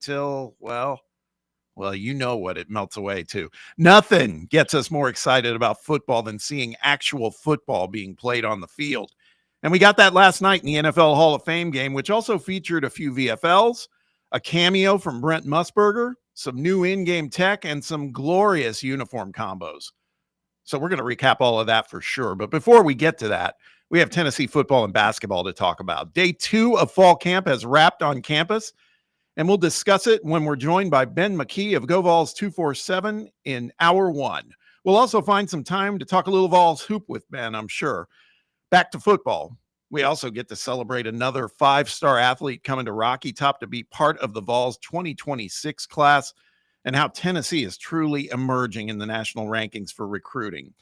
till, well, you know what it melts away to. Nothing gets us more excited about football than seeing actual football being played on the field. And we got that last night in the NFL Hall of Fame game, which also featured a few VFLs, a cameo from Brent Musburger, some new in-game tech, and some glorious uniform combos. So we're going to recap all of that for sure. But before we get to that, we have Tennessee football and basketball to talk about. Day 2 of fall camp has wrapped on campus, and we'll discuss it when we're joined by Ben McKee of GoVols 247 in hour 1. We'll also find some time to talk a little Vols hoop with Ben, I'm sure. Back to football. We also get to celebrate another 5-star athlete coming to Rocky Top to be part of the Vols 2026 class, and how Tennessee is truly emerging in the national rankings for recruiting.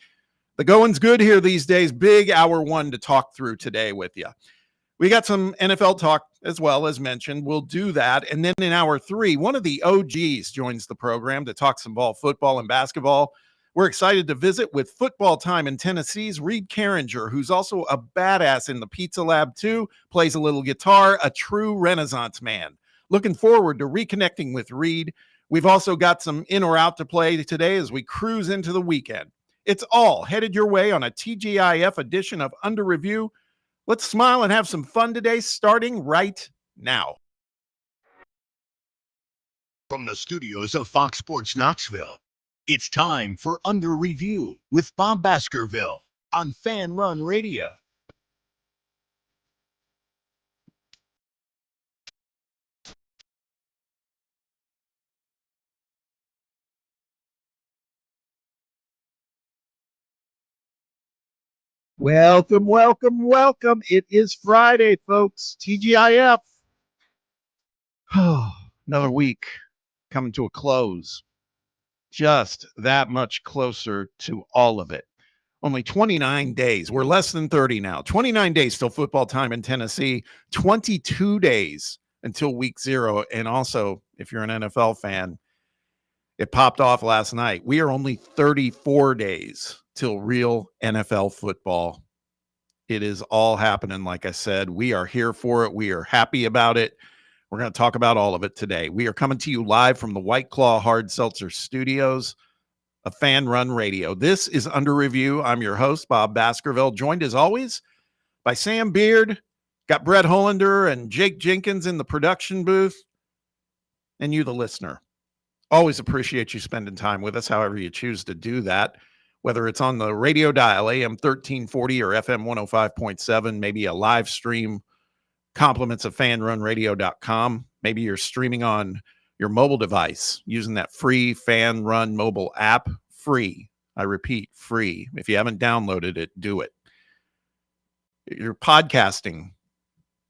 The going's good here these days. Big hour 1 to talk through today with you. We got some NFL talk as well, as mentioned. We'll do that. And then in hour 3, one of the OGs joins the program to talk some ball football and basketball. We're excited to visit with Football Time in Tennessee's Reed Carringer, who's also a badass in the Pizza Lab too, plays a little guitar, a true Renaissance man. Looking forward to reconnecting with Reed. We've also got some in or out to play today as we cruise into the weekend. It's all headed your way on a TGIF edition of Under Review. Let's smile and have some fun today, starting right now. From the studios of Fox Sports Knoxville, it's time for Under Review with Bob Baskerville on Fan Run Radio. Welcome, welcome, welcome. It is Friday, folks. TGIF. Another week coming to a close. Just that much closer to all of it. Only 29 days. We're less than 30 now. 29 days till football time in Tennessee. 22 days until week 0. And also, if you're an NFL fan, it popped off last night. We are only 34 days till real NFL football. It is all happening, like I said. We are here for it. We are happy about it. We're going to talk about all of it today. We are coming to you live from the White Claw Hard Seltzer Studios of Fan Run Radio. This is Under Review. I'm your host, Bob Baskerville, joined as always by Sam Beard. Got Brett Hollander and Jake Jenkins in the production booth, and you, the listener. Always appreciate you spending time with us, however you choose to do that, whether it's on the radio dial, AM 1340 or FM 105.7, maybe a live stream, compliments of fanrunradio.com. Maybe you're streaming on your mobile device using that free Fan Run mobile app. Free. I repeat, free. If you haven't downloaded it, do it. You're podcasting.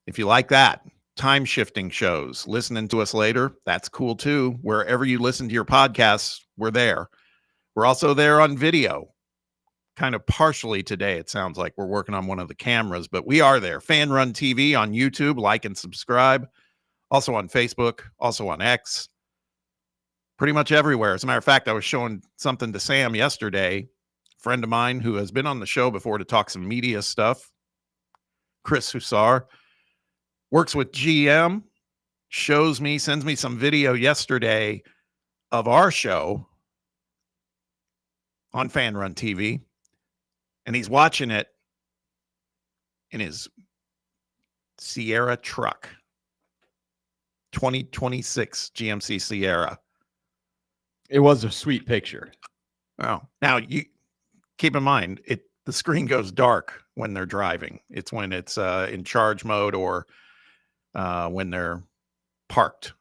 If you like that, time shifting shows, listening to us later, that's cool too. Wherever you listen to your podcasts, we're there. We're also there on video, kind of partially today. It sounds like we're working on one of the cameras, but we are there. Fan Run TV on YouTube, like and subscribe. Also on Facebook, also on X, pretty much everywhere. As a matter of fact, I was showing something to Sam yesterday, a friend of mine who has been on the show before to talk some media stuff, Chris Hussar. Works with GM, sends me some video yesterday of our show on Fan Run TV, and he's watching it in his Sierra truck, 2026 GMC Sierra. It was a sweet picture. Oh, now you keep in mind, the screen goes dark when they're driving. It's when it's in charge mode or when they're parked.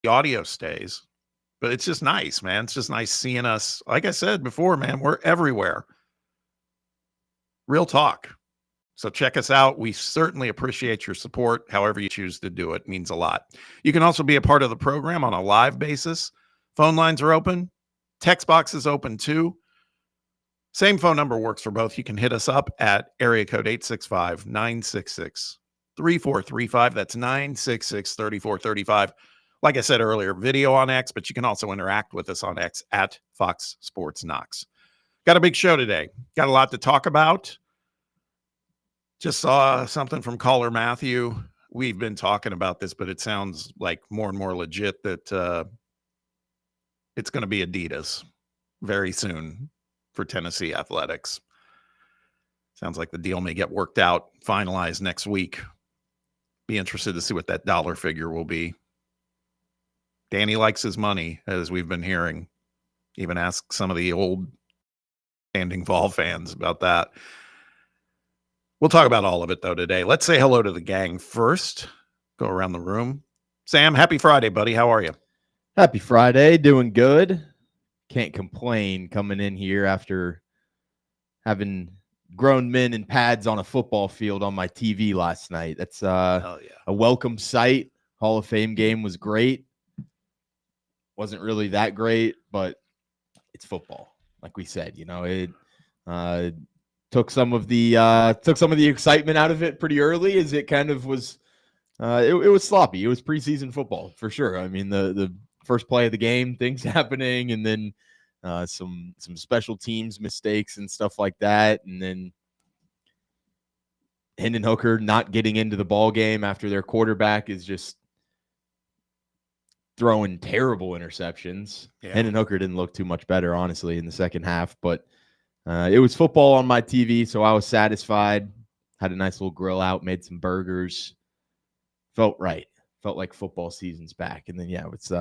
The audio stays, but it's just nice, man. It's just nice seeing us. Like I said before, man, we're everywhere. Real talk. So check us out. We certainly appreciate your support. However you choose to do it means a lot. You can also be a part of the program on a live basis. Phone lines are open. Text box is open too. Same phone number works for both. You can hit us up at area code 865-966 3435. That's 966-3435. Like I said earlier, video on X, but you can also interact with us on X at Fox Sports Knox. Got a big show today. Got a lot to talk about. Just saw something from caller Matthew we've been talking about this, but it sounds like more and more legit that it's going to be Adidas very soon for Tennessee athletics. Sounds like the deal may get worked out, finalized next week. Be interested to see what that dollar figure will be. Danny likes his money, as we've been hearing. Even ask some of the old standing Vol fans about that. We'll talk about all of it, though, today. Let's say hello to the gang first. Go around the room. Sam, happy Friday, buddy. How are you? Happy Friday. Doing good. Can't complain coming in here after having grown men in pads on a football field on my TV last night. That's Hell yeah. a welcome sight. Hall of Fame game was great. Wasn't really that great, but it's football. Like we said, it took some of the excitement out of it pretty early, as it kind of was. It was sloppy. It was preseason football for sure. I mean, the first play of the game, things happening, and then some special teams mistakes and stuff like that, and then Hendon Hooker not getting into the ball game after their quarterback is just throwing terrible interceptions. Yeah. Hendon Hooker didn't look too much better, honestly, in the second half, but it was football on my TV, so I was satisfied. Had a nice little grill out, made some burgers. Felt right. Felt like football season's back. And then, yeah, it's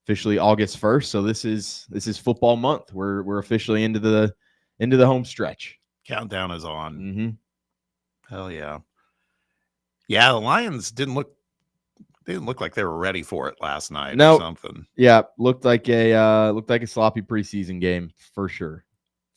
officially August 1st, so this is football month. We're officially into the home stretch. Countdown is on. Mm-hmm. Hell yeah. Yeah, the Lions didn't look like they were ready for it last night or something. Yeah, looked like a sloppy preseason game for sure.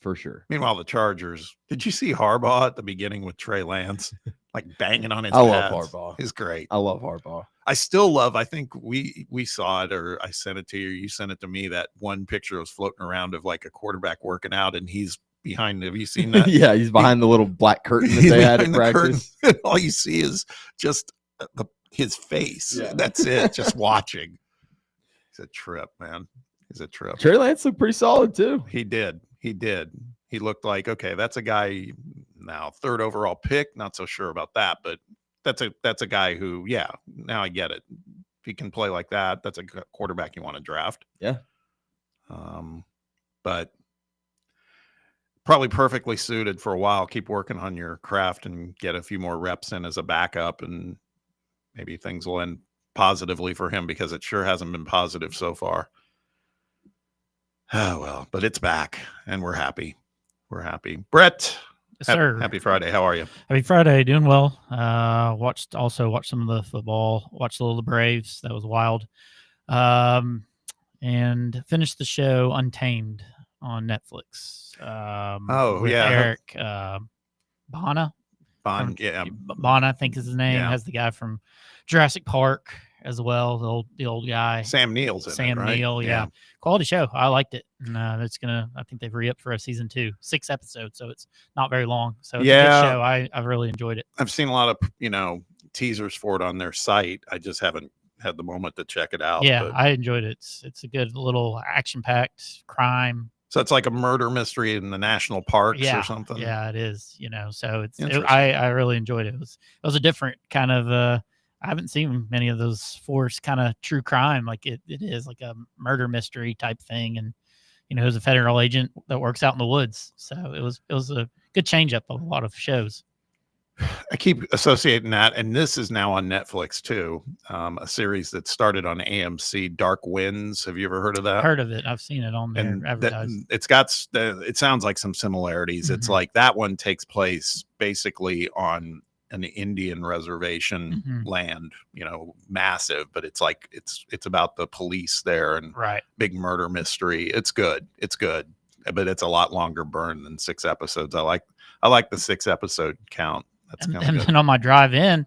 For sure. Meanwhile, the Chargers, did you see Harbaugh at the beginning with Trey Lance? Like banging on his I pads? love Harbaugh. He's great. I love Harbaugh. I still love, I think we saw it, or I sent it to you, you sent it to me, that one picture was floating around of like a quarterback working out and he's behind. Have you seen that? Yeah, he's behind the little black curtain that they had at practice. All you see is just his face. Yeah. That's it. Just watching. He's a trip, man. He's a trip. Trey Lance looked pretty solid too. He did. He looked like, okay, that's a guy now, 3rd overall pick. Not so sure about that, but that's a guy who, yeah, now I get it. If he can play like that, that's a quarterback you want to draft. Yeah. But probably perfectly suited for a while. Keep working on your craft and get a few more reps in as a backup, and maybe things will end positively for him, because it sure hasn't been positive so far. Oh, well, but it's back and we're happy. We're happy. Brett. Yes, sir. Happy Friday. How are you? Happy Friday. Doing well. Watched some of the football. Watched a little of the Braves. That was wild. And finished the show Untamed on Netflix. With Eric Bana. Bana, I think is his name. Yeah. Has the guy from Jurassic Park as well. The old guy. Sam Neill's in Sam it, right? Neill. Yeah. Quality show. I liked it. And I think they've re-upped for a season 2, 6 episodes. So it's not very long. So it's a good show. I've really enjoyed it. I've seen a lot of, teasers for it on their site. I just haven't had the moment to check it out. Yeah, but I enjoyed it. It's a good little action-packed crime. So it's like a murder mystery in the national parks or something. Yeah, it is. So I really enjoyed it. It was a different kind of I haven't seen many of those forced kind of true crime. Like it is like a murder mystery type thing. And, it was a federal agent that works out in the woods. So it was a good change up of a lot of shows. I keep associating that, and this is now on Netflix too. A series that started on AMC, Dark Winds. Have you ever heard of that? Heard of it. I've seen it on there advertised. It sounds like some similarities. Mm-hmm. It's like that one takes place basically on an Indian reservation land, massive, but it's like it's about the police there and big murder mystery. It's good, but it's a lot longer burn than 6 episodes. I like the 6 episode count. That's and then on my drive in,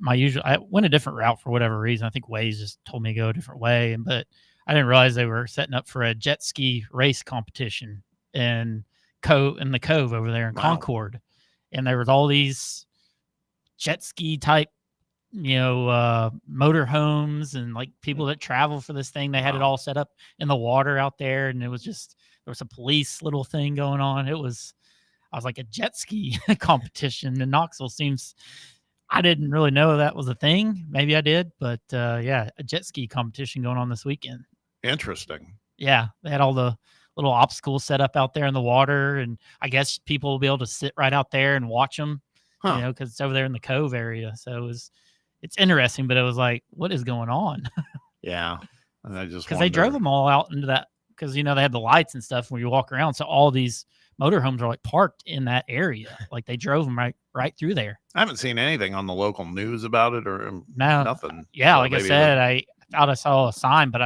I went a different route for whatever reason. I think Waze just told me to go a different way, but I didn't realize they were setting up for a jet ski race competition in the Cove over there in Concord, and there was all these jet ski type, motor homes and like people that travel for this thing. They had it all set up in the water out there, and there was a police little thing going on. I was like, a jet ski competition in Knoxville seems I didn't really know that was a thing. Maybe I did, but yeah, a jet ski competition going on this weekend. Interesting. Yeah, they had all the little obstacles set up out there in the water, and I guess people will be able to sit right out there and watch them, Huh. you know, because it's over there in the cove area. So it's interesting, but it was like, what is going on? Yeah. And I just Because they drove wonder- them all out into that, because you know they had the lights and stuff where you walk around. So all these motorhomes are like parked in that area, like they drove them right through there. I haven't seen anything on the local news about it or No, nothing. yeah, So like I maybe said, I thought I saw a sign, but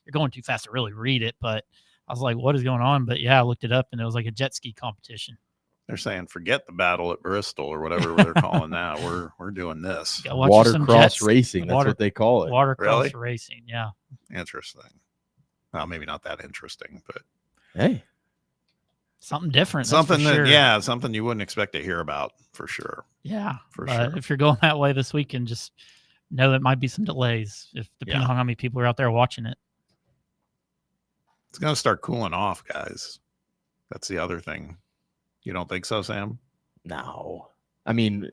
you're going too fast to really read it. But I was like, what is going on? But yeah, I looked it up, and it was like a jet ski competition. they're saying forget the battle at Bristol or whatever they're calling that. We're doing this. Go watch you some Watercross jets, racing. That's what they call it. watercross Really? racing. Yeah, Interesting. Well, maybe not that interesting, but Hey, something different. something that's for that sure. something you wouldn't expect to hear about for sure. Yeah, For but sure. if you're going that way this weekend, just know that might be some delays, if depending Yeah. on how many people are out there watching it. It's gonna start cooling off, guys. That's the other thing. You don't think so, Sam? no. I mean,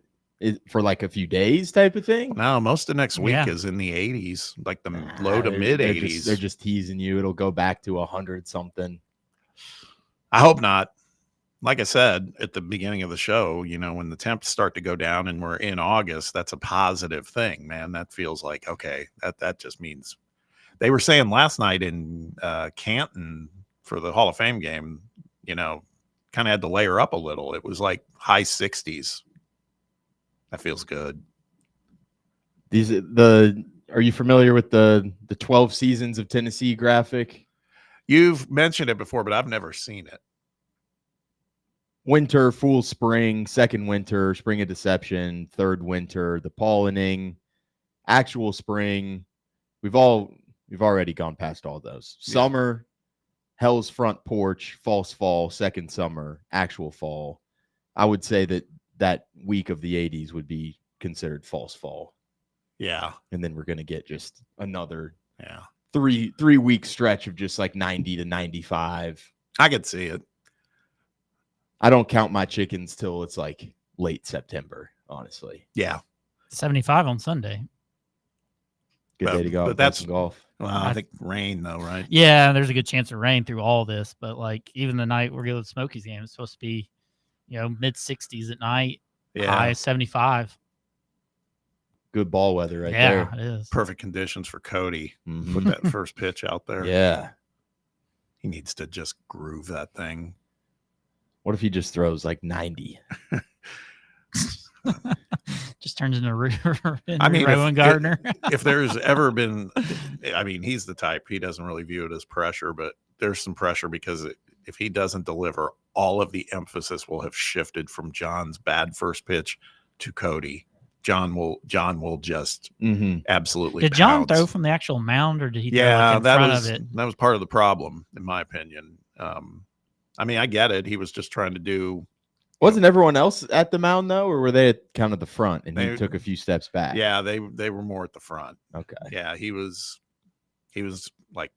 for like a few days type of thing. No, most of next week Yeah. is in the 80s, like the Nah, low to they're- mid they're 80s. just- They're just teasing you. It'll go back to 100 something. I hope not. Like I said at the beginning of the show, you know, when the temps start to go down and we're in August, that's a positive thing, man. That feels like, okay, that just means they were saying last night in Canton for the Hall of Fame game, you know, kind of had to layer up a little. It was like high 60s. That feels good. Are you familiar with the 12 seasons of Tennessee graphic? You've mentioned it before, but I've never seen it. Winter, full spring, second winter, spring of deception, third winter, the pollinating, actual spring. We've already gone past all those. Yeah. Summer, hell's front porch, false fall, second summer, actual fall. I would say that week of the 80s would be considered false fall. Yeah. And then we're going to get just another Yeah. 3-week stretch of just like 90 to 95. I could see it. I don't count my chickens till it's like late September, honestly. Yeah. 75 on Sunday. Good But- day to go out but and play that's- some golf. Well, I think rain though, right? Yeah, there's a good chance of rain through all this, but like even the night we're going to the Smokies game, it's supposed to be, you know, mid 60s at night, Yeah. high 75. Good ball weather right Yeah, there. it is. Perfect conditions for Cody. Mhm. Put that first pitch out there. Yeah. He needs to just groove that thing. What if he just throws like 90? Just turns into I mean, Rowan Gardner. If there's ever been, I mean, he's the type, he doesn't really view it as pressure, but there's some pressure because if he doesn't deliver, all of the emphasis will have shifted from John's bad first pitch to Cody. John will just Mm-hmm. absolutely Did John pounce. throw from the actual mound, or did he throw Yeah, like in that front was of it? that was part of the problem, in my opinion. I mean, I get it. He was just trying to do. Wasn't everyone else at the mound though, or were they at kind of the front and he They- took a few steps back? Yeah, they were more at the front. Okay. Yeah, he was like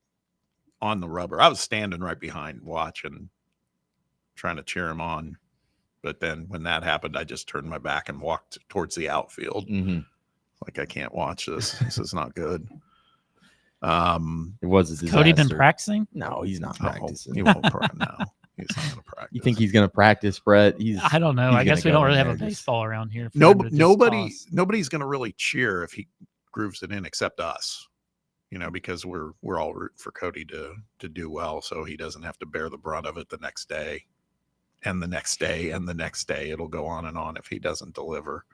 on the rubber. I was standing right behind watching, trying to cheer him on. But then when that happened, I just turned my back and walked towards the outfield. Mm-hmm. Like, I can't watch this. This is not good. It was a disaster. Cody been practicing? No, he's not practicing. He won't no, he's not going to practice. You think he's going to practice, Brett? I don't know. he's I guess gonna we don't go really in have a there just- baseball around here. for him to just toss. Nobody's going to really cheer if he grooves it in except us, you know, because we're all rooting for Cody to do well, so he doesn't have to bear the brunt of it the next day and the next day and the next day. It'll go on and on if he doesn't deliver.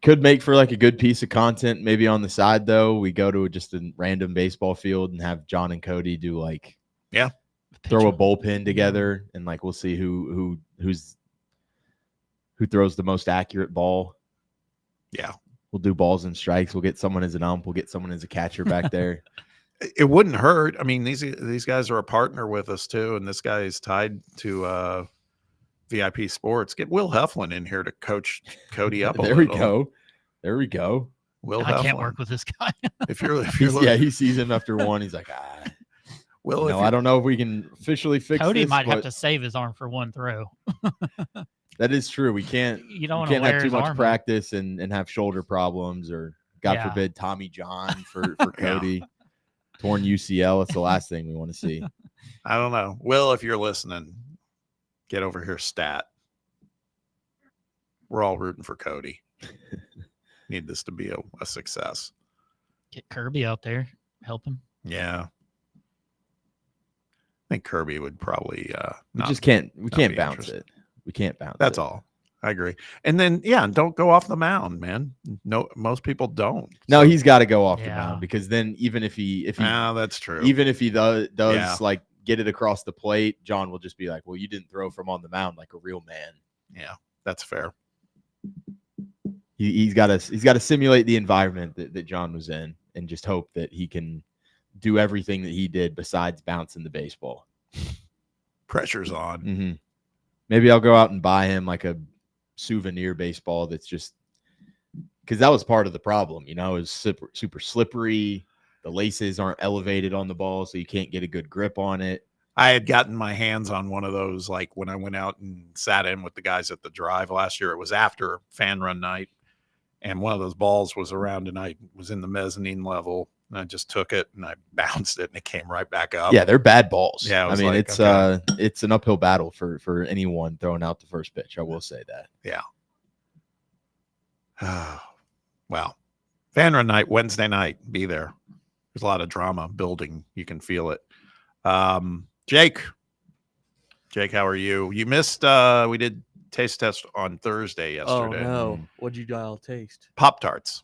Could make for like a good piece of content maybe on the side though. We go to just a random baseball field and have John and Cody do like throw a bullpen together and like we'll see who throws the most accurate ball. Yeah. We'll do balls and strikes. We'll get someone as an ump. We'll get someone as a catcher back there. It wouldn't hurt. I mean, these guys are a partner with us too, and this guy is tied to VIP Sports. Get Will Heflin in here to coach Cody up. There we go. There we go. Will I can't Heflin. work with this guy. If you're He sees him after one. He's like, Will, no, I don't know if we can officially fix Cody this, might have but to save his arm for one throw. That is true. We can't You don't we want to can't wear have too his much arm out. practice and have shoulder problems or God Yeah. forbid Tommy John for Cody. Torn UCL. It's the last thing we want to see. I don't know. Will, if you're listening, get over here, stat. We're all rooting for Cody. Need this to be a success. Get Kirby out there, help him. Yeah. I think Kirby would probably We not, just can't be bounce interested. it. We can't bounce That's it. all. I agree. And then don't go off the mound, man. No, most people don't. No, So- he's got to go off the Yeah. mound because then even if he that's true. even if he does Yeah. like get it across the plate, John will just be like, "Well, you didn't throw from on the mound like a real man." Yeah, that's fair. He's got to simulate the environment that John was in and just hope that he can do everything that he did besides bouncing the baseball. Pressure's on. Mm-hmm. Maybe I'll go out and buy him like a souvenir baseball that's just because that was part of the problem, you know, is super slippery. The laces aren't elevated on the ball, so you can't get a good grip on it. I had gotten my hands on one of those like when I went out and sat in with the guys at the Drive last year. It was after fan run night, and one of those balls was around, and I was in the mezzanine level, and I just took it and I bounced it, and it came right back up. Yeah, they're bad balls. Yeah, it I was mean, like, it's an uphill battle for anyone throwing out the first pitch. I will say that. Yeah. Well, fan run night, Wednesday night, be there. There's a lot of drama building. You can feel it. Jake, how are you? You missed, we did taste test on Thursday yesterday. Oh no! What'd you all taste? Pop-Tarts.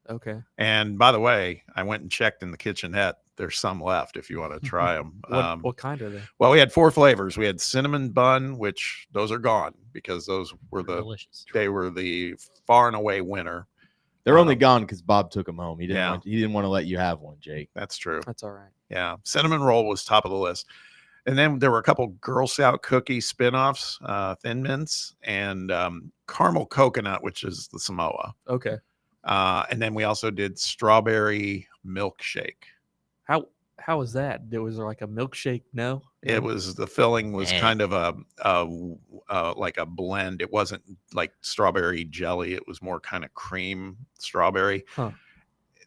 Okay. And by the way, I went and checked in the kitchenette. There's some left if you want to try them. What kind are they? Well, we had 4 flavors. We had cinnamon bun, which those are gone because those were Delicious. they were the far and away winner. They're only gone because Bob took them home. He didn't Yeah. he didn't want to let you have one, Jake. That's true. That's all right. Yeah. Cinnamon roll was top of the list. And then there were a couple Girl Scout cookie spin-offs, Thin Mints, and caramel coconut, which is the Samoa. Okay. And then we also did strawberry milkshake. How was that? There was like a milkshake? No. It was the filling was Eh. kind of a like a blend. It wasn't like strawberry jelly. It was more kind of cream strawberry. Huh.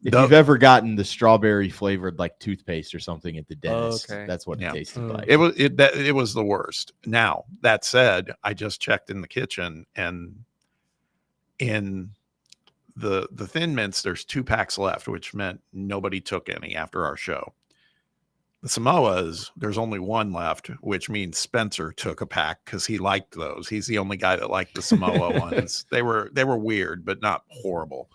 If you've ever gotten the strawberry flavored like toothpaste or something at the dentist, Okay. that's what Yeah. it tasted Mm. like. It was the worst. Now that said, I just checked in the kitchen, and in the Thin Mints, there's 2 packs left, which meant nobody took any after our show. The Samoas, there's only 1 left, which means Spencer took a pack because he liked those. He's the only guy that liked the Samoa ones. They were weird, but not horrible.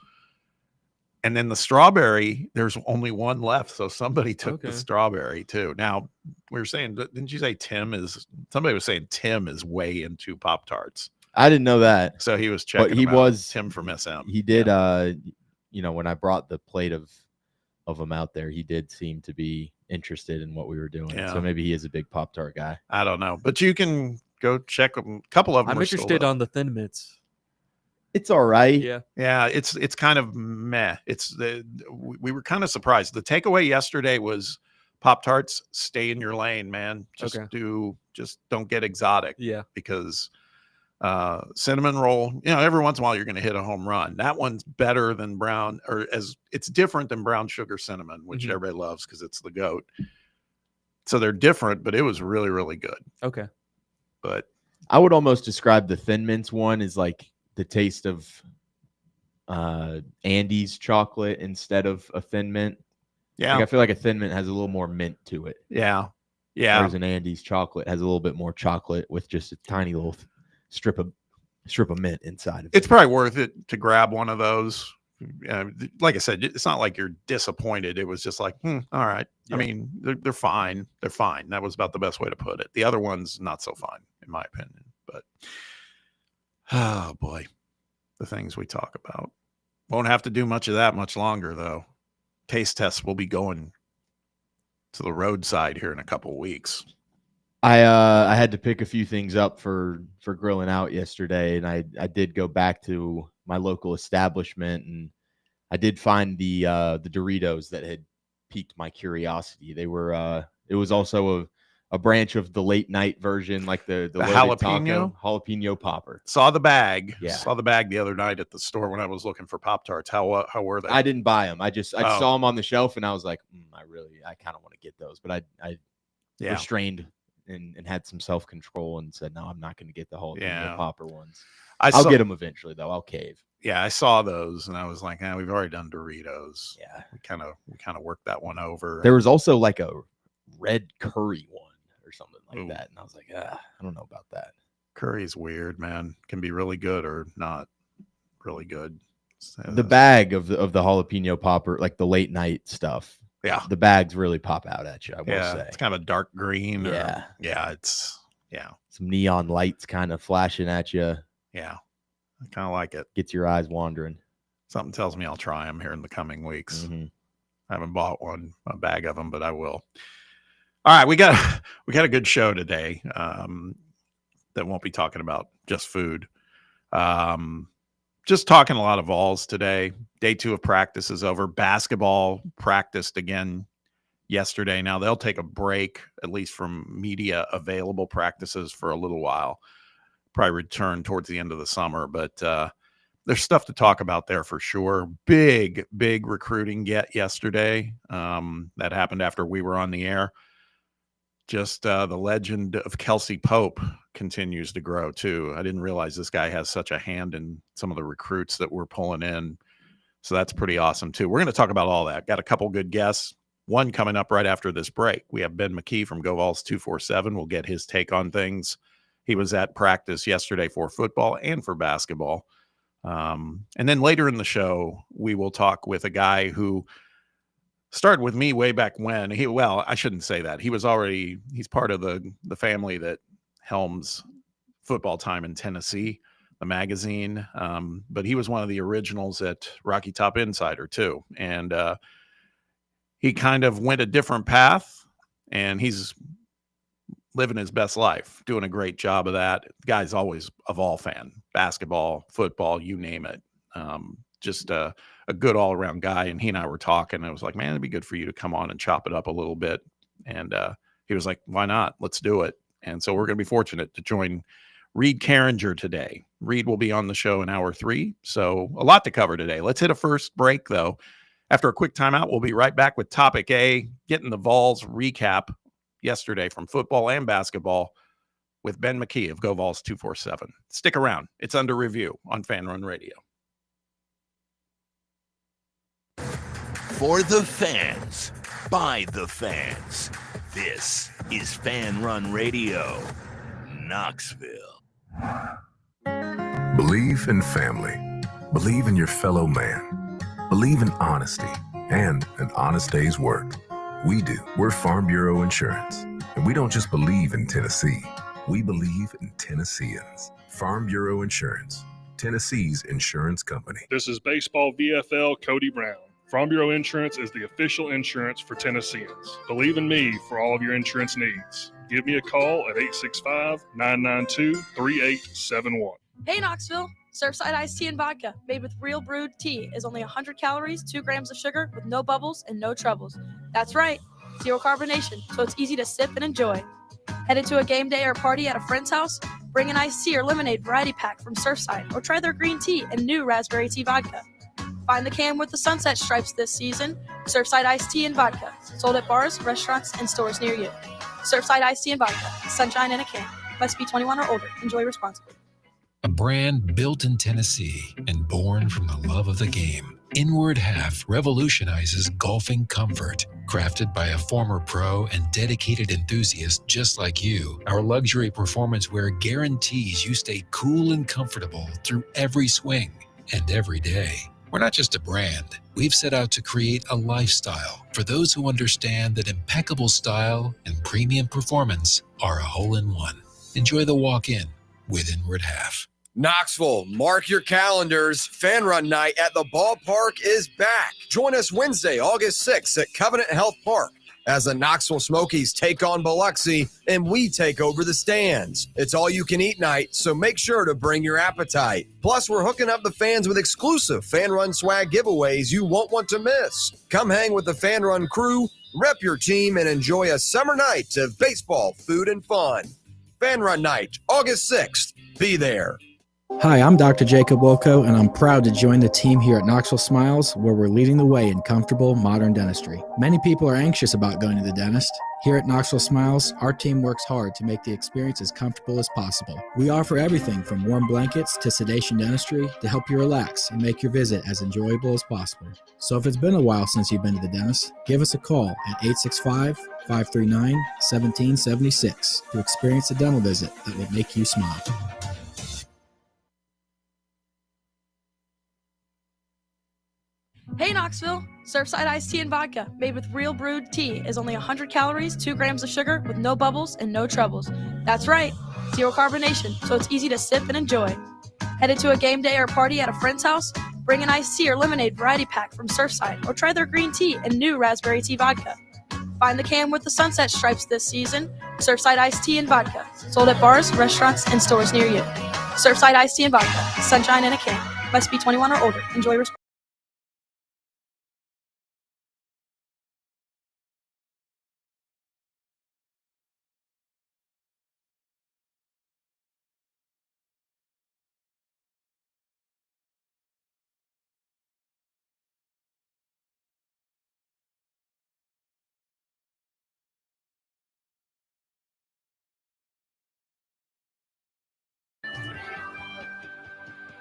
And then the strawberry, there's only 1 left, so somebody took the Okay. strawberry too. Now we were saying, didn't you say somebody was saying Tim is way into Pop-Tarts, I didn't know that. so he was checking. he them out. was- Tim from SM. He did when I brought the plate of them out there, he did seem to be interested in what we were doing. Yeah. So maybe he is a big Pop-Tart guy. I don't know, but you can go check them. A couple of them. I'm are still interested left. on the Thin Mints. It's all right. Yeah. Yeah, it's kind of meh. We were kind of surprised. The takeaway yesterday was Pop-Tarts, stay in your lane, man. Just don't get exotic, Yeah. because cinnamon roll, every once in a while you're going to hit a home run. That one's better than brown, or it's different than brown sugar cinnamon, which Mhm. everybody loves because it's the GOAT. So they're different, but it was really, really good. Okay. But I would almost describe the Thin Mints one as like the taste of Andy's chocolate instead of a Thin Mint. yeah, Like, I feel like a Thin Mint has a little more mint to it. yeah. Whereas an Andy's chocolate has a little bit more chocolate with just a tiny little strip of mint inside of it. It's probably worth it to grab one of those. Like I said, it's not like you're disappointed. It was just like, all right. Yeah. I mean, they're fine. They're fine. That was about the best way to put it. The other one's not so fine, in my opinion. But oh boy, the things we talk about. Won't have to do much of that much longer, though. Taste tests will be going to the roadside here in a couple of weeks. I had to pick a few things up for grilling out yesterday, and I did go back to my local establishment, and I did find the Doritos that had piqued my curiosity. They were it was also a branch of the late night version, like the loaded jalapeno? jalapeno popper. Saw the bag. Yeah. Saw the bag the other night at the store when I was looking for Pop-Tarts. How were they? I didn't buy them. I just saw them on the shelf and I was like, I kind of want to get those, but I restrained and had some self-control and said, no, I'm not going to get the jalapeno popper ones. I'll get them eventually though. I'll cave. Yeah, I saw those and I was like, we've already done Doritos. Yeah. We kind of worked that one over. There was also like a red curry one or something like that. And I was like, I don't know about that. Curry's weird, man. Can be really good or not really good. The bag of the jalapeno popper, like the late night stuff. Yeah. The bags really pop out at you, I will say. It's kind of a dark green. Yeah. Some neon lights kind of flashing at you. Yeah. I kind of like it. Gets your eyes wandering. Something tells me I'll try them here in the coming weeks. Mm-hmm. I haven't bought a bag of them, but I will. All right, we got a good show today that won't be talking about just food. Just talking a lot of Vols today. Day 2 of practice is over. Basketball practiced again yesterday. Now they'll take a break, at least from media available practices, for a little while. Probably return towards the end of the summer, but there's stuff to talk about there for sure. Big recruiting get yesterday. That happened after we were on the air. Just the legend of Kelsey Pope continues to grow too. I didn't realize this guy has such a hand in some of the recruits that we're pulling in. So that's pretty awesome too. We're going to talk about all that. Got a couple good guests. One coming up right after this break. We have Ben McKee from Go Vols 247. We'll get his take on things. He was at practice yesterday for football and for basketball. And then later in the show, we will talk with a guy who started with me way back when. I shouldn't say that. He's part of the family that helms Football Time in Tennessee, the magazine. But he was one of the originals at Rocky Top Insider too. And he kind of went a different path, and he's living his best life, doing a great job of that. The guy's always a Vol fan, basketball, football, you name it. Just a good all-around guy. And he and I were talking. I was like, man, it'd be good for you to come on and chop it up a little bit. And he was like, why not? Let's do it. And so we're going to be fortunate to join Reed Carringer today. Reed will be on the show in hour 3. So a lot to cover today. Let's hit a first break, though. After a quick timeout, we'll be right back with Topic A, getting the Vols recap yesterday from football and basketball with Ben McKee of Go Vols 247. Stick around. It's under review on Fan Run Radio. For the fans, by the fans, this is Fan Run Radio, Knoxville. Believe in family. Believe in your fellow man. Believe in honesty and an honest day's work. We do. We're Farm Bureau Insurance. And we don't just believe in Tennessee. We believe in Tennesseans. Farm Bureau Insurance, Tennessee's insurance company. This is Baseball VFL Cody Brown. Farm Bureau Insurance is the official insurance for Tennesseans. Believe in me for all of your insurance needs. Give me a call at 865-992-3871. Hey Knoxville, Surfside iced tea and vodka made with real brewed tea is only 100 calories, 2 grams of sugar with no bubbles and no troubles. That's right, zero carbonation, so it's easy to sip and enjoy. Headed to a game day or party at a friend's house? Bring an iced tea or lemonade variety pack from Surfside or try their green tea and new raspberry tea vodka. Find the can with the sunset stripes this season. Surfside iced tea and vodka, sold at bars, restaurants, and stores near you. Surfside iced tea and vodka, sunshine in a can. Must be 21 or older. Enjoy responsibly. A brand built in Tennessee and born from the love of the game. Inward Half revolutionizes golfing comfort. Crafted by a former pro and dedicated enthusiast just like you, our luxury performance wear guarantees you stay cool and comfortable through every swing and every day. We're not just a brand. We've set out to create a lifestyle for those who understand that impeccable style and premium performance are a hole-in-one. Enjoy the walk-in with Inward Half. Knoxville, mark your calendars. Fan Run Night at the ballpark is back. Join us Wednesday, August 6th at Covenant Health Park as the Knoxville Smokies take on Biloxi and we take over the stands. It's all you can eat night, so make sure to bring your appetite. Plus, we're hooking up the fans with exclusive Fan Run swag giveaways you won't want to miss. Come hang with the Fan Run crew, rep your team, and enjoy a summer night of baseball, food, and fun. Fan Run Night, August 6th. Be there. Hi, I'm Dr. Jacob Wilco, and I'm proud to join the team here at Knoxville Smiles, where we're leading the way in comfortable, modern dentistry. Many people are anxious about going to the dentist. Here at Knoxville Smiles, our team works hard to make the experience as comfortable as possible. We offer everything from warm blankets to sedation dentistry to help you relax and make your visit as enjoyable as possible. So if it's been a while since you've been to the dentist, give us a call at 865-539-1776 to experience a dental visit that will make you smile. Hey Knoxville! Surfside iced tea and vodka, made with real brewed tea, is only 100 calories, 2 grams of sugar, with no bubbles and no troubles. That's right, zero carbonation, so it's easy to sip and enjoy. Headed to a game day or party at a friend's house? Bring an iced tea or lemonade variety pack from Surfside, or try their green tea and new raspberry tea vodka. Find the can with the sunset stripes this season. Surfside iced tea and vodka, sold at bars, restaurants, and stores near you. Surfside iced tea and vodka, sunshine in a can. Must be 21 or older. Enjoy responsibly.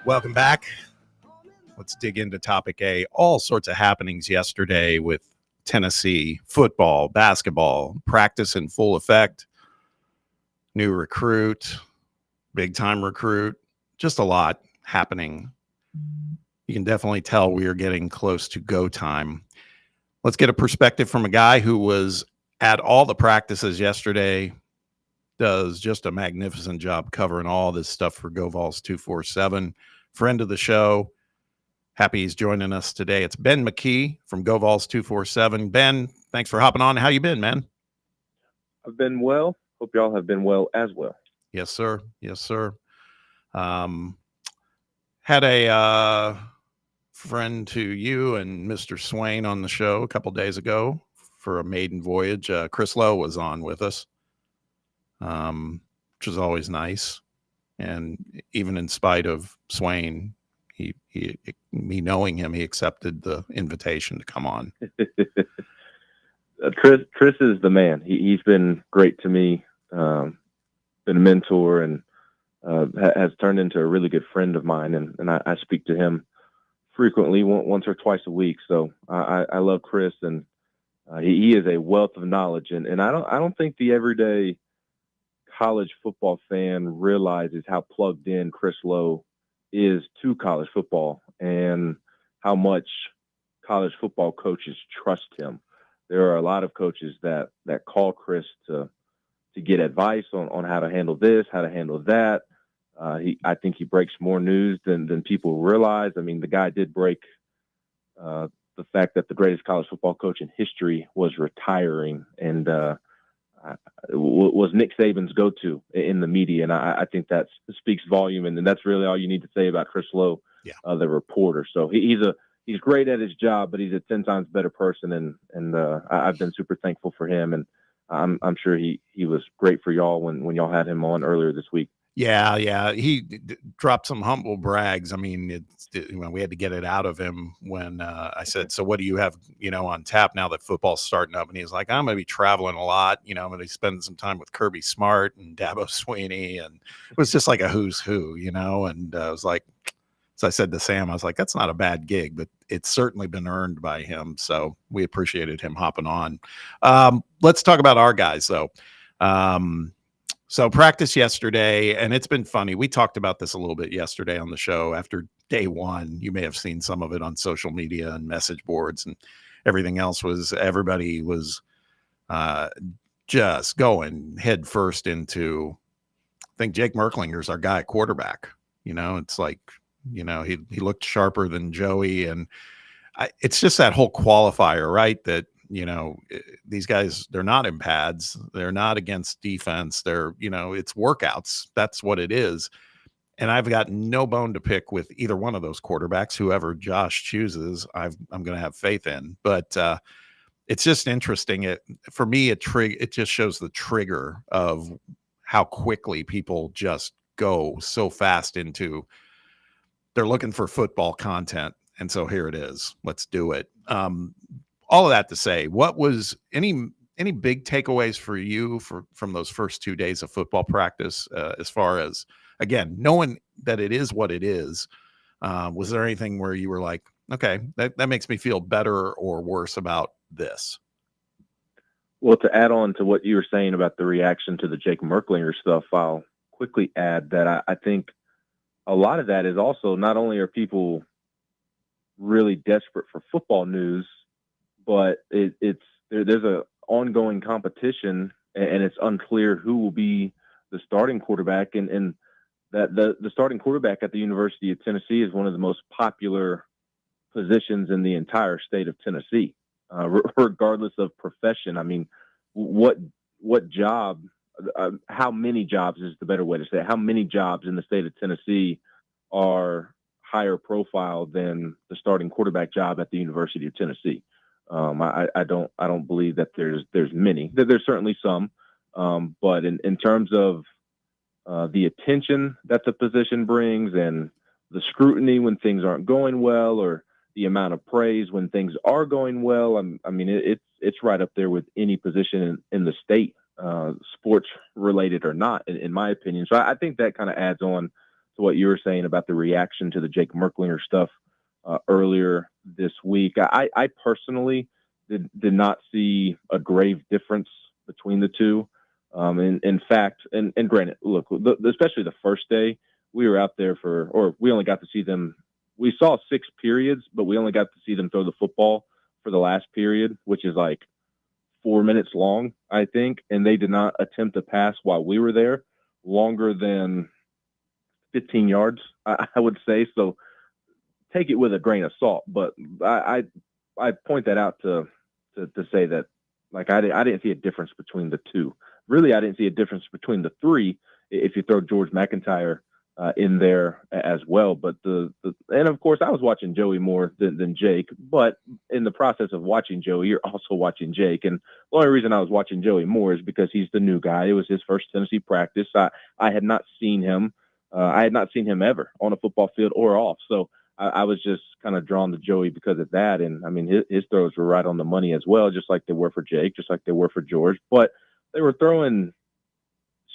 Welcome back. Let's dig into topic A. All sorts of happenings yesterday with Tennessee football, basketball, practice in full effect, new recruit, big time recruit, just a lot happening. You can definitely tell we are getting close to go time. Let's get a perspective from a guy who was at all the practices yesterday, does just a magnificent job covering all this stuff for GoVols 247. Friend of the show. Happy he's joining us today. It's Ben McKee from GoVols 247. Ben, thanks for hopping on. How you been, man? I've been well. Hope y'all have been well as well. Yes, sir. Yes, sir. Had a friend to you and Mr. Swain on the show a couple days ago for a maiden voyage. Chris Lowe was on with us, which was always nice. And even in spite of Swain, he me knowing him, he accepted the invitation to come on. Chris is the man. He's been great to me, been a mentor, and has turned into a really good friend of mine. And I speak to him frequently, once or twice a week. So I love Chris, and he is a wealth of knowledge. And I don't think the everyday college football fan realizes how plugged in Chris Lowe is to college football and how much college football coaches trust him. There are a lot of coaches that call Chris to get advice on how to handle this, how to handle that. I think he breaks more news than people realize. I mean, the guy did break the fact that the greatest college football coach in history was retiring, and was Nick Saban's go-to in the media. And I think that speaks volume. And that's really all you need to say about Chris Lowe, the reporter. So he's great at his job, but he's a 10 times better person. And I've been super thankful for him. And I'm sure he was great for y'all when y'all had him on earlier this week. Yeah. He dropped some humble brags. I mean, we had to get it out of him when I said, so what do you have, on tap now that football's starting up? And he's like, I'm going to be traveling a lot. I'm going to be spending some time with Kirby Smart and Dabo Sweeney. And it was just like a who's who, and I was like, so I said to Sam, I was like, that's not a bad gig, but it's certainly been earned by him. So we appreciated him hopping on. Let's talk about our guys, though. So practice yesterday, and it's been funny. We talked about this a little bit yesterday on the show after day one. You may have seen some of it on social media and message boards and everything else. Everybody was just going head first into, I think Jake Merklinger's our guy at quarterback. It's like, he looked sharper than Joey. And it's just that whole qualifier, right? That, these guys, they're not in pads. They're not against defense. They're, it's workouts. That's what it is. And I've got no bone to pick with either one of those quarterbacks, whoever Josh chooses, I'm going to have faith in. But it's just interesting. For me, it just shows the trigger of how quickly people just go so fast into. They're looking for football content, and so here it is. Let's do it. All of that to say, what was any big takeaways for you from those first 2 days of football practice? As far as, again, knowing that it is what it is, was there anything where you were like, okay, that makes me feel better or worse about this? Well, to add on to what you were saying about the reaction to the Jake Merklinger stuff, I'll quickly add that I think a lot of that is also not only are people really desperate for football news, but there's a ongoing competition, and it's unclear who will be the starting quarterback, and that the starting quarterback at the University of Tennessee is one of the most popular positions in the entire state of Tennessee, regardless of profession. I mean, what job? How many jobs is the better way to say it? How many jobs in the state of Tennessee are higher profile than the starting quarterback job at the University of Tennessee? I don't believe that there's many. There's certainly some, but in terms of the attention that the position brings and the scrutiny when things aren't going well, or the amount of praise when things are going well, I mean, it's right up there with any position in the state, sports related or not, in my opinion. So I think that kind of adds on to what you were saying about the reaction to the Jake Merklinger stuff earlier this week. I personally did not see a grave difference between the two. In fact, and granted, look, especially the first day, we were out there we only got to see them. We saw 6 periods, but we only got to see them throw the football for the last period, which is like 4 minutes long, I think. And they did not attempt to pass while we were there longer than 15 yards, I would say. So take it with a grain of salt. But I point that out to say that, like, I didn't see a difference between the two. Really, I didn't see a difference between the 3 if you throw George McIntyre in there as well. But and of course I was watching Joey more than Jake, but in the process of watching Joey, you're also watching Jake. And the only reason I was watching Joey more is because he's the new guy. It was his first Tennessee practice. I had not seen him. I had not seen him ever on a football field or off. So I was just kind of drawn to Joey because of that. And I mean, his throws were right on the money as well, just like they were for Jake, just like they were for George. But they were throwing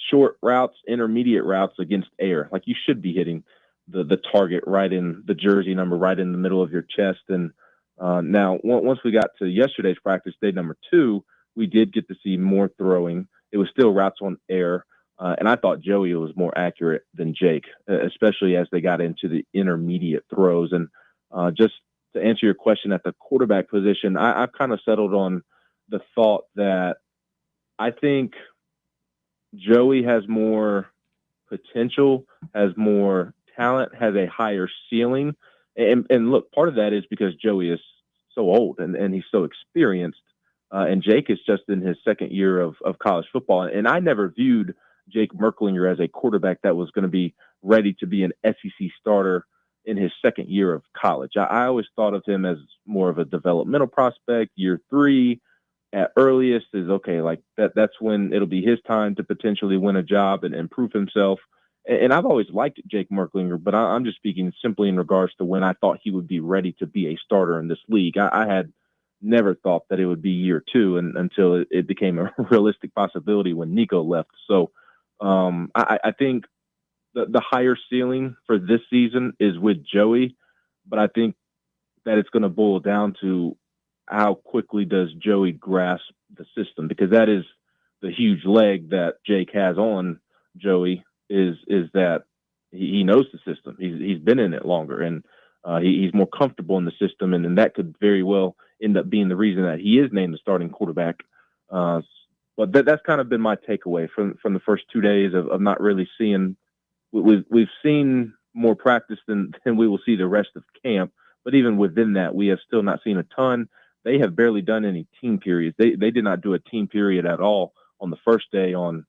short routes, intermediate routes against air. Like, you should be hitting the target right in the jersey number, right in the middle of your chest. And now, once we got to yesterday's practice, day number 2, we did get to see more throwing. It was still routes on air. And I thought Joey was more accurate than Jake, especially as they got into the intermediate throws. And just to answer your question at the quarterback position, I've kind of settled on the thought that I think Joey has more potential, has more talent, has a higher ceiling. And look, part of that is because Joey is so old and he's so experienced. And Jake is just in his second year of college football. And I never viewed Jake Merklinger as a quarterback that was going to be ready to be an SEC starter in his second year of college. I always thought of him as more of a developmental prospect. Year 3 at earliest is okay. Like that's when it'll be his time to potentially win a job and prove himself. And I've always liked Jake Merklinger, but I'm just speaking simply in regards to when I thought he would be ready to be a starter in this league. I had never thought that it would be year 2 until it became a realistic possibility when Nico left. So I think the higher ceiling for this season is with Joey, but I think that it's going to boil down to how quickly does Joey grasp the system, because that is the huge leg that Jake has on Joey is that he knows the system. He's been in it longer, and he's more comfortable in the system, and that could very well end up being the reason that he is named the starting quarterback. But that's kind of been my takeaway from the first 2 days of not really seeing. We've seen more practice than we will see the rest of camp, but even within that, we have still not seen a ton. They have barely done any team periods. They did not do a team period at all on the first day on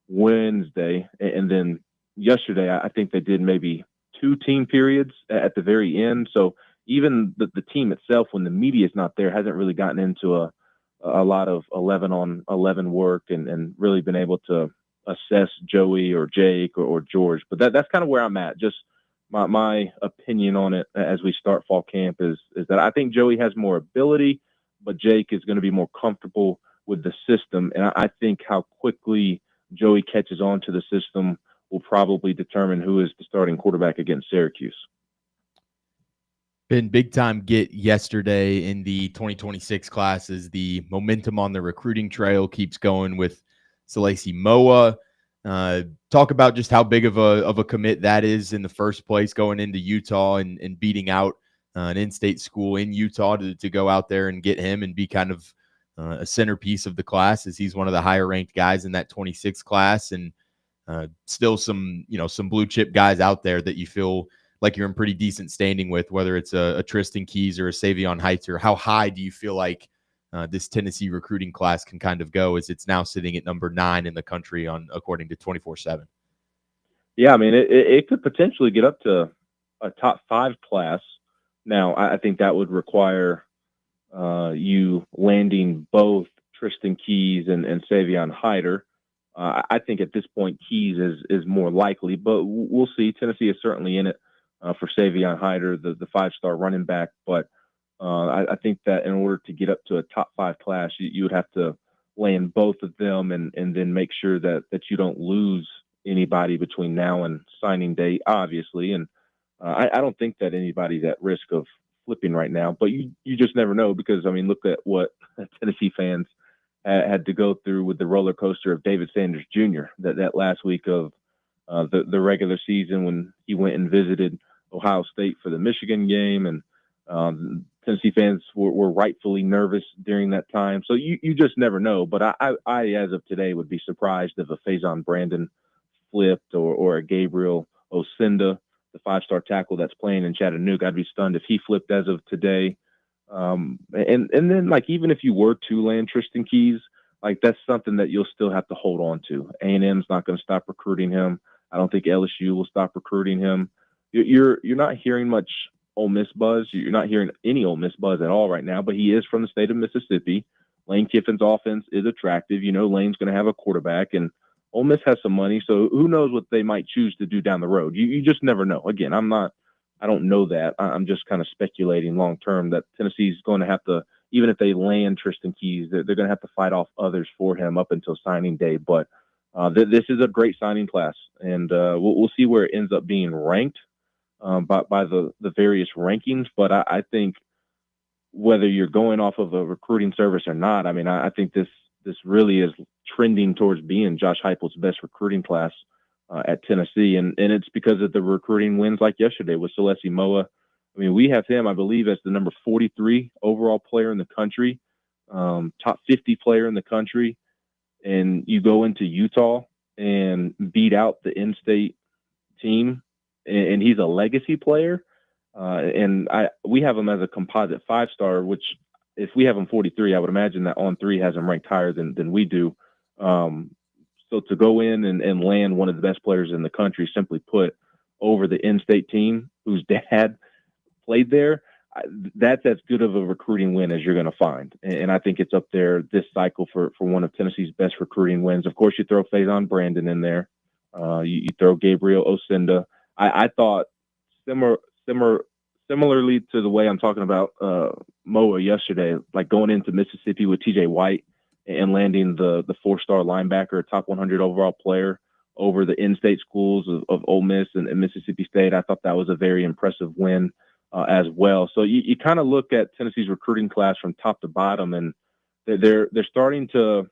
Wednesday, and then yesterday I think they did maybe 2 team periods at the very end. So even the team itself, when the media is not there, hasn't really gotten into a a lot of 11-on-11 work and really been able to assess Joey or Jake or George. But that's kind of where I'm at. Just my opinion on it as we start fall camp is that I think Joey has more ability, but Jake is going to be more comfortable with the system. And I think how quickly Joey catches on to the system will probably determine who is the starting quarterback against Syracuse. Been big time get yesterday in the 2026 classes. The momentum on the recruiting trail keeps going with Salesi Moa. Talk about just how big of a commit that is in the first place, going into Utah and beating out an in-state school in Utah to go out there and get him and be kind of a centerpiece of the class, as he's one of the higher ranked guys in that 26 class, and still some blue chip guys out there that you feel like you're in pretty decent standing with, whether it's a Tristan Keys or a Savion Heitzer. How high do you feel like this Tennessee recruiting class can kind of go, as it's now sitting at number 9 in the country according to 24/7? Yeah, I mean, it could potentially get up to a top 5 class. Now, I think that would require you landing both Tristan Keys and Savion Heitzer. I think at this point, Keys is more likely, but we'll see. Tennessee is certainly in it for Savion Heitzer, the 5-star running back. But I think that in order to get up to a top 5 class, you would have to land both of them and then make sure that you don't lose anybody between now and signing day, obviously. And I don't think that anybody's at risk of flipping right now, but you just never know, because, I mean, look at what Tennessee fans had to go through with the roller coaster of David Sanders Jr. that last week of the regular season, when he went and visited Ohio State for the Michigan game, and Tennessee fans were rightfully nervous during that time. So you just never know. But I as of today, would be surprised if a Faison Brandon flipped or a Gabriel Osinda, the 5-star tackle that's playing in Chattanooga. I'd be stunned if he flipped as of today. And then, like, even if you were to land Tristan Keys, like, that's something that you'll still have to hold on to. A&M's not going to stop recruiting him. I don't think LSU will stop recruiting him. You're not hearing much Ole Miss buzz. You're not hearing any Ole Miss buzz at all right now, but he is from the state of Mississippi. Lane Kiffin's offense is attractive. You know, Lane's going to have a quarterback, and Ole Miss has some money, so who knows what they might choose to do down the road. You just never know. Again, I don't know that. I'm just kind of speculating long term that Tennessee's going to have to, even if they land Tristan Keys, they're going to have to fight off others for him up until signing day. But this is a great signing class, and we'll see where it ends up being ranked by the various rankings. But I think whether you're going off of a recruiting service or not, I mean, I think this really is trending towards being Josh Heupel's best recruiting class at Tennessee, and it's because of the recruiting wins like yesterday with Salesi Moa. I mean, we have him, I believe, as the number 43 overall player in the country, top 50 player in the country, and you go into Utah and beat out the in-state team, and he's a legacy player. And we have him as a composite 5-star, which if we have him 43, I would imagine that On 3 has him ranked higher than we do. So to go in and land one of the best players in the country, simply put, over the in-state team whose dad played there, that's as good of a recruiting win as you're going to find. And I think it's up there this cycle for one of Tennessee's best recruiting wins. Of course, you throw Faison Brandon in there. You throw Gabriel Osinda. I thought similarly to the way I'm talking about Moa yesterday, like going into Mississippi with TJ White and landing the 4-star linebacker, top 100 overall player over the in-state schools of Ole Miss and Mississippi State. I thought that was a very impressive win as well. So you kind of look at Tennessee's recruiting class from top to bottom, and they're starting to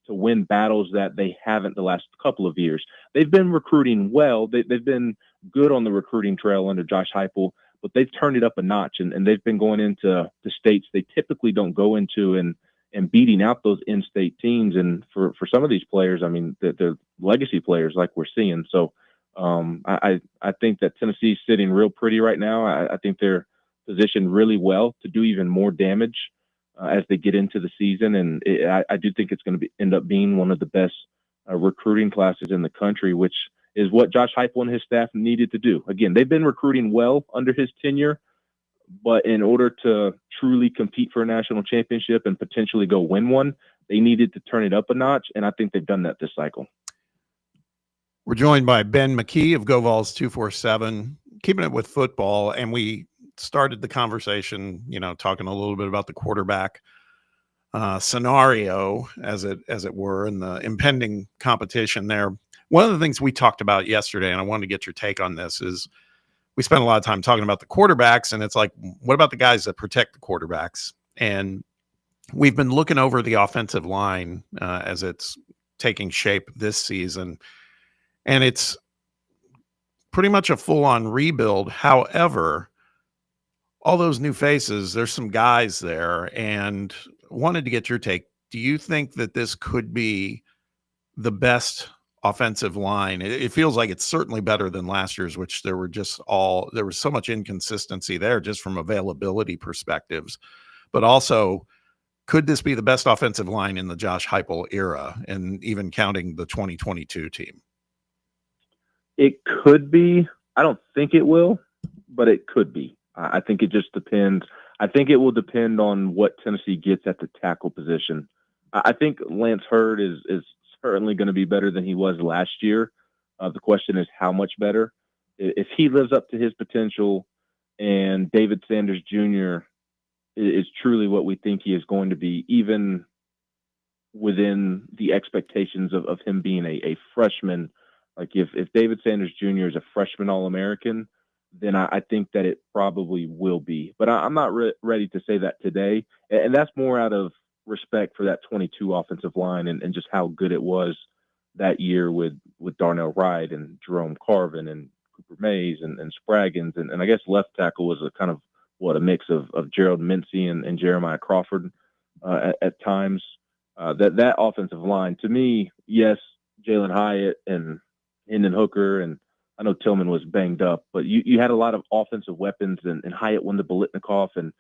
win battles that they haven't the last couple of years. They've been recruiting well. They've been good on the recruiting trail under Josh Heupel, but they've turned it up a notch, and they've been going into the states they typically don't go into and beating out those in-state teams. And for some of these players, I mean, they're legacy players like we're seeing. So I think that Tennessee's sitting real pretty right now. I think they're positioned really well to do even more damage as they get into the season. And I do think it's going to end up being one of the best recruiting classes in the country, which is what Josh Heupel and his staff needed to do. Again, they've been recruiting well under his tenure, But in order to truly compete for a national championship and potentially go win one, they needed to turn it up a notch, and I think they've done that this cycle. We're joined by Ben McKee of GoVols 247, keeping it with football, and we started the conversation, talking a little bit about the quarterback scenario, as it were, and the impending competition there. One of the things we talked about yesterday, and I wanted to get your take on this, is we spent a lot of time talking about the quarterbacks, and it's like, what about the guys that protect the quarterbacks? And we've been looking over the offensive line as it's taking shape this season, and it's pretty much a full-on rebuild. However, all those new faces, there's some guys there, and wanted to get your take. Do you think that this could be the best offensive line? It feels like it's certainly better than last year's, which there was so much inconsistency there just from availability perspectives. But also, could this be the best offensive line in the Josh Heupel era, and even counting the 2022 team? It could be. I don't think it will, but it could be. I think it just depends. I think it will depend on what Tennessee gets at the tackle position. I think Lance Hurd is certainly going to be better than he was last year. The question is how much better. If he lives up to his potential and David Sanders Jr. is truly what we think he is going to be, even within the expectations of him being a freshman, like if David Sanders Jr. is a freshman All-American, then I think that it probably will be. But I'm not ready to say that today. And that's more out of respect for that 22 offensive line and just how good it was that year with Darnell Wright and Jerome Carvin and Cooper Mays and Spraggins. And I guess left tackle was a kind of a mix of Gerald Mincey and Jeremiah Crawford at times. That offensive line, to me, yes, Jalen Hyatt and Hendon Hooker, and I know Tillman was banged up, but you had a lot of offensive weapons, and Hyatt won the Biletnikoff, and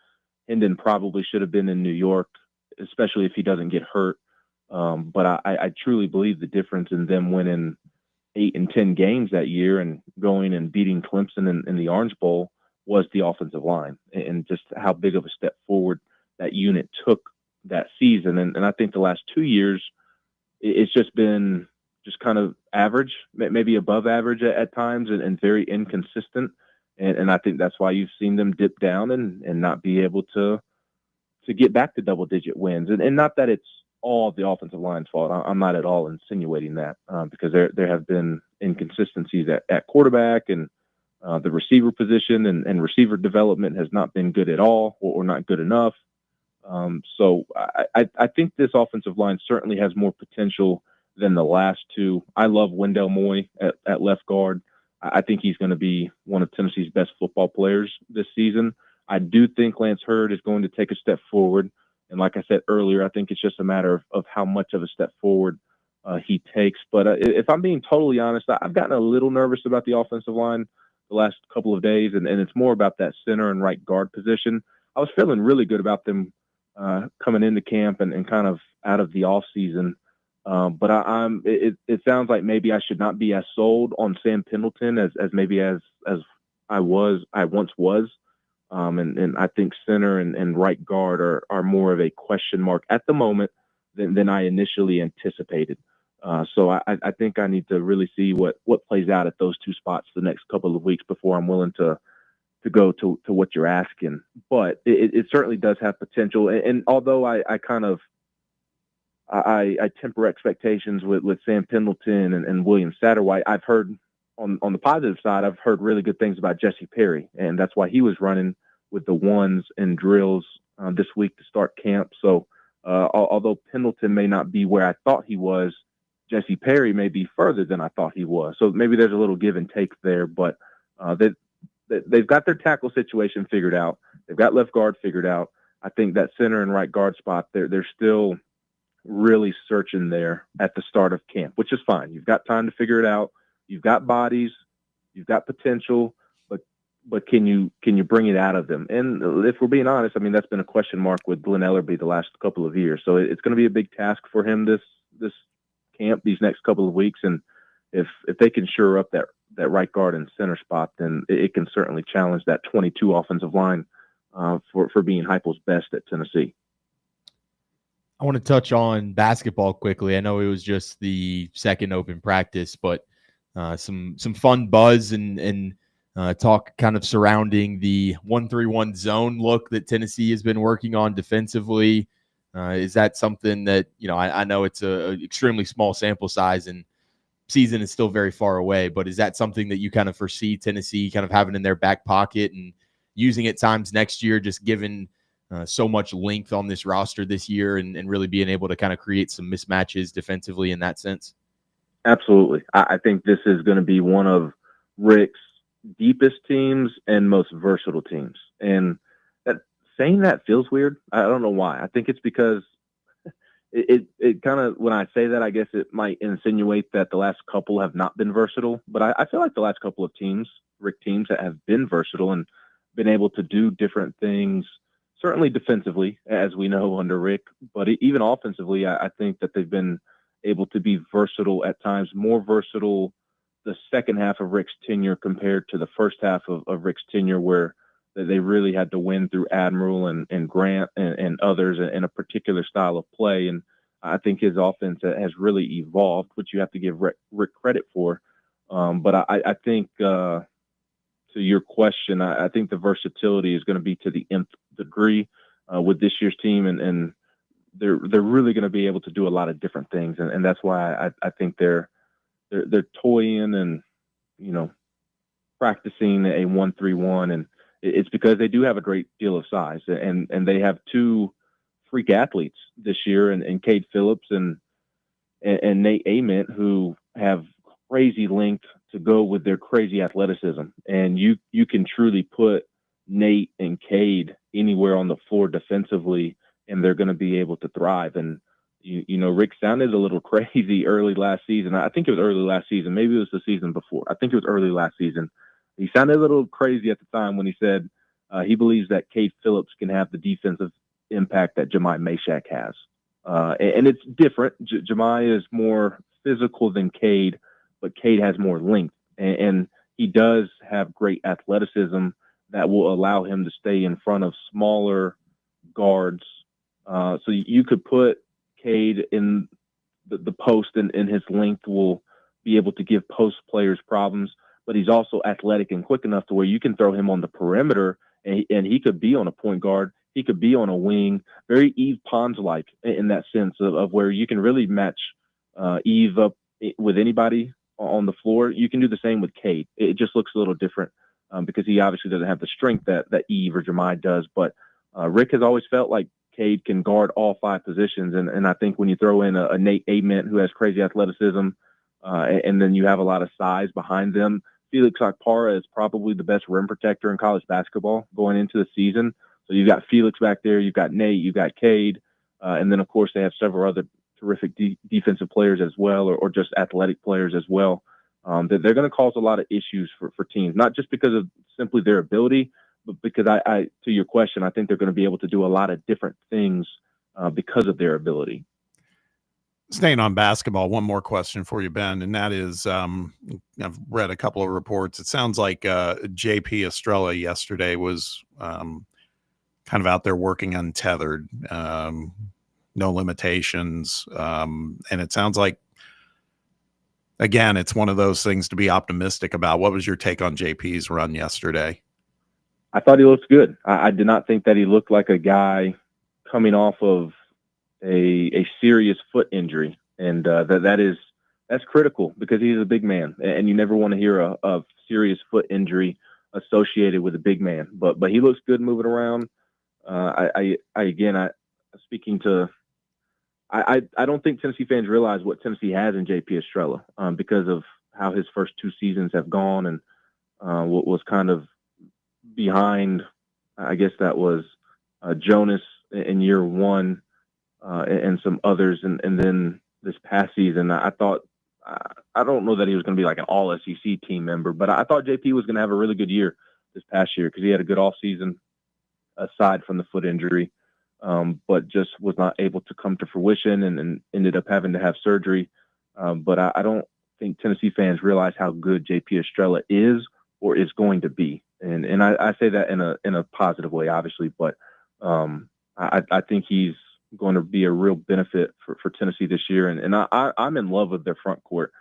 Hendon probably should have been in New York, especially if he doesn't get hurt. But I truly believe the difference in them winning 8 and 10 games that year and going and beating Clemson in the Orange Bowl was the offensive line, and just how big of a step forward that unit took that season. And I think the last 2 years, it's just been just kind of average, maybe above average at times, and very inconsistent. And I think that's why you've seen them dip down and not be able to get back to double-digit wins. And not that it's all the offensive line's fault. I'm not at all insinuating that, because there have been inconsistencies at quarterback, and the receiver position and receiver development has not been good at all, or not good enough. So I think this offensive line certainly has more potential than the last two. I love Wendell Moy at left guard. I think he's going to be one of Tennessee's best football players this season. I do think Lance Hurd is going to take a step forward. And like I said earlier, I think it's just a matter of how much of a step forward he takes. But if I'm being totally honest, I've gotten a little nervous about the offensive line the last couple of days, and it's more about that center and right guard position. I was feeling really good about them coming into camp and kind of out of the off season. But it sounds like maybe I should not be as sold on Sam Pendleton as maybe as I once was. And I think center and right guard are more of a question mark at the moment than I initially anticipated. So I think I need to really see what plays out at those two spots the next couple of weeks before I'm willing to go to what you're asking. But it certainly does have potential. And although I temper expectations with Sam Pendleton and William Satterwhite, I've heard on the positive side, I've heard really good things about Jesse Perry, and that's why he was running with the ones and drills this week to start camp. So although Pendleton may not be where I thought he was, Jesse Perry may be further than I thought he was. So maybe there's a little give and take there, but they've got their tackle situation figured out. They've got left guard figured out. I think that center and right guard spot, they're still really searching there at the start of camp, which is fine. You've got time to figure it out. You've got bodies, you've got potential, but can you bring it out of them? And if we're being honest, I mean, that's been a question mark with Glenn Ellerbe the last couple of years. So it's going to be a big task for him this camp, these next couple of weeks. And if they can shore up that right guard and center spot, then it can certainly challenge that 22 offensive line for being Heupel's best at Tennessee. I want to touch on basketball quickly. I know it was just the second open practice, but some fun buzz and talk kind of surrounding the 1-3-1 zone look that Tennessee has been working on defensively. Is that something that, I know it's a extremely small sample size and season is still very far away, but is that something that you kind of foresee Tennessee kind of having in their back pocket and using at times next year, just given so much length on this roster this year and really being able to kind of create some mismatches defensively in that sense? Absolutely. I think this is going to be one of Rick's deepest teams and most versatile teams. And saying that feels weird. I don't know why. I think it's because it kind of, when I say that, I guess it might insinuate that the last couple have not been versatile. But I feel like the last couple of teams, Rick teams, that have been versatile and been able to do different things, certainly defensively, as we know under Rick, but even offensively, I think that they've been able to be versatile at times, more versatile the second half of Rick's tenure compared to the first half of Rick's tenure, where they really had to win through Admiral and Grant and others in a particular style of play. And I think his offense has really evolved, which you have to give Rick credit for. But I think to your question, I think the versatility is going to be to the nth degree with this year's team, and they're really going to be able to do a lot of different things, and that's why I think they're toying and practicing a 1-3-1, and it's because they do have a great deal of size, and they have two freak athletes this year, and Cade Phillips and Nate Ament, who have crazy length to go with their crazy athleticism, and you can truly put Nate and Cade anywhere on the floor defensively, and they're going to be able to thrive. And Rick sounded a little crazy early last season. I think it was early last season. Maybe it was the season before. I think it was early last season. He sounded a little crazy at the time when he said he believes that Cade Phillips can have the defensive impact that Jemai Mashak has. And it's different. Jemai is more physical than Cade, but Cade has more length. And he does have great athleticism that will allow him to stay in front of smaller guards. So you could put Cade in the post, and his length will be able to give post players problems, but he's also athletic and quick enough to where you can throw him on the perimeter, and he could be on a point guard. He could be on a wing, very Yves Pons-like in that sense of where you can really match Yves up with anybody on the floor. You can do the same with Cade. It just looks a little different because he obviously doesn't have the strength that Yves or Jemai does, but Rick has always felt like Cade can guard all five positions, and I think when you throw in a Nate Ament who has crazy athleticism, and then you have a lot of size behind them, Felix Okpara is probably the best rim protector in college basketball going into the season. So you've got Felix back there, you've got Nate, you've got Cade, and then of course they have several other terrific defensive players as well, or just athletic players as well. That they're going to cause a lot of issues for teams, not just because of simply their ability, but because I to your question, I think they're going to be able to do a lot of different things because of their ability. Staying on basketball, one more question for you, Ben, and that is, I've read a couple of reports. It sounds like JP Estrella yesterday was kind of out there working untethered, no limitations, and it sounds like, again, it's one of those things to be optimistic about. What was your take on JP's run yesterday? I thought he looked good. I did not think that he looked like a guy coming off of a serious foot injury, and that's critical because he's a big man, and you never want to hear a serious foot injury associated with a big man. But he looks good moving around. I don't think Tennessee fans realize what Tennessee has in JP Estrella because of how his first two seasons have gone, and what was kind of behind. I guess that was Jonas in year one. And some others, and then this past season, I thought, I don't know that he was going to be like an all SEC team member, but I thought JP was going to have a really good year this past year because he had a good off season aside from the foot injury, but just was not able to come to fruition and ended up having to have surgery. But I don't think Tennessee fans realize how good JP Estrella is or is going to be. And I say that in a positive way, obviously, but I think he's going to be a real benefit for Tennessee this year. And I'm in love with their front court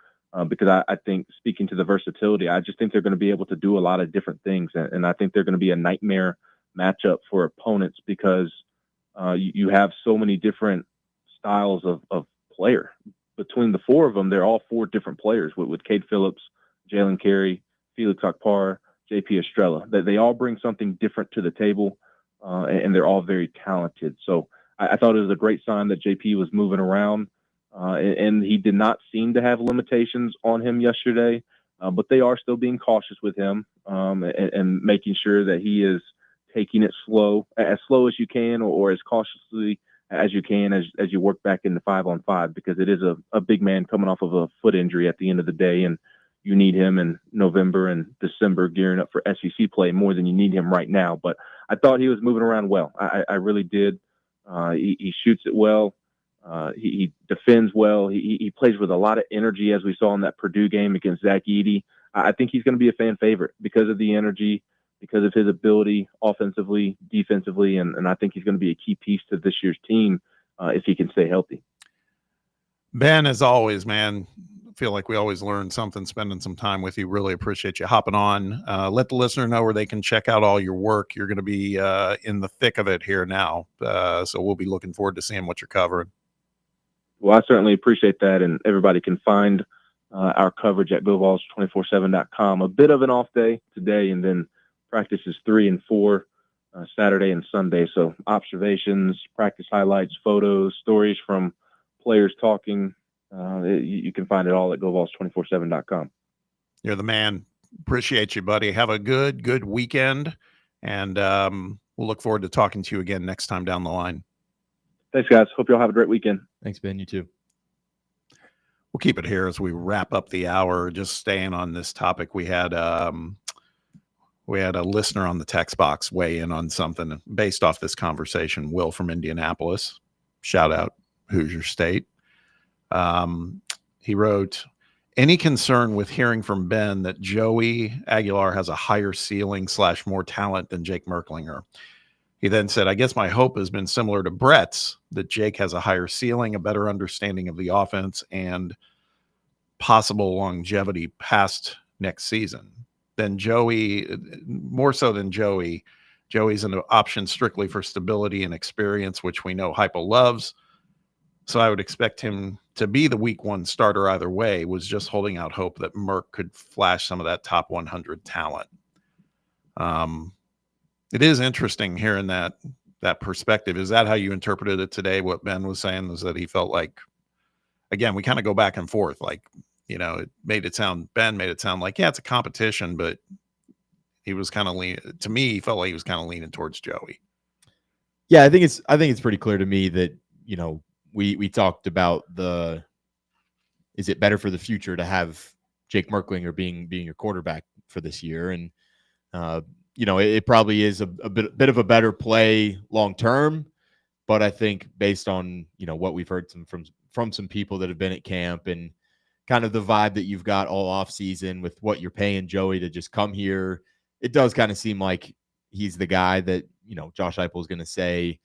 because I think, speaking to the versatility, I just think they're going to be able to do a lot of different things. And I think they're going to be a nightmare matchup for opponents because you have so many different styles of player. Between the four of them, they're all four different players with Cade Phillips, Jalen Carey, Felix Akpar, JP Estrella. They all bring something different to the table, and they're all very talented. So I thought it was a great sign that JP was moving around, and he did not seem to have limitations on him yesterday, but they are still being cautious with him and making sure that he is taking it as slow as you can, or as cautiously as you can as you work back into 5-on-5, because it is a big man coming off of a foot injury at the end of the day, and you need him in November and December gearing up for SEC play more than you need him right now. But I thought he was moving around well. I really did. He shoots it well. He defends well. He plays with a lot of energy, as we saw in that Purdue game against Zach Edey. I think he's going to be a fan favorite because of the energy, because of his ability offensively, defensively, and I think he's going to be a key piece to this year's team if he can stay healthy. Ben, as always, man, I feel like we always learn something spending some time with you. Really appreciate you hopping on. Let the listener know where they can check out all your work. You're going to be in the thick of it here now, so we'll be looking forward to seeing what you're covering. Well, I certainly appreciate that, and everybody can find our coverage at GoVols247.com. A bit of an off day today, and then practices 3 and 4 Saturday and Sunday. So observations, practice highlights, photos, stories from players talking. You can find it all at GoVols247.com. You're the man. Appreciate you, buddy. Have a good weekend, and we'll look forward to talking to you again next time down the line. Thanks, guys. Hope you all have a great weekend. Thanks, Ben. You too. We'll keep it here as we wrap up the hour. Just staying on this topic, we had a listener on the text box weigh in on something based off this conversation. Will from Indianapolis. Shout out Hoosier State. He wrote, any concern with hearing from Ben that Joey Aguilar has a higher ceiling / more talent than Jake Merklinger? He then said, I guess my hope has been similar to Brett's, that Jake has a higher ceiling, a better understanding of the offense, and possible longevity past next season. Than Joey, more so than Joey. Joey's an option strictly for stability and experience, which we know Heupel loves. So I would expect him to be the week 1 starter either way. Was just holding out hope that Merck could flash some of that top 100 talent. It is interesting hearing that perspective. Is that how you interpreted it today? What Ben was saying was that he felt like, again, we kind of go back and forth. Like, Ben made it sound like, yeah, it's a competition, but he was kind of to me, he felt like he was kind of leaning towards Joey. Yeah, I think it's pretty clear to me that, we talked about is it better for the future to have Jake Merklinger being your quarterback for this year? And, it probably is a bit of a better play long term, but I think based on, what we've heard from some people that have been at camp and kind of the vibe that you've got all off season with what you're paying Joey to just come here, it does kind of seem like he's the guy that, Josh Heupel is going to say,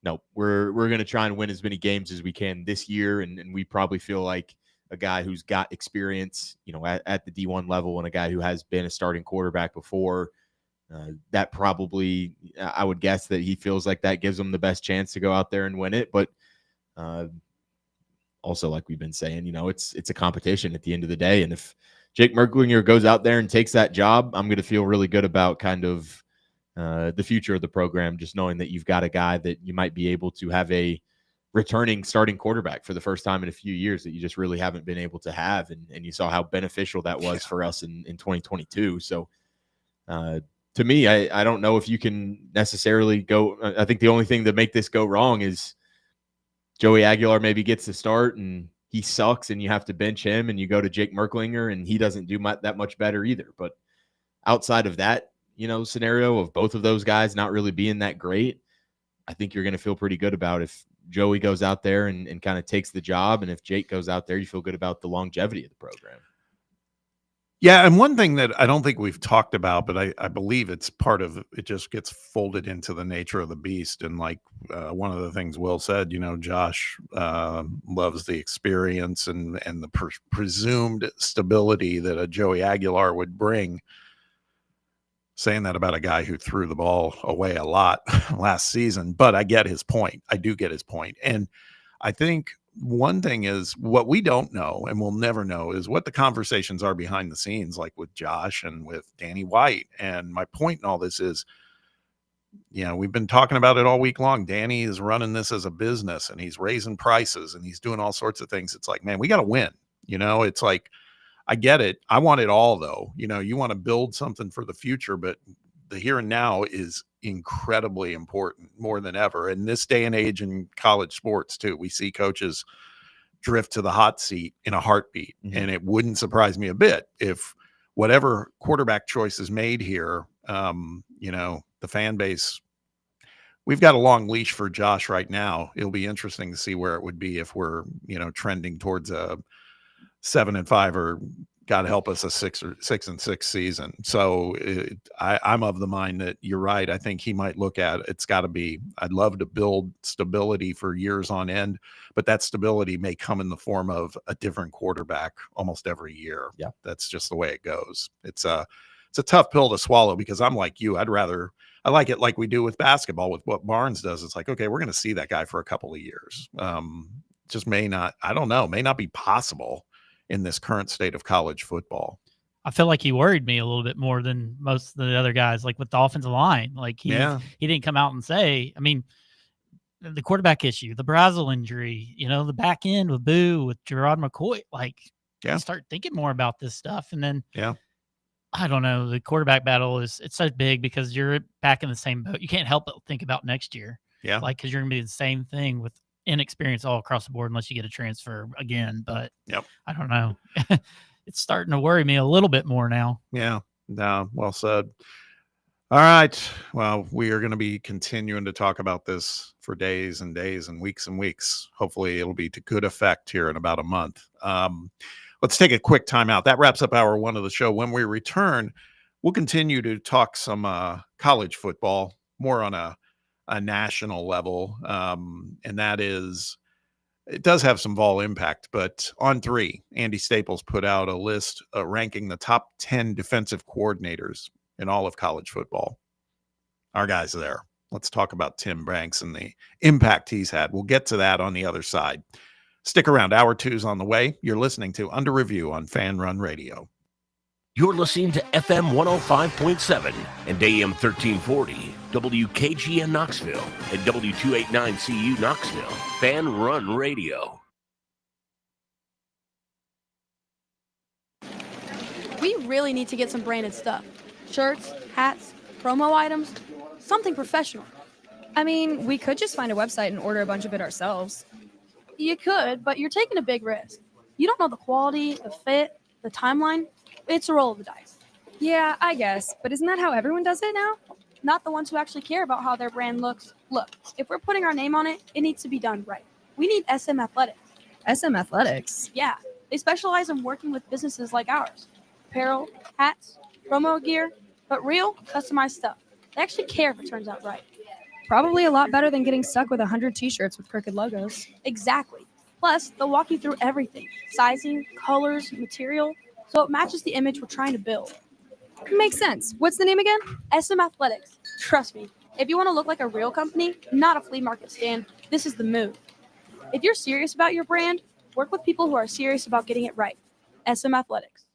no, we're going to try and win as many games as we can this year. And we probably feel like a guy who's got experience, at the D1 level, and a guy who has been a starting quarterback before, that probably, I would guess that he feels like that gives him the best chance to go out there and win it. But also, like we've been saying, it's a competition at the end of the day. And if Jake Merklinger goes out there and takes that job, I'm going to feel really good about kind of the future of the program, just knowing that you've got a guy that you might be able to have a returning starting quarterback for the first time in a few years that you just really haven't been able to have. And you saw how beneficial that was for us in 2022. So to me, I don't know if you can necessarily go. I think the only thing that make this go wrong is Joey Aguilar maybe gets to start and he sucks and you have to bench him, and you go to Jake Merklinger and he doesn't do that much better either. But outside of that, scenario of both of those guys not really being that great, I think you're going to feel pretty good about if Joey goes out there and kind of takes the job. And if Jake goes out there, you feel good about the longevity of the program. Yeah, and one thing that I don't think we've talked about, but I believe it's part of it, just gets folded into the nature of the beast. And like one of the things Will said, Josh loves the experience and the presumed stability that a Joey Aguilar would bring. Saying that about a guy who threw the ball away a lot last season, but I get his point. I do get his point. And I think one thing is what we don't know and we'll never know is what the conversations are behind the scenes, like with Josh and with Danny White. And my point in all this is, we've been talking about it all week long. Danny is running this as a business and he's raising prices and he's doing all sorts of things. It's like, man, we got to win. It's like, I get it. I want it all, though. You want to build something for the future, but the here and now is incredibly important, more than ever. In this day and age in college sports, too, we see coaches drift to the hot seat in a heartbeat. Mm-hmm. And it wouldn't surprise me a bit if whatever quarterback choice is made here, the fan base, we've got a long leash for Josh right now. It'll be interesting to see where it would be if we're, trending towards a 7-5 or God help us a 6-6 season. So I'm of the mind that you're right. I think he might look at it's got to be. I'd love to build stability for years on end, but that stability may come in the form of a different quarterback almost every year. Yeah, that's just the way it goes. It's a tough pill to swallow because I'm like you. I like it like we do with basketball with what Barnes does. It's like, okay, we're going to see that guy for a couple of years. Just may not be possible in this current state of college football. I feel like he worried me a little bit more than most of the other guys, like with the offensive line. Like he didn't come out and say, I mean, the quarterback issue, the Brazel injury, the back end with Boo, with Gerard McCoy, you start thinking more about this stuff. And then, I don't know, the quarterback battle it's so big because you're back in the same boat. You can't help but think about next year. Yeah. Because you're going to be the same thing with inexperience all across the board unless you get a transfer again. But I don't know. It's starting to worry me a little bit more now. Yeah. No, well said. All right. Well, we are going to be continuing to talk about this for days and days and weeks. Hopefully it'll be to good effect here in about a month. Let's take a quick time out. That wraps up hour one of the show. When we return, we'll continue to talk some college football, more on a national level. And that is, it does have some vol impact, but on 3, Andy Staples put out a list ranking the top 10 defensive coordinators in all of college football. Our guys are there. Let's talk about Tim Banks and the impact he's had. We'll get to that on the other side. Stick around. Hour 2's on the way. You're listening to Under Review on Fan Run Radio. You're listening to FM 105.7 and AM 1340, WKGN Knoxville, and W289CU Knoxville, Fan Run Radio. We really need to get some branded stuff. Shirts, hats, promo items, something professional. I mean, we could just find a website and order a bunch of it ourselves. You could, but you're taking a big risk. You don't know the quality, the fit, the timeline. It's a roll of the dice. Yeah, I guess. But isn't that how everyone does it now? Not the ones who actually care about how their brand looks. Look, if we're putting our name on it, it needs to be done right. We need SM Athletics. SM Athletics? Yeah. They specialize in working with businesses like ours. Apparel, hats, promo gear, but real, customized stuff. They actually care if it turns out right. Probably a lot better than getting stuck with 100 t-shirts with crooked logos. Exactly. Plus, they'll walk you through everything. Sizing, colors, material. So it matches the image we're trying to build. Makes sense. What's the name again? SM Athletics. Trust me, if you want to look like a real company, not a flea market stand, this is the move. If you're serious about your brand, work with people who are serious about getting it right. SM Athletics.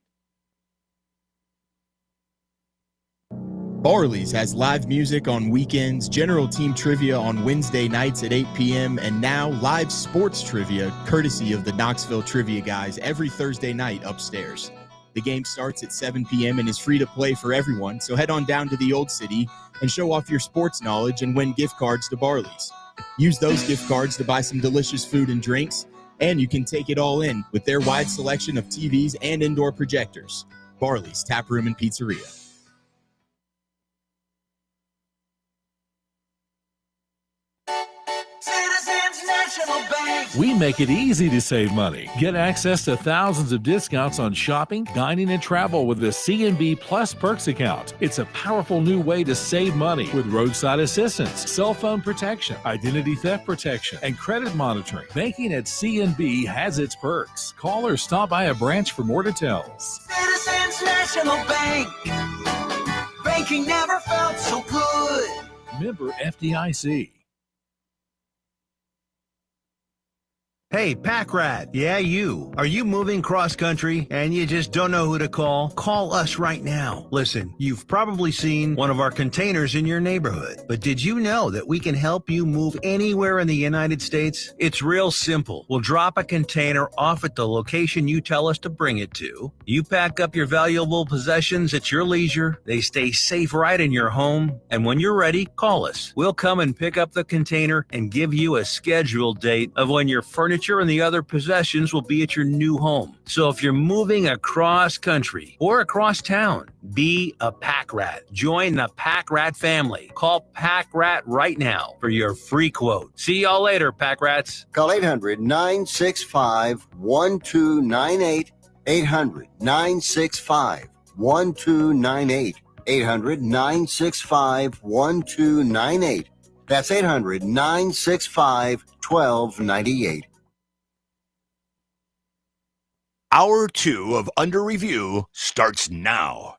Barley's has live music on weekends, general team trivia on Wednesday nights at 8 p.m., and now live sports trivia courtesy of the Knoxville Trivia Guys every Thursday night upstairs. The game starts at 7 p.m. and is free to play for everyone, so head on down to the Old City and show off your sports knowledge and win gift cards to Barley's. Use those gift cards to buy some delicious food and drinks, and you can take it all in with their wide selection of TVs and indoor projectors. Barley's Tap Room and Pizzeria. Citizens National Bank. We make it easy to save money. Get access to thousands of discounts on shopping, dining, and travel with the C&B Plus Perks account. It's a powerful new way to save money with roadside assistance, cell phone protection, identity theft protection, and credit monitoring. Banking at C&B has its perks. Call or stop by a branch for more details. Citizens National Bank. Banking never felt so good. Member FDIC. Hey, Pack Rat. Yeah, you. Are you moving cross country and you just don't know who to call? Call us right now. Listen, you've probably seen one of our containers in your neighborhood, but did you know that we can help you move anywhere in the United States? It's real simple. We'll drop a container off at the location you tell us to bring it to. You pack up your valuable possessions at your leisure. They stay safe right in your home. And when you're ready, call us. We'll come and pick up the container and give you a scheduled date of when your furniture and the other possessions will be at your new home. So if you're moving across country or across town, be a Pack Rat. Join the Pack Rat family. Call Pack Rat right now for your free quote. See y'all later, Pack Rats. Call 800-965-1298. 800-965-1298. 800-965-1298. That's 800-965-1298. Hour 2 of Under Review starts now.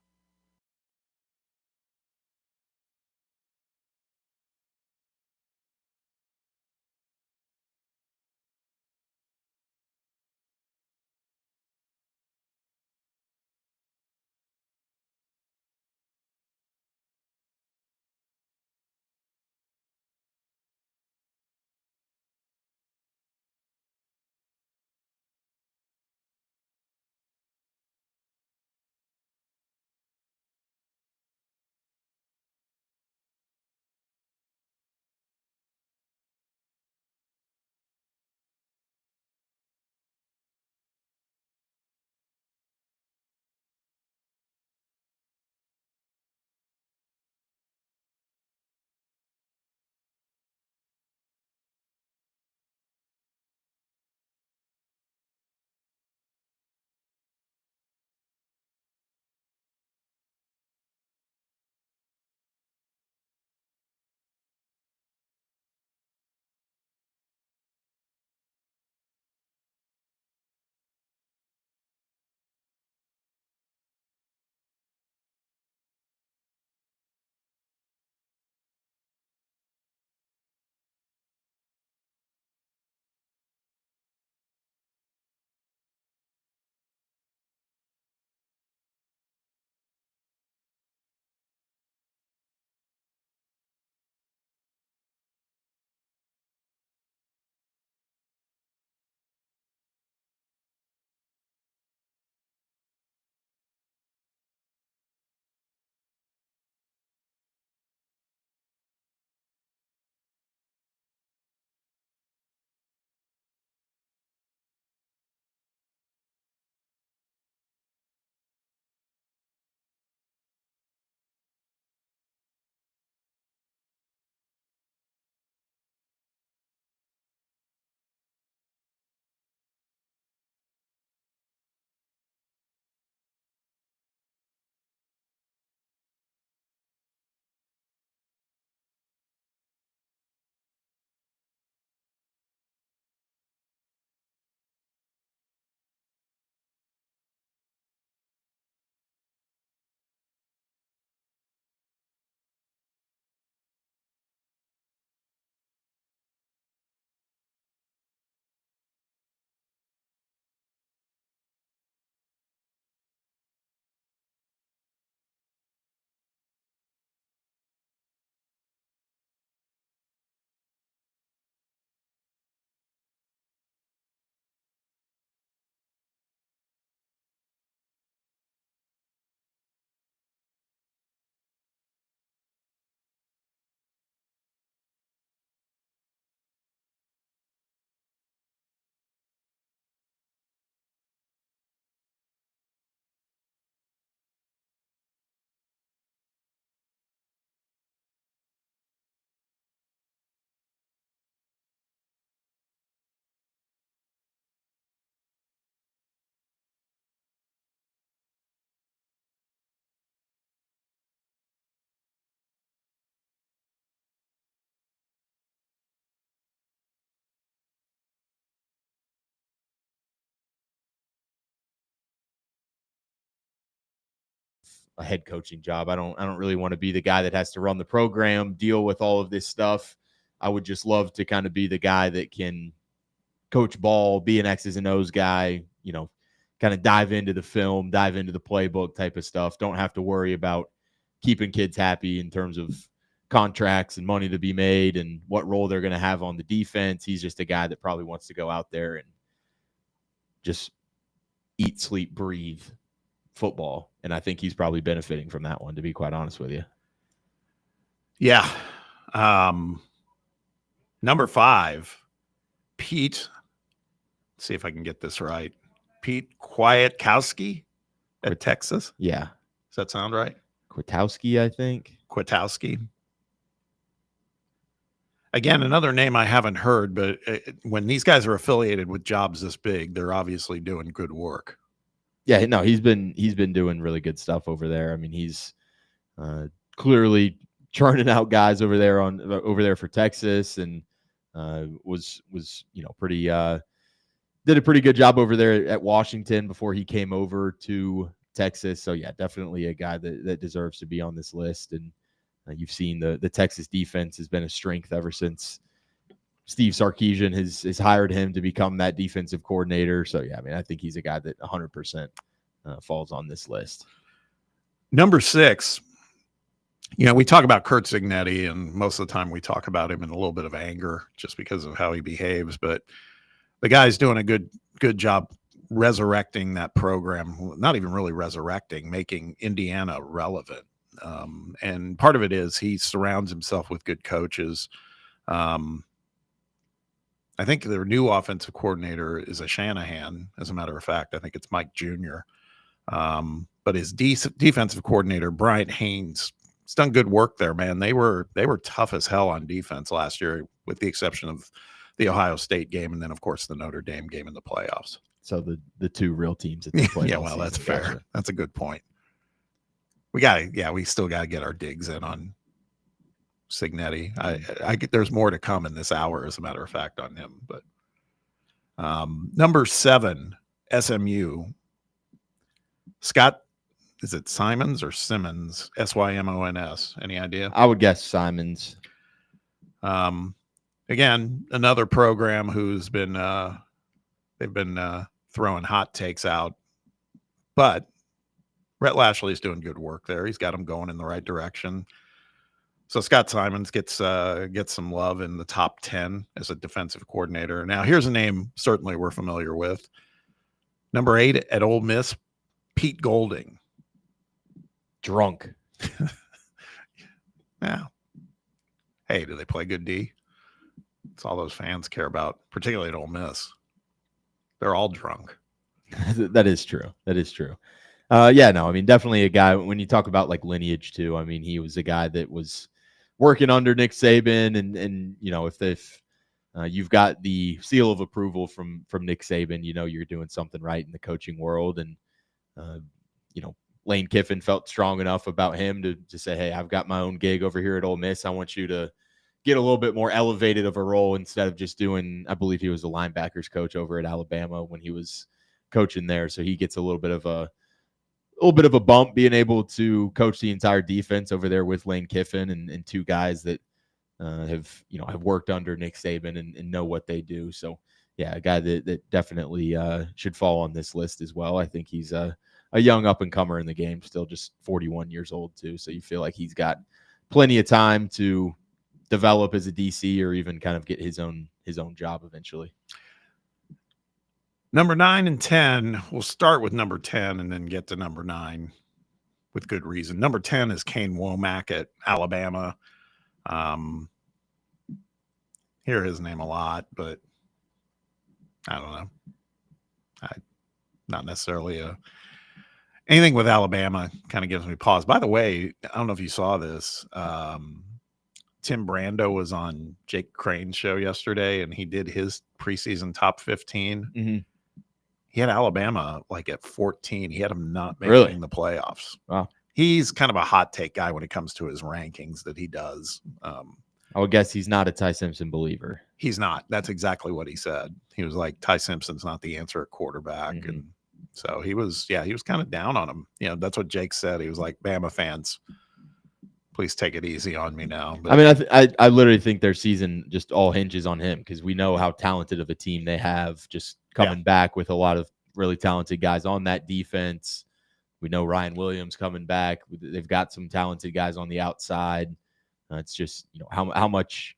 a head coaching job. I don't really want to be the guy that has to run the program, deal with all of this stuff. I would just love to kind of be the guy that can coach ball, be an X's and O's guy, you know, kind of dive into the film, dive into the playbook type of stuff. Don't have to worry about keeping kids happy in terms of contracts and money to be made and what role they're going to have on the defense. He's just a guy that probably wants to go out there and just eat, sleep, breathe football. And I think he's probably benefiting from that one, to be quite honest with you. Yeah. Number 5, Pete. Let's see if I can get this right. Pete Kwiatkowski at Texas. Yeah. Does that sound right? Kwiatkowski, I think. Kwiatkowski. Again, another name I haven't heard, but when these guys are affiliated with jobs this big, they're obviously doing good work. Yeah, no, he's been doing really good stuff over there. I mean, he's clearly churning out guys over there for Texas, and was pretty did a pretty good job over there at Washington before he came over to Texas. So yeah, definitely a guy that deserves to be on this list. And you've seen the Texas defense has been a strength ever since Steve Sarkisian has hired him to become that defensive coordinator. So yeah, I mean, I think he's a guy that 100% falls on this list. Number 6, we talk about Curt Cignetti, and most of the time we talk about him in a little bit of anger just because of how he behaves. But the guy's doing a good job resurrecting that program. Not even really resurrecting, making Indiana relevant. And part of it is he surrounds himself with good coaches. I think their new offensive coordinator is a Shanahan, as a matter of fact. I think it's Mike Jr. But his defensive coordinator, Bryant Haynes, has done good work there, man. They were tough as hell on defense last year, with the exception of the Ohio State game, and then, of course, the Notre Dame game in the playoffs. So the two real teams that they played. Yeah, well, that's fair. Gotcha. That's a good point. We still got to get our digs in on Cignetti. There's more to come in this hour, as a matter of fact, on him. But number 7, SMU. Scott, is it Simons or Simmons? Simons. Any idea? I would guess Simons. Again, another program who's been they've been throwing hot takes out, but Rhett Lashley's doing good work there. He's got them going in the right direction. So Scott Simons gets some love in the top 10 as a defensive coordinator. Now, here's a name certainly we're familiar with. Number 8 at Ole Miss, Pete Golding. Drunk. Yeah. Hey, do they play good D? It's all those fans care about, particularly at Ole Miss. They're all drunk. That is true. Yeah, no, I mean, definitely a guy, when you talk about like lineage too, I mean, he was a guy that was working under Nick Saban, and if you've got the seal of approval from Nick Saban, you're doing something right in the coaching world. And Lane Kiffin felt strong enough about him to say, hey, I've got my own gig over here at Ole Miss. I want you to get a little bit more elevated of a role instead of just doing, I believe he was the linebackers coach over at Alabama when he was coaching there. So he gets a little bit of a bump being able to coach the entire defense over there with Lane Kiffin and two guys that have worked under Nick Saban and know what they do. So yeah, a guy that definitely should fall on this list as well. I think he's a young up and comer in the game, still just 41 years old too. So you feel like he's got plenty of time to develop as a DC or even kind of get his own job eventually. Number 9 and 10. We'll start with number 10 and then get to number 9 with good reason. Number 10 is Kane Womack at Alabama. Hear his name a lot, but I don't know. Not necessarily anything with Alabama kind of gives me pause. By the way, I don't know if you saw this. Tim Brando was on Jake Crane's show yesterday, and he did his preseason top 15. Mm-hmm. He had Alabama like at 14. He had them not making the playoffs. Wow. He's kind of a hot take guy when it comes to his rankings that he does. I would guess he's not a Ty Simpson believer. He's not. That's exactly what he said. He was like, Ty Simpson's not the answer at quarterback. Mm-hmm. And So he was kind of down on him. You know, that's what Jake said. He was like, Bama fans, please take it easy on me now. But I mean, I literally think their season just all hinges on him because we know how talented of a team they have just coming back with a lot of really talented guys on that defense. We know Ryan Williams coming back. They've got some talented guys on the outside. It's just, you know, how much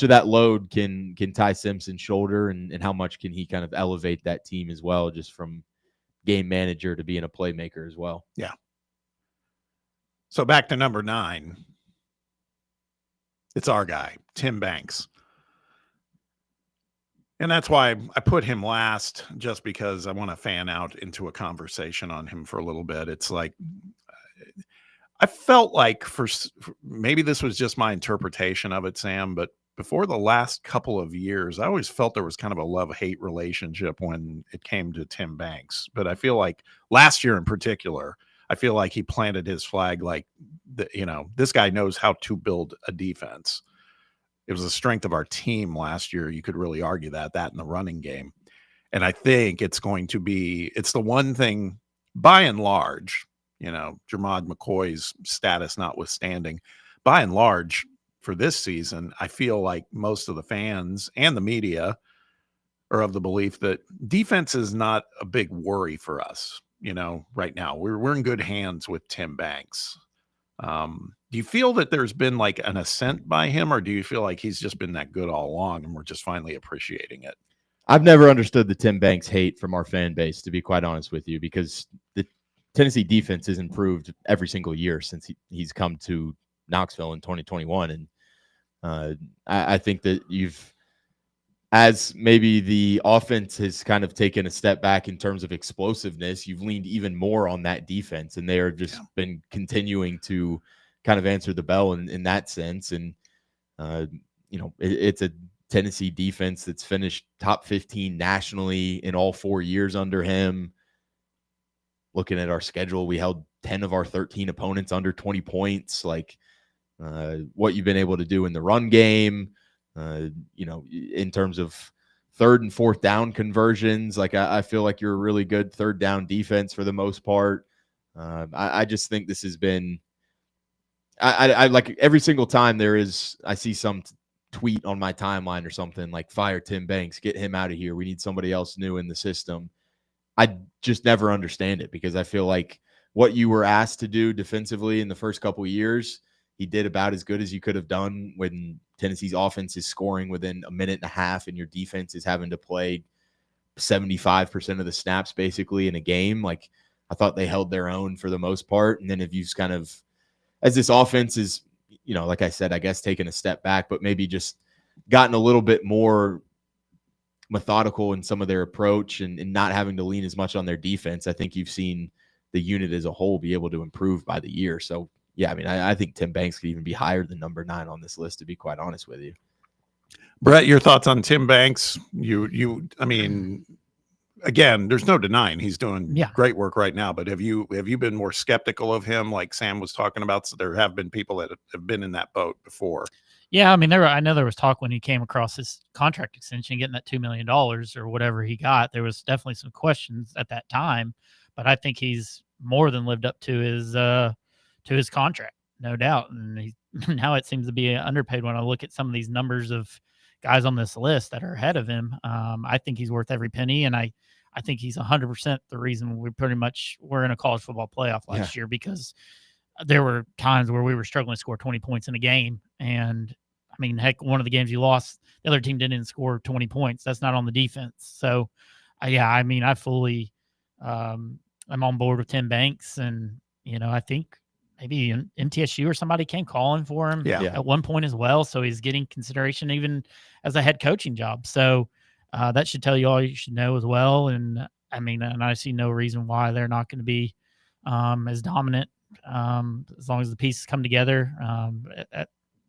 of that load can Ty Simpson shoulder and how much can he kind of elevate that team as well, just from game manager to being a playmaker as well. Yeah. So back to number 9. It's our guy, Tim Banks. And that's why I put him last, just because I want to fan out into a conversation on him for a little bit. It's like, I felt like maybe this was just my interpretation of it, Sam, but before the last couple of years, I always felt there was kind of a love-hate relationship when it came to Tim Banks. But I feel like last year in particular, I feel like he planted his flag like, this guy knows how to build a defense. It was the strength of our team last year. You could really argue that in the running game. And I think it's the one thing, by and large, Jermod McCoy's status notwithstanding, by and large, for this season, I feel like most of the fans and the media are of the belief that defense is not a big worry for us. Right now we're in good hands with Tim Banks. Do you feel that there's been like an ascent by him, or do you feel like he's just been that good all along and we're just finally appreciating it? I've never understood the Tim Banks hate from our fan base, to be quite honest with you, because the Tennessee defense has improved every single year since he's come to Knoxville in 2021. And I think that as maybe the offense has kind of taken a step back in terms of explosiveness, you've leaned even more on that defense, and they are just been continuing to kind of answer the bell in that sense. And, it's a Tennessee defense that's finished top 15 nationally in all 4 years under him. Looking at our schedule, we held 10 of our 13 opponents under 20 points. Like, what you've been able to do in the run game, in terms of 3rd and 4th down conversions. Like, I feel like you're a really good 3rd down defense for the most part. I just think this has been, I like every single time I see some tweet on my timeline or something like, fire Tim Banks, get him out of here. We need somebody else new in the system. I just never understand it, because I feel like what you were asked to do defensively in the first couple of years, he did about as good as you could have done when Tennessee's offense is scoring within a minute and a half and your defense is having to play 75% of the snaps basically in a game. Like, I thought they held their own for the most part. And then if you've kind of, as this offense is, like I said, I guess taken a step back, but maybe just gotten a little bit more methodical in some of their approach and not having to lean as much on their defense, I think you've seen the unit as a whole be able to improve by the year. So, yeah, I mean, I think Tim Banks could even be higher than number 9 on this list, to be quite honest with you. Brett, your thoughts on Tim Banks? I mean, again, there's no denying he's doing great work right now, but have you been more skeptical of him, like Sam was talking about? So there have been people that have been in that boat before. Yeah, I mean, I know there was talk when he came across his contract extension, getting that $2 million or whatever he got. There was definitely some questions at that time, but I think he's more than lived up to his contract, no doubt. And now it seems to be underpaid when I look at some of these numbers of guys on this list that are ahead of him. I think he's worth every penny, and I think he's 100% the reason we're in a college football playoff last year, because there were times where we were struggling to score 20 points in a game. And I mean, heck, one of the games you lost, the other team didn't score 20 points. That's not on the defense. So, I mean, I fully, I'm on board with Tim Banks, and, I think maybe MTSU or somebody came calling for him at one point as well. So he's getting consideration even as a head coaching job. So that should tell you all you should know as well. And I mean, and I see no reason why they're not going to be as dominant as long as the pieces come together,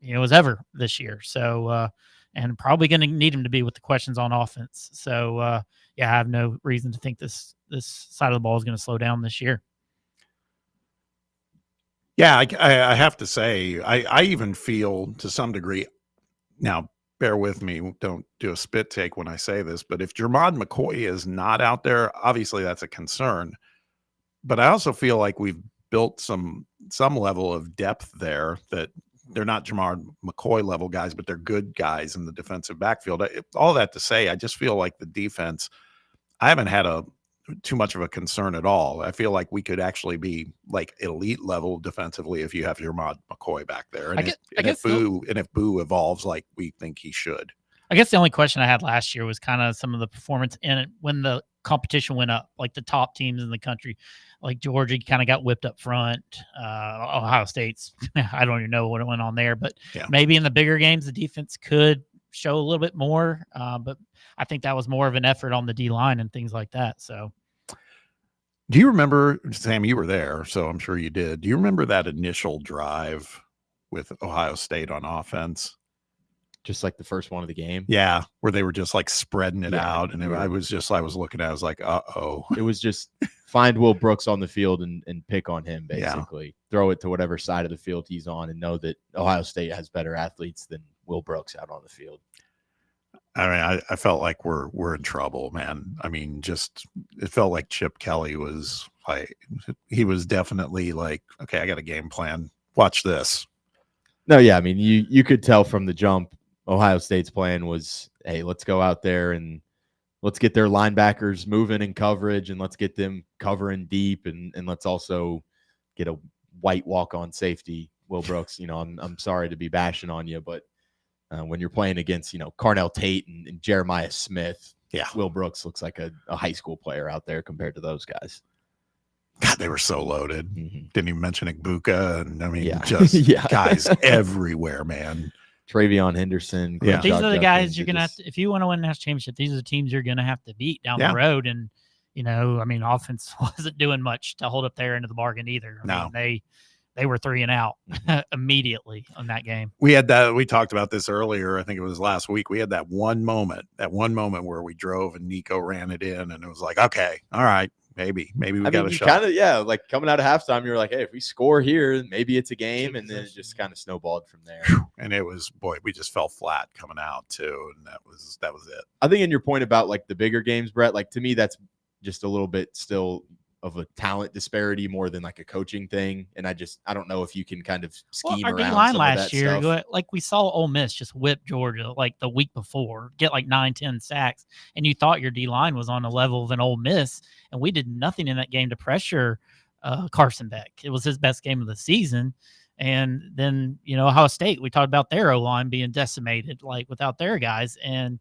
as ever this year. So, and probably going to need him to be with the questions on offense. So, I have no reason to think this side of the ball is going to slow down this year. Yeah, I have to say, I even feel to some degree now, bear with me. Don't do a spit take when I say this, but if Jermod McCoy is not out there, obviously that's a concern. But I also feel like we've built some level of depth there that they're not Jermod McCoy level guys, but they're good guys in the defensive backfield. All that to say, I just feel like the defense, I haven't had too much of a concern at all. I feel like we could actually be like elite level defensively if you have Jermod McCoy back there. And if Boo evolves like we think he should. I guess the only question I had last year was kind of some of the performance in it when the competition went up, like the top teams in the country, like Georgia kind of got whipped up front. Ohio State's, I don't even know what went on there, but maybe in the bigger games, the defense could show a little bit more. But I think that was more of an effort on the D line and things like that. So, do you remember, Sam? You were there, so I'm sure you did. Do you remember that initial drive with Ohio State on offense? Just like the first one of the game. Yeah, where they were just like spreading it out. And I was looking at it, I was like, uh-oh. It was just find Will Brooks on the field and pick on him, basically. Yeah. Throw it to whatever side of the field he's on and know that Ohio State has better athletes than Will Brooks out on the field. I mean, I felt like we're in trouble, man. I mean, it felt like Chip Kelly was like, he was definitely like, okay, I got a game plan. Watch this. No, yeah. I mean, you could tell from the jump, Ohio State's plan was, hey, let's go out there and let's get their linebackers moving in coverage and let's get them covering deep and let's also get a white walk-on safety. Will Brooks, I'm sorry to be bashing on you, but when you're playing against, Carnell Tate and Jeremiah Smith, Will Brooks looks like a high school player out there compared to those guys. God, they were so loaded. Mm-hmm. Didn't even mention Igbuka. And I mean, just guys everywhere, man. Travion Henderson. Yeah. These are the guys you're going to have to, if you want to win the national championship, these are the teams you're going to have to beat down the road. And, I mean, offense wasn't doing much to hold up their end of the bargain either. I mean, they were 3 and out immediately on that game. We had that. We talked about this earlier. I think it was last week. We had that one moment where we drove and Nico ran it in and it was like, okay, all right. Maybe we got a shot. Kind of, like coming out of halftime, you were like, hey, if we score here, maybe it's a game. And then it just kind of snowballed from there. And it was, we just fell flat coming out too. And that was it. I think in your point about like the bigger games, Brett, like to me, that's just a little bit still of a talent disparity more than like a coaching thing. And I don't know if you can kind of scheme around D-line some last of that year, stuff. like we saw Ole Miss just whip Georgia like the week before, get like 9-10 sacks, and you thought your D-line was on the level of an Ole Miss, and we did nothing in that game to pressure Carson Beck. It was his best game of the season. And then, Ohio State, we talked about their O-line being decimated, like without their guys, and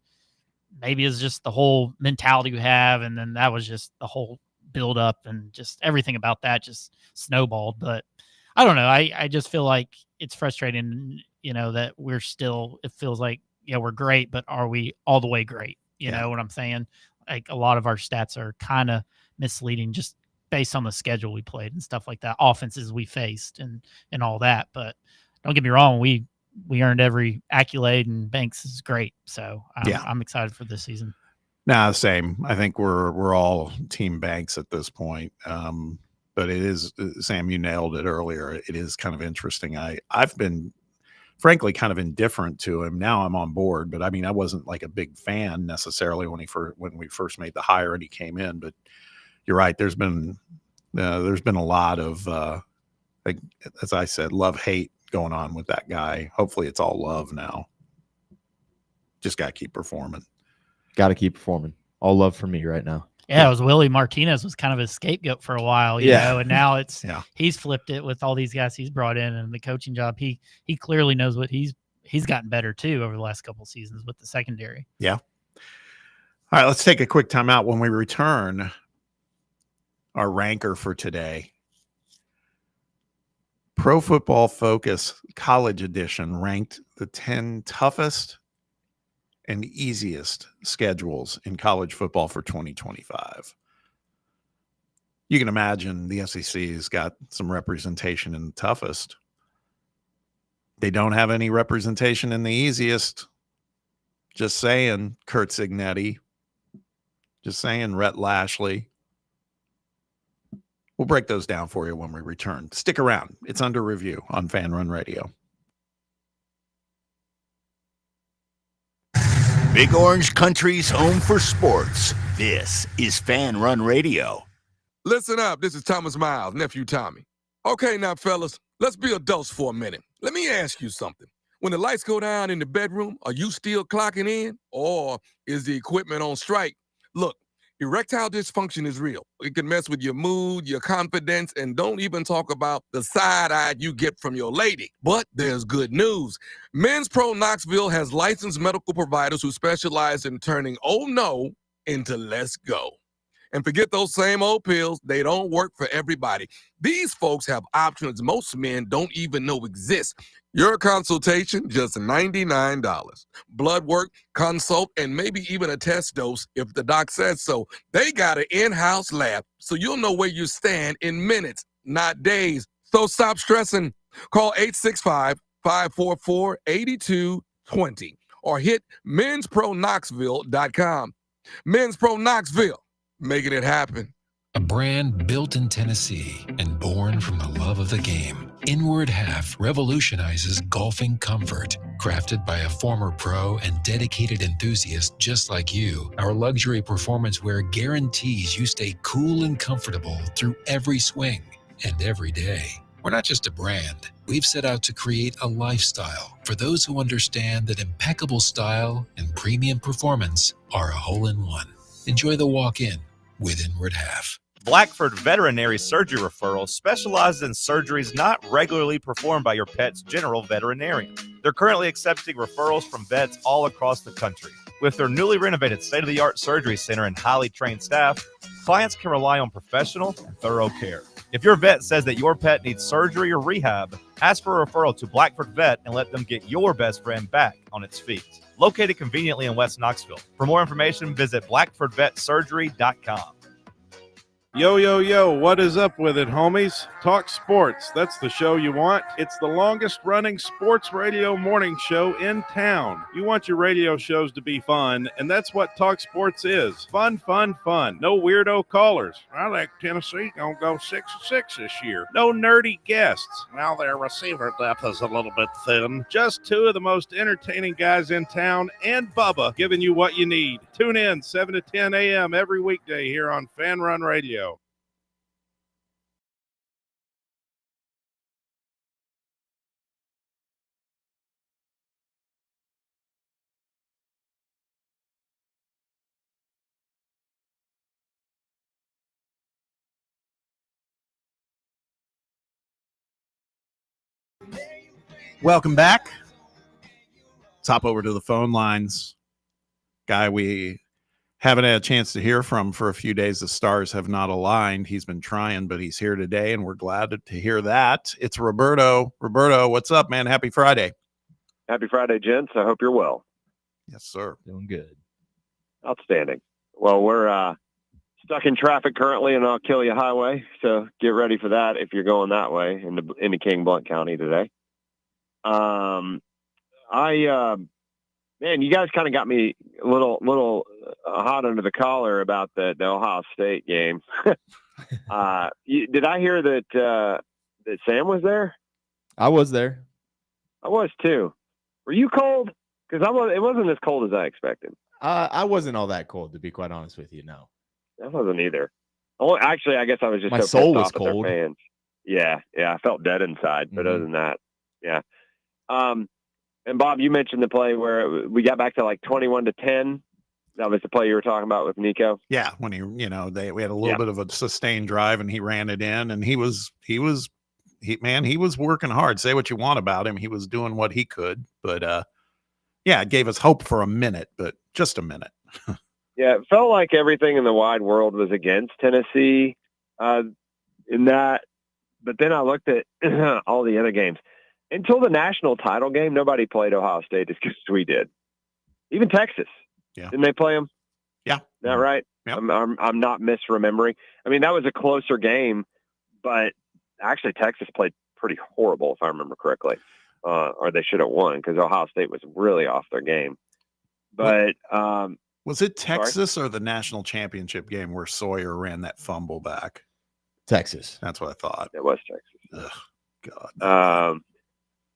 maybe it's just the whole mentality we have, and then that was just the whole build up and just everything about that just snowballed. But I don't know. I just feel like it's frustrating, that we're still, it feels like, we're great, but are we all the way great? You know what I'm saying? Like a lot of our stats are kind of misleading just based on the schedule we played and stuff like that, offenses we faced and all that. But don't get me wrong. We earned every accolade and Banks is great. So I'm excited for this season. Nah, same. I think we're all team Banks at this point. But it is, Sam, you nailed it earlier. It is kind of interesting. I've been frankly kind of indifferent to him. Now I'm on board, but I mean, I wasn't like a big fan necessarily when we first made the hire and he came in, but you're right. There's been a lot of, like, as I said, love-hate going on with that guy. Hopefully it's all love now. Just got to keep performing. Got to keep performing. All love for me right now. Yeah, it was Willie Martinez was kind of a scapegoat for a while, you know, and now it's he's flipped it with all these guys he's brought in and the coaching job. He clearly knows what he's gotten better too over the last couple of seasons with the secondary. Yeah. All right, let's take a quick time out. When we return, our ranker for today. Pro Football Focus College Edition ranked the 10 toughest and easiest schedules in college football for 2025. You can imagine the SEC's got some representation in the toughest. They don't have any representation in the easiest. Just saying, Kurt Signetti. Just saying, Rhett Lashley. We'll break those down for you when we return. Stick around. It's under review on Fan Run Radio. Big Orange Country's home for sports. This is Fan Run Radio. Listen up. This is Thomas Miles, nephew Tommy. Okay, now, fellas, let's be adults for a minute. Let me ask you something. When the lights go down in the bedroom, are you still clocking in, or is the equipment on strike? Look, erectile dysfunction is real. It can mess with your mood, your confidence, and don't even talk about the side-eye you get from your lady. But there's good news. Men's Pro Knoxville has licensed medical providers who specialize in turning oh no into let's go. And forget those same old pills. They don't work for everybody. These folks have options most men don't even know exist. Your consultation, just $99. Blood work, consult, and maybe even a test dose if the doc says so. They got an in-house lab, so you'll know where you stand in minutes, not days. So stop stressing. Call 865-544-8220 or hit menspronknoxville.com. Men's Pro Knoxville. Making it happen. A brand built in Tennessee and born from the love of the game. Inward Half revolutionizes golfing comfort. Crafted by a former pro and dedicated enthusiast just like you, our luxury performance wear guarantees you stay cool and comfortable through every swing and every day. We're not just a brand. We've set out to create a lifestyle for those who understand that impeccable style and premium performance are a hole-in-one. Enjoy the walk-in with Inward Half. Blackford Veterinary Surgery Referral specializes in surgeries not regularly performed by your pet's general veterinarian. They're currently accepting referrals from vets all across the country. With their newly renovated state-of-the-art surgery center and highly trained staff, clients can rely on professional and thorough care. If your vet says that your pet needs surgery or rehab, ask for a referral to Blackford Vet and let them get your best friend back on its feet. Located conveniently in West Knoxville. For more information, visit blackfordvetsurgery.com. Yo, yo, yo, what is up with it, homies? Talk sports. That's the show you want. It's the longest running sports radio morning show in town. You want your radio shows to be fun, and that's what Talk Sports is. Fun, fun, fun. No weirdo callers. I like Tennessee. Gonna go 6-6 this year. No nerdy guests. Well, their receiver depth is a little bit thin. Just two of the most entertaining guys in town, and Bubba giving you what you need. Tune in 7 to 10 a.m. every weekday here on Fan Run Radio. Welcome back. Top over to the phone lines. Guy we haven't had a chance to hear from for a few days. The stars have not aligned. He's been trying, but he's here today, and we're glad to hear that. It's Roberto. Roberto, what's up, man? Happy Friday. Happy Friday, gents. I hope you're well. Yes, sir. Doing good. Outstanding. Well, we're stuck in traffic currently on Alkilia Highway, so get ready for that if you're going that way into King Blount County today. Man, you guys kind of got me a little hot under the collar about the Ohio State game. Did I hear that Sam was there? I was there. I was too. Were you cold? Because it wasn't as cold as I expected. I wasn't all that cold, to be quite honest with you. No, I wasn't either. Oh, actually, I guess I was just my so soul pissed was off at cold. their fans. Yeah, I felt dead inside. But other than that, yeah. And Bob, you mentioned the play where we got back to like 21-10. That was the play you were talking about with Nico. Yeah, when we had a little bit of a sustained drive and he ran it in, and he was working hard. Say what you want about him, he was doing what he could, but yeah, it gave us hope for a minute, but just a minute. Yeah, it felt like everything in the wide world was against Tennessee in that. But then I looked at all the other games. Until the national title game, nobody played Ohio State as good as we did. Even Texas. Yeah. Didn't they play them? Yeah. Is that right? Yep. I'm not misremembering. I mean, that was a closer game, but actually Texas played pretty horrible, if I remember correctly. Or they should have won because Ohio State was really off their game. But was it Texas or the national championship game where Sawyer ran that fumble back? Texas. That's what I thought. It was Texas. Ugh, God.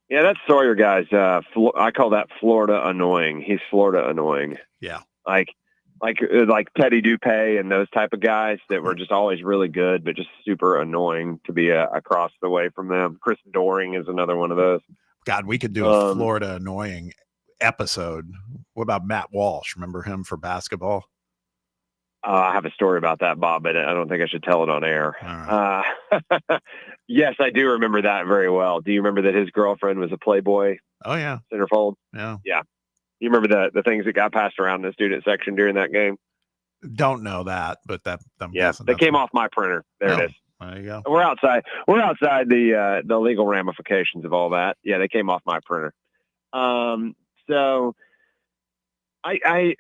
Yeah, that's Sawyer guys. I call that Florida annoying. He's Florida annoying. Yeah. Like Teddy Dupay and those type of guys that were just always really good, but just super annoying to be across the way from them. Chris Doring is another one of those. God, we could do a Florida annoying episode. What about Matt Walsh? Remember him for basketball? I have a story about that, Bob, but I don't think I should tell it on air. Yes, I do remember that very well. Do you remember that his girlfriend was a Playboy? Oh, yeah. Centerfold? Yeah. Yeah. You remember the things that got passed around in the student section during that game? Don't know that, but they came off my printer. There it is. There you go. We're outside the legal ramifications of all that. Yeah, they came off my printer. So I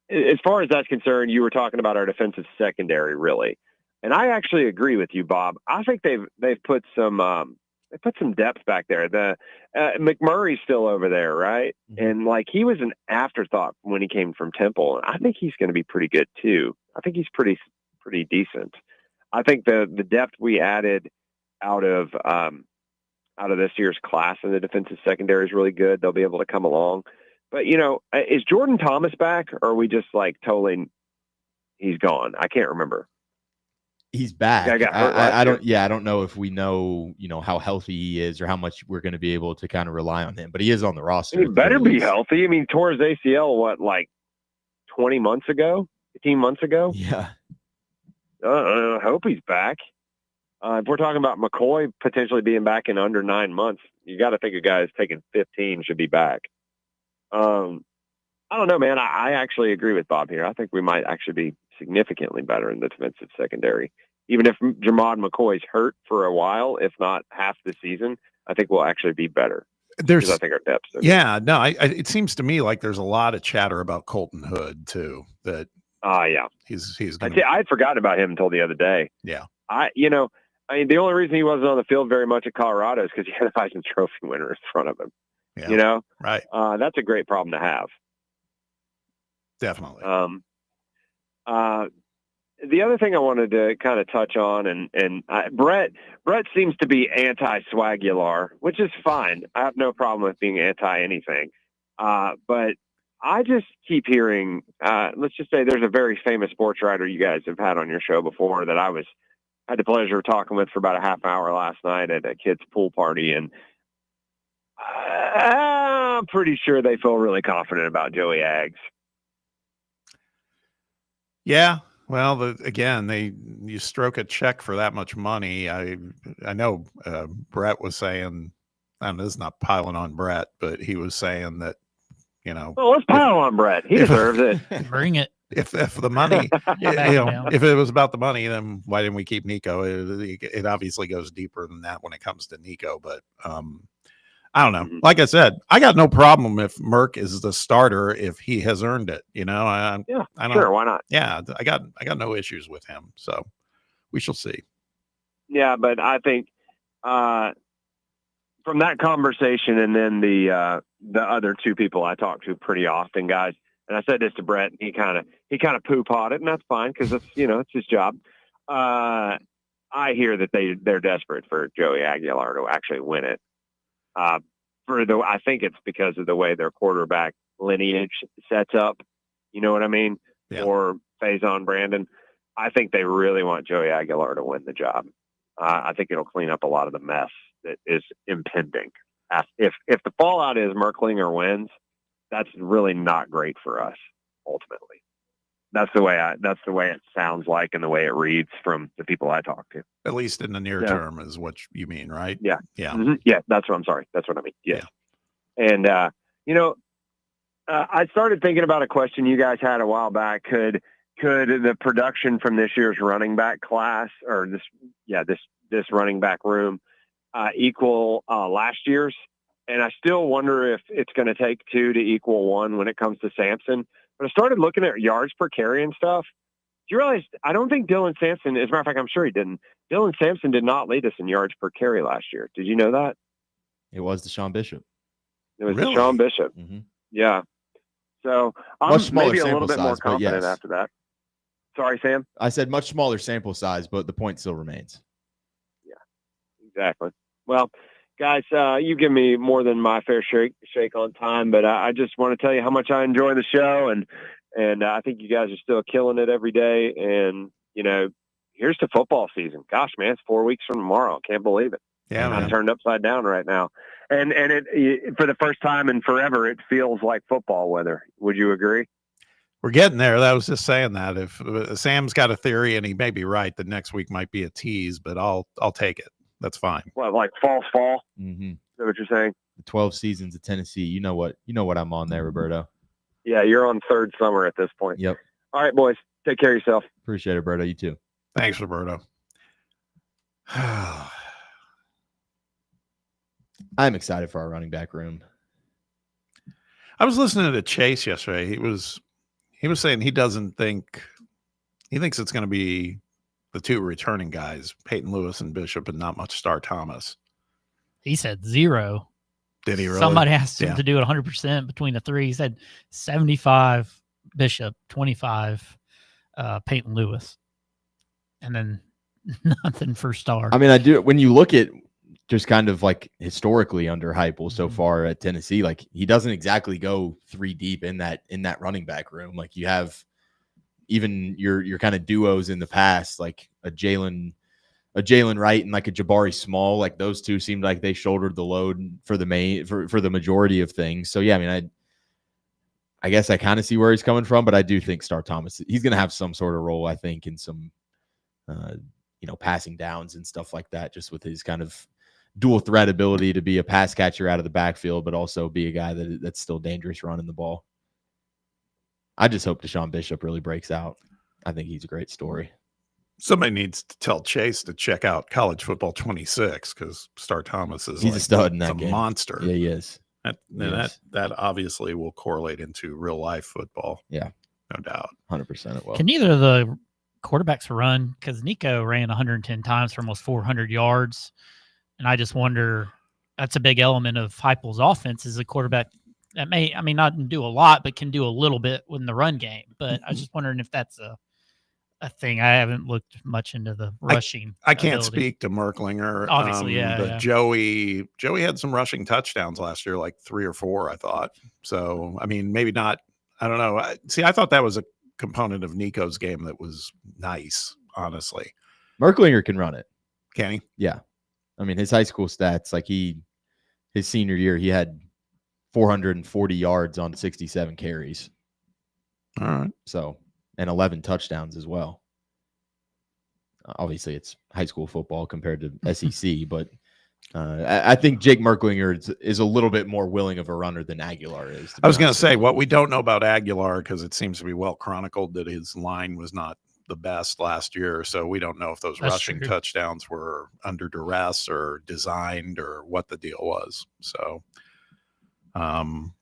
as far as that's concerned, you were talking about our defensive secondary, really. And I actually agree with you, Bob. I think they've put some depth back there. The McMurray's still over there, right? And like he was an afterthought when he came from Temple. I think he's going to be pretty good too. I think he's pretty decent. I think the depth we added out of this year's class in the defensive secondary is really good. They'll be able to come along. But is Jordan Thomas back, or are we just like totally he's gone? I can't remember. He's back. I got hurt last year. I don't know if we know, how healthy he is or how much we're going to be able to kind of rely on him, but he is on the roster. He better be healthy. I mean, tore his ACL, like 20 months ago, 18 months ago? Yeah. I hope he's back. If we're talking about McCoy potentially being back in under 9 months, you got to think a guy who's taking 15 should be back. I don't know, man. I actually agree with Bob here. I think we might actually be significantly better in the defensive secondary. Even if Jamad McCoy's hurt for a while, if not half the season, I think we'll actually be better. Because I think our depth's are yeah, no, it seems to me like there's a lot of chatter about Colton Hood too. That yeah, he's. I had forgotten about him until the other day. Yeah, the only reason he wasn't on the field very much at Colorado is because he had a Heisman Trophy winner in front of him. Yeah. Right. That's a great problem to have. Definitely. The other thing I wanted to kind of touch on, and Brett seems to be anti-Swagular, which is fine. I have no problem with being anti anything. But I just keep hearing, let's just say there's a very famous sports writer you guys have had on your show before that I had the pleasure of talking with for about a half hour last night at a kid's pool party. And I'm pretty sure they feel really confident about Joey Aggs. Yeah. Well, you stroke a check for that much money. I know Brett was saying, and this is not piling on Brett, but he was saying that, well, let's pile on Brett. He deserves it. Bring it. If the money, if it was about the money, then why didn't we keep Nico? It obviously goes deeper than that when it comes to Nico, but I don't know. Like I said, I got no problem if Merck is the starter if he has earned it. I don't, sure, why not? Yeah, I got no issues with him, so we shall see. Yeah, but I think from that conversation and then the other two people I talk to pretty often, guys, and I said this to Brett, and he kind of poo-pawed it, and that's fine because it's his job. I hear that they're desperate for Joey Aguilar to actually win it. I think it's because of the way their quarterback lineage sets up. You know what I mean? Yeah. Or Faison Brandon. I think they really want Joey Aguilar to win the job. I think it'll clean up a lot of the mess that is impending. If the fallout is Merklinger wins, that's really not great for us. Ultimately, that's the way it sounds like, and the way it reads from the people I talk to. At least in the near term is what you mean, right? Yeah. Yeah. Mm-hmm. Yeah. That's what I'm sorry. That's what I mean. Yes. Yeah. And, I started thinking about a question you guys had a while back. Could the production from this year's running back class or this running back room, equal, last year's? And I still wonder if it's going to take 2 to equal 1 when it comes to Sampson. But I started looking at yards per carry and stuff. Do you realize I don't think Dylan Sampson, as a matter of fact, I'm sure he didn't. Dylan Sampson did not lead us in yards per carry last year. Did you know that? It was Deshaun Bishop. It was really? Deshaun Bishop. Mm-hmm. Yeah. So I'm much smaller maybe a little sample bit more size, but confident yes. after that. Sorry, Sam? I said much smaller sample size, but the point still remains. Yeah, exactly. Well, Guys, you give me more than my fair shake on time, but I just want to tell you how much I enjoy the show, and I think you guys are still killing it every day. And here's to football season. Gosh, man, it's 4 weeks from tomorrow. Can't believe it. Yeah, I'm man. turned upside down right now, and it for the first time in forever, it feels like football weather. Would you agree? We're getting there. I was just saying that if Sam's got a theory, and he may be right, that next week might be a tease, but I'll take it. That's fine. What, like false fall? Mm-hmm. Is that what you're saying? The 12 seasons of Tennessee. You know what I'm on there, Roberto. Yeah, you're on third summer at this point. Yep. All right, boys. Take care of yourself. Appreciate it, Roberto. You too. Thanks, Roberto. I'm excited for our running back room. I was listening to Chase yesterday. He was saying he thinks it's going to be the two returning guys, Peyton Lewis and Bishop, and not much Star Thomas. He said 0. Did he really? Somebody asked him to do it 100% between the three. He said 75 Bishop, 25 Peyton Lewis, and then nothing for Star. I mean, I do. When you look at just kind of like historically under Heupel so far at Tennessee, like he doesn't exactly go 3 deep in that running back room. Like you have even your kind of duos in the past, like a Jalen Wright and like a Jabari Small. Like those two seemed like they shouldered the load for the majority of things. So yeah, I mean, I guess I kind of see where he's coming from, but I do think Star Thomas, he's going to have some sort of role, I think, in some passing downs and stuff like that, just with his kind of dual threat ability to be a pass catcher out of the backfield, but also be a guy that's still dangerous running the ball. I just hope Deshaun Bishop really breaks out. I think he's a great story. Somebody needs to tell Chase to check out College Football 26 because Star Thomas is a stud in that game. Monster. Yeah, he is. That obviously will correlate into real life football. Yeah, no doubt. 100% it will. Can either of the quarterbacks run? Because Nico ran 110 times for almost 400 yards. And I just wonder, that's a big element of Heupel's offense is a quarterback that not do a lot, but can do a little bit in the run game. But I was just wondering if that's a thing. I haven't looked much into the rushing. I can't ability. speak to Merklinger. Obviously, but yeah. Joey had some rushing touchdowns last year, like 3 or 4, I thought. So, I mean, maybe not. I don't know. I thought that was a component of Nico's game that was nice, honestly. Merklinger can run it. Can he? Yeah. I mean, his high school stats, like his senior year, he had 440 yards on 67 carries. All right. So, and 11 touchdowns as well. Obviously, it's high school football compared to SEC, but I think Jake Merklinger is a little bit more willing of a runner than Aguilar is. I was going to say, what we don't know about Aguilar, because it seems to be well chronicled that his line was not the best last year, so we don't know if those rushing touchdowns were under duress or designed or what the deal was. So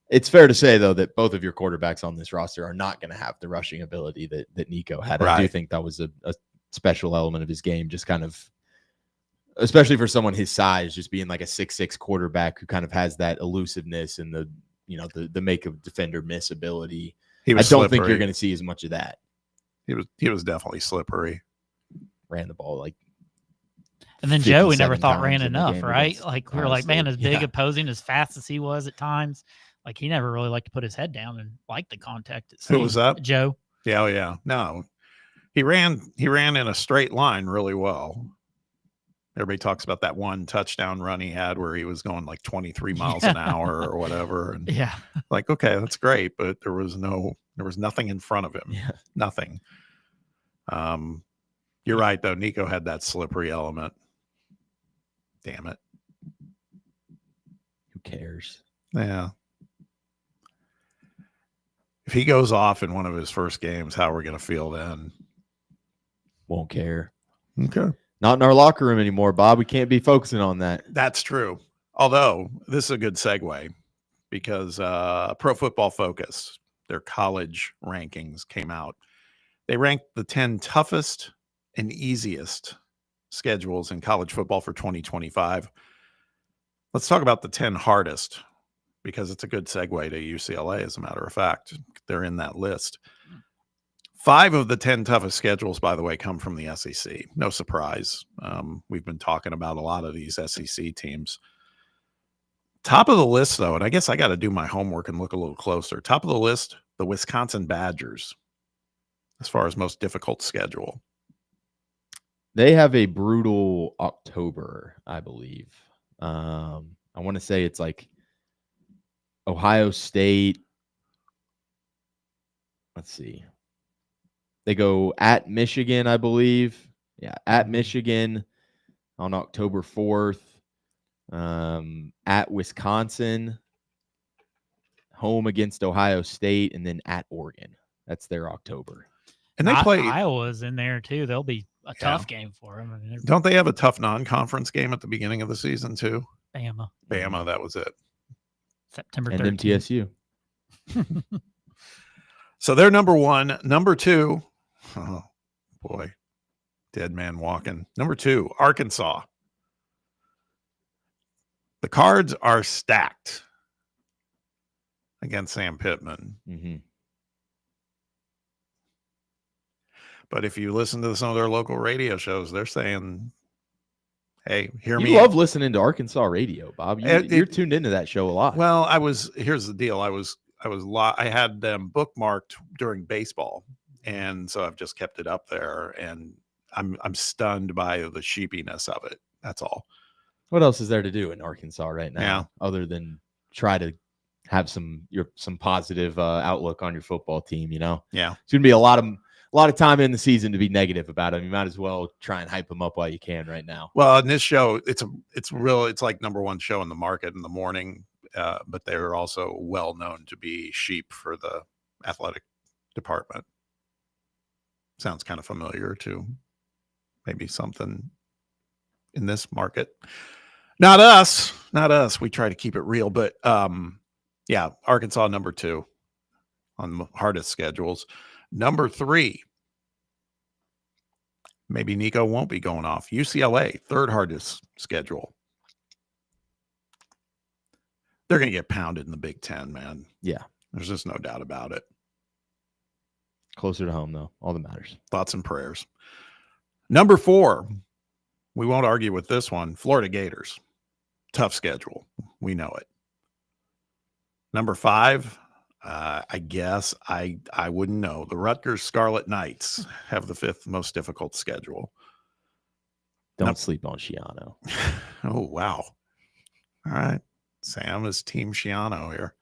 it's fair to say, though, that both of your quarterbacks on this roster are not going to have the rushing ability that Nico had. Right. I do think that was a special element of his game, just kind of, especially for someone his size, just being like a 6'6" quarterback who kind of has that elusiveness and the make a defender miss ability. I don't think you're going to see as much of that. He was definitely slippery. Ran the ball like. And then Joe, we never thought ran enough, right? Against, like we were like, man, as big opposing, as fast as he was at times, like he never really liked to put his head down and like the contact. Who was that? Joe. Yeah, oh yeah. No, he ran in a straight line really well. Everybody talks about that one touchdown run he had where he was going like 23 miles an hour or whatever. And yeah, like, okay, that's great, but there was nothing in front of him. Yeah. Nothing. You're right though. Nico had that slippery element. Damn it. Who cares? Yeah. If he goes off in one of his first games, how are we going to feel then? Won't care. Okay. Not in our locker room anymore, Bob. We can't be focusing on that. That's true. Although this is a good segue because Pro Football Focus, their college rankings came out. They ranked the 10 toughest and easiest schedules in college football for 2025. Let's talk about the 10 hardest because it's a good segue to UCLA, as a matter of fact. They're in that list. 5 of the 10 toughest schedules, by the way, come from the SEC. No surprise. We've been talking about a lot of these SEC teams. Top of the list, though, and I guess I got to do my homework and look a little closer. Top of the list, the Wisconsin Badgers, as far as most difficult schedule. They have a brutal October, I believe. I want to say it's like Ohio State. Let's see. They go at Michigan, I believe. Yeah, at Michigan on October 4th. At Wisconsin, home against Ohio State, and then at Oregon. That's their October. And they play Iowa's in there too. They'll be a tough game for them. I mean, don't they have a tough non-conference game at the beginning of the season too? Bama. That was it. September 13th. And MTSU. So they're number one. Number two, oh boy, dead man walking. Number two, Arkansas. The cards are stacked against Sam Pittman. Mm-hmm. But if you listen to some of their local radio shows, they're saying, hey, hear me. You love listening to Arkansas radio, Bob. You're tuned into that show a lot. Well, here's the deal. I had them bookmarked during baseball. And so I've just kept it up there, and I'm stunned by the sheepiness of it. That's all. What else is there to do in Arkansas right now, Yeah. other than try to have some positive outlook on your football team? Yeah, it's gonna be a lot of time in the season to be negative about them. You might as well try and hype them up while you can right now. Well, in this show, it's like number one show in the market in the morning, but they're also well known to be sheep for the athletic department. Sounds kind of familiar to maybe something in this market. Not us. We try to keep it real, but yeah, Arkansas number two on the hardest schedules. Number three, maybe Nico won't be going off. UCLA, third hardest schedule. They're going to get pounded in the Big Ten, man. Yeah. There's just no doubt about it. Closer to home, though. All that matters. Thoughts and prayers. Number four, we won't argue with this one. Florida Gators. Tough schedule. We know it. Number five, I guess I wouldn't know. The Rutgers Scarlet Knights have the fifth most difficult schedule. Don't sleep on Schiano. Oh, wow. All right. Sam is Team Schiano here.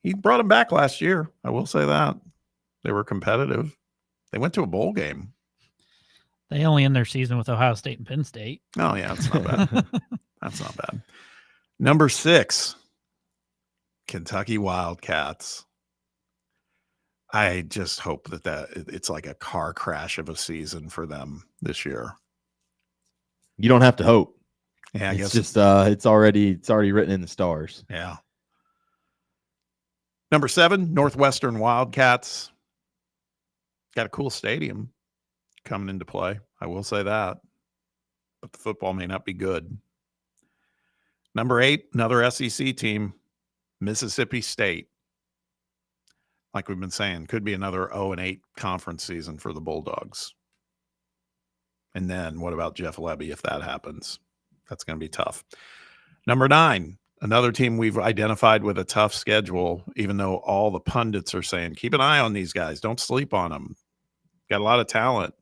He brought him back last year. I will say that. They were competitive. They went to a bowl game. They only end their season with Ohio State and Penn State. Oh, yeah, that's not bad. That's not bad. Number six, Kentucky Wildcats. I just hope that it's like a car crash of a season for them this year. You don't have to hope. Yeah, I guess just it's already written in the stars. Yeah. Number seven, Northwestern Wildcats. Got a cool stadium coming into play. I will say that. But the football may not be good. Number eight, another SEC team, Mississippi State. Like we've been saying, could be another 0-8 conference season for the Bulldogs. And then what about Jeff Lebby if that happens? That's going to be tough. Number nine, another team we've identified with a tough schedule, even though all the pundits are saying, keep an eye on these guys. Don't sleep on them. Got a lot of talent.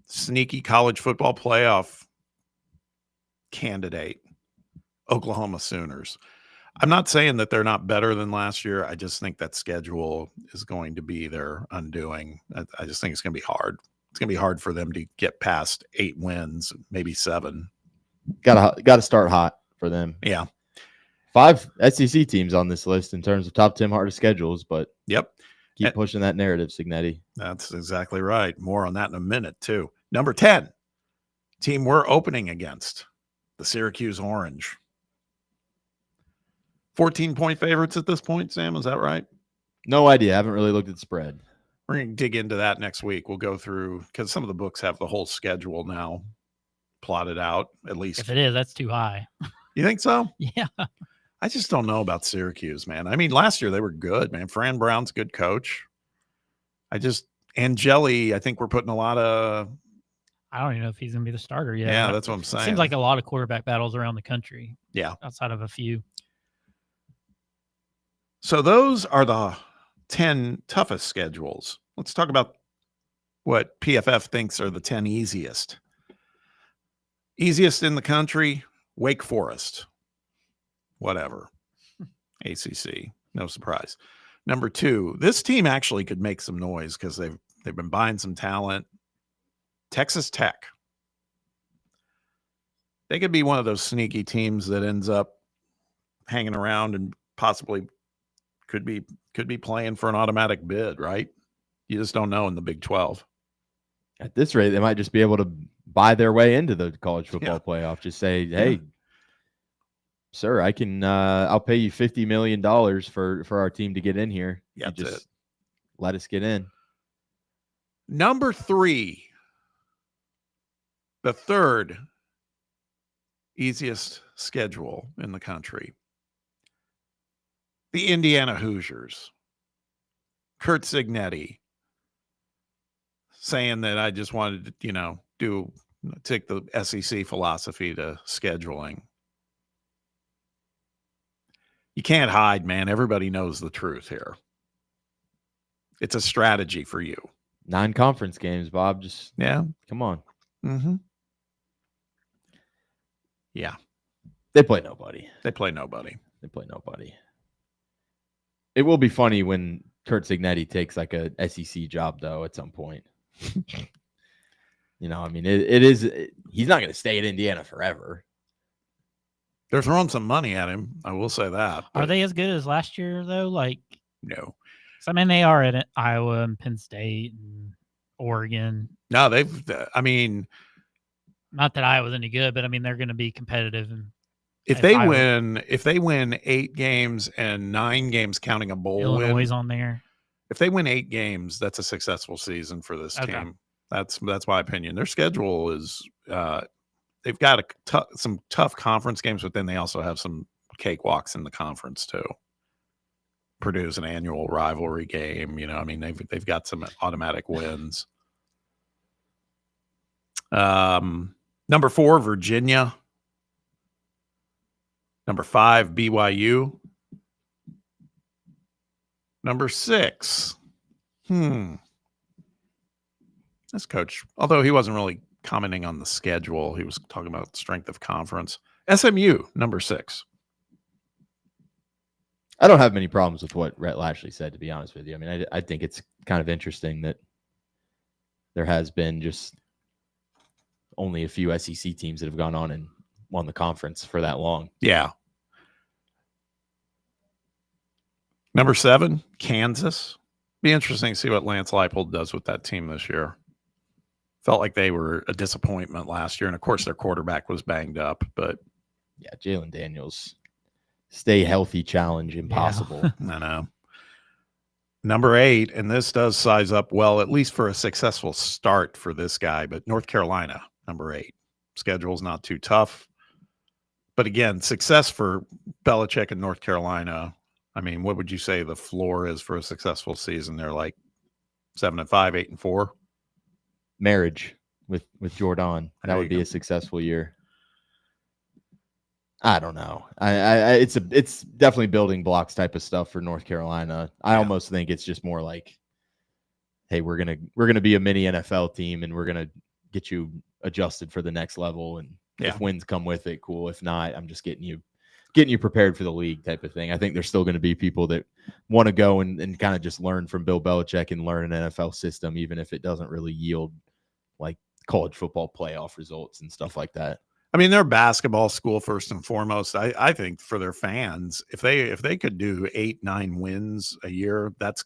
Sneaky college football playoff candidate, Oklahoma Sooners. I'm not saying that they're not better than last year. I just think that schedule is going to be their undoing. I just think it's going to be hard. It's going to be hard for them to get past 8 wins, maybe 7. Got to start hot for them. Yeah. 5 SEC teams on this list in terms of top 10 hardest schedules, but yep. Keep pushing that narrative, Signetti. That's exactly right. More on that in a minute, too. Number 10, team we're opening against, the Syracuse Orange. 14-point favorites at this point, Sam. Is that right? No idea. I haven't really looked at the spread. We're going to dig into that next week. We'll go through, because some of the books have the whole schedule now plotted out, at least. If it is, that's too high. You think so? Yeah. I just don't know about Syracuse, man. I mean, last year they were good, man. Fran Brown's a good coach. Angeli, I think we're putting a lot of I don't even know if he's going to be the starter yet. Yeah, that's what I'm It saying. seems like a lot of quarterback battles around the country. Yeah. Outside of a few. So those are the 10 toughest schedules. Let's talk about what PFF thinks are the 10 easiest. Easiest in the country, Wake Forest. Whatever. ACC. No surprise. Number 2, this team actually could make some noise because they've been buying some talent. Texas Tech. They could be one of those sneaky teams that ends up hanging around and possibly could be playing for an automatic bid, right? You just don't know in the Big 12. At this rate, they might just be able to buy their way into the college football playoff. Just say, hey, sir, I can I'll pay you $50 million for our team to get in here. Yeah, just let us get in. Number 3, the third easiest schedule in the country. The Indiana Hoosiers. Kurt Signetti saying that I just wanted to, take the SEC philosophy to scheduling. You can't hide, man. Everybody knows the truth here. It's a strategy for you. 9 conference games, Bob. Just come on. Mm-hmm. Yeah. They play nobody. They play nobody. It will be funny when Kurt Signetti takes like a SEC job, though, at some point. I mean, it is. He's not going to stay at Indiana forever. They're throwing some money at him. I will say that. Are they as good as last year, though? No. I mean, they are at Iowa and Penn State and Oregon. No, not that Iowa's any good, but I mean, they're going to be competitive. And if they win 8 games and 9 games counting a bowl Illinois win, on there. If they win 8 games, that's a successful season for this team. That's my opinion. Their schedule is they've got some tough conference games, but then they also have some cakewalks in the conference too. Purdue's an annual rivalry game. I mean, they've got some automatic wins. Number 4, Virginia. Number 5, BYU. Number 6. This coach, although he wasn't really commenting on the schedule, he was talking about strength of conference. SMU, number 6. I don't have many problems with what Rhett Lashley said, to be honest with you. I mean, I think it's kind of interesting that there has been just only a few SEC teams that have gone on and won the conference for that long. Yeah. Number 7, Kansas. Be interesting to see what Lance Leipold does with that team this year. Felt like they were a disappointment last year, and of course their quarterback was banged up. But yeah, Jalen Daniels, stay healthy challenge impossible. Yeah. I know. Number 8, and this does size up well, at least for a successful start for this guy. But North Carolina, number 8, schedule's not too tough. But again, success for Belichick in North Carolina. I mean, what would you say the floor is for a successful season? They're like 7-5, 8-4. Marriage with Jordan. That would be a successful year. I don't know. It's definitely building blocks type of stuff for North Carolina. I almost think it's just more like, hey, we're gonna be a mini NFL team, and we're gonna get you adjusted for the next level. And if wins come with it, cool. If not, I'm just getting you prepared for the league type of thing. I think there's still going to be people that want to go and kind of just learn from Bill Belichick and learn an NFL system, even if it doesn't really yield like college football playoff results and stuff like that. I mean, they're a basketball school first and foremost. I think for their fans, if they could do 8-9 wins a year, that's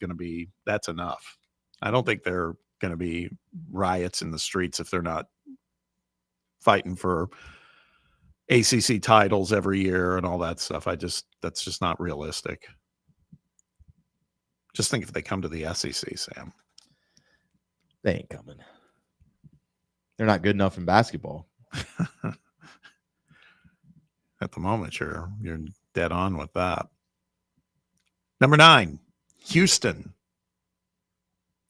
enough. I don't think they're going to be riots in the streets if they're not fighting for ACC titles every year and all that stuff. That's just not realistic. Just think if they come to the SEC, Sam. They ain't coming. They're not good enough in basketball. At the moment, you're dead on with that. Number 9, Houston.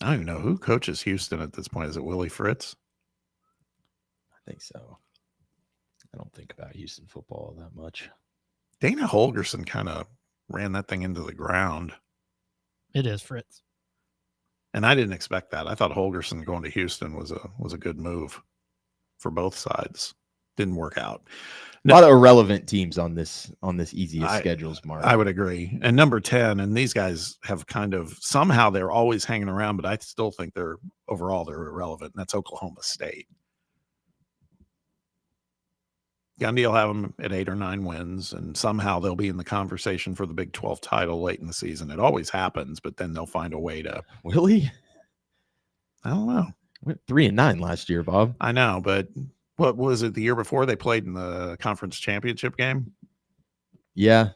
I don't even know who coaches Houston at this point. Is it Willie Fritz? think so. I don't think about Houston football that much. Dana Holgerson kind of ran that thing into the ground. It is, Fritz. And I didn't expect that. I thought Holgerson going to Houston was a good move for both sides. Didn't work out. A lot of irrelevant teams on this easiest schedules, Mark. I would agree. And number 10, and these guys have kind of somehow they're always hanging around, but I still think they're irrelevant. And that's Oklahoma State. Gundy will have them at 8 or 9 wins, and somehow they'll be in the conversation for the Big 12 title late in the season. It always happens, but then they'll find a way to. Really? I don't know. Went 3-9 last year, Bob. I know, but what was it the year before they played in the conference championship game? Yeah.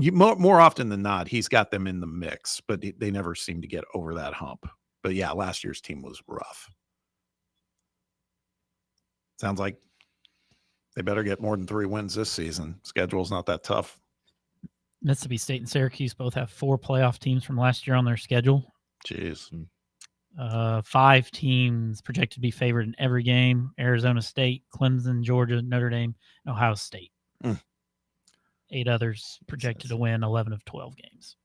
More often than not, he's got them in the mix, but they never seem to get over that hump. But yeah, last year's team was rough. Sounds like they better get more than 3 wins this season. Schedule's not that tough. Mississippi State and Syracuse both have 4 playoff teams from last year on their schedule. Jeez. 5 teams projected to be favored in every game: Arizona State, Clemson, Georgia, Notre Dame, and Ohio State. 8 others projected to win 11 of 12 games.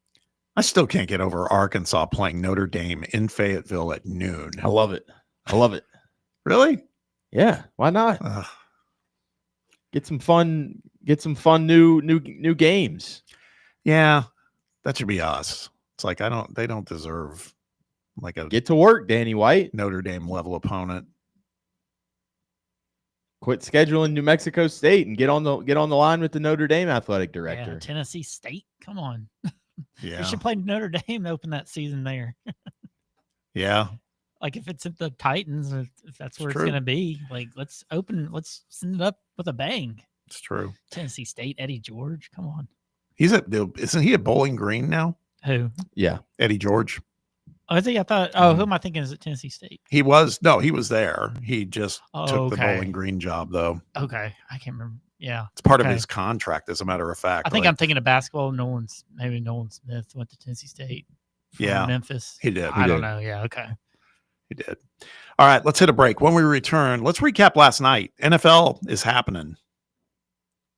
I still can't get over Arkansas playing Notre Dame in Fayetteville at noon. I love it. Really? Yeah. Why not? Get some fun new games. Yeah. That should be us. It's like they don't deserve like a get to work, Danny White. Notre Dame level opponent. Quit scheduling New Mexico State and get on the line with the Notre Dame athletic director. Yeah, Tennessee State. Come on. Yeah. We should play Notre Dame to open that season there. Yeah. Like if it's at the Titans, if that's where it's true. going to be, like let's send it up with a bang. It's true. Tennessee State, Eddie George. Come on. Isn't he at Bowling Green now? Who? Yeah. Eddie George. Oh, is he? I thought, who am I thinking is at Tennessee State? He was there. He just took the Bowling Green job though. Okay. I can't remember. Yeah. It's part of his contract, as a matter of fact. I think I'm thinking of basketball. Nolan Smith went to Tennessee State from Memphis. He did. I don't know. Yeah. Okay. He did. All right, let's hit a break. When we return, let's recap last night. NFL is happening.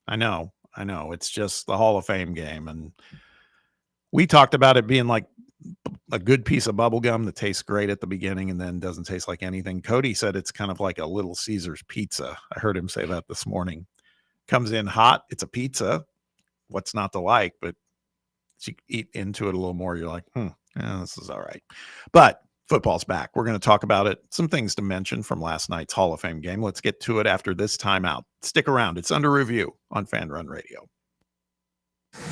I know. It's just the Hall of Fame game. And we talked about it being like a good piece of bubble gum that tastes great at the beginning and then doesn't taste like anything. Cody said it's kind of like a Little Caesars pizza. I heard him say that this morning. Comes in hot. It's a pizza. What's not to like? But you eat into it a little more. You're like, this is all right. But football's back. We're going to talk about it. Some things to mention from last night's Hall of Fame game. Let's get to it after this timeout. Stick around. It's under review on Fan Run Radio.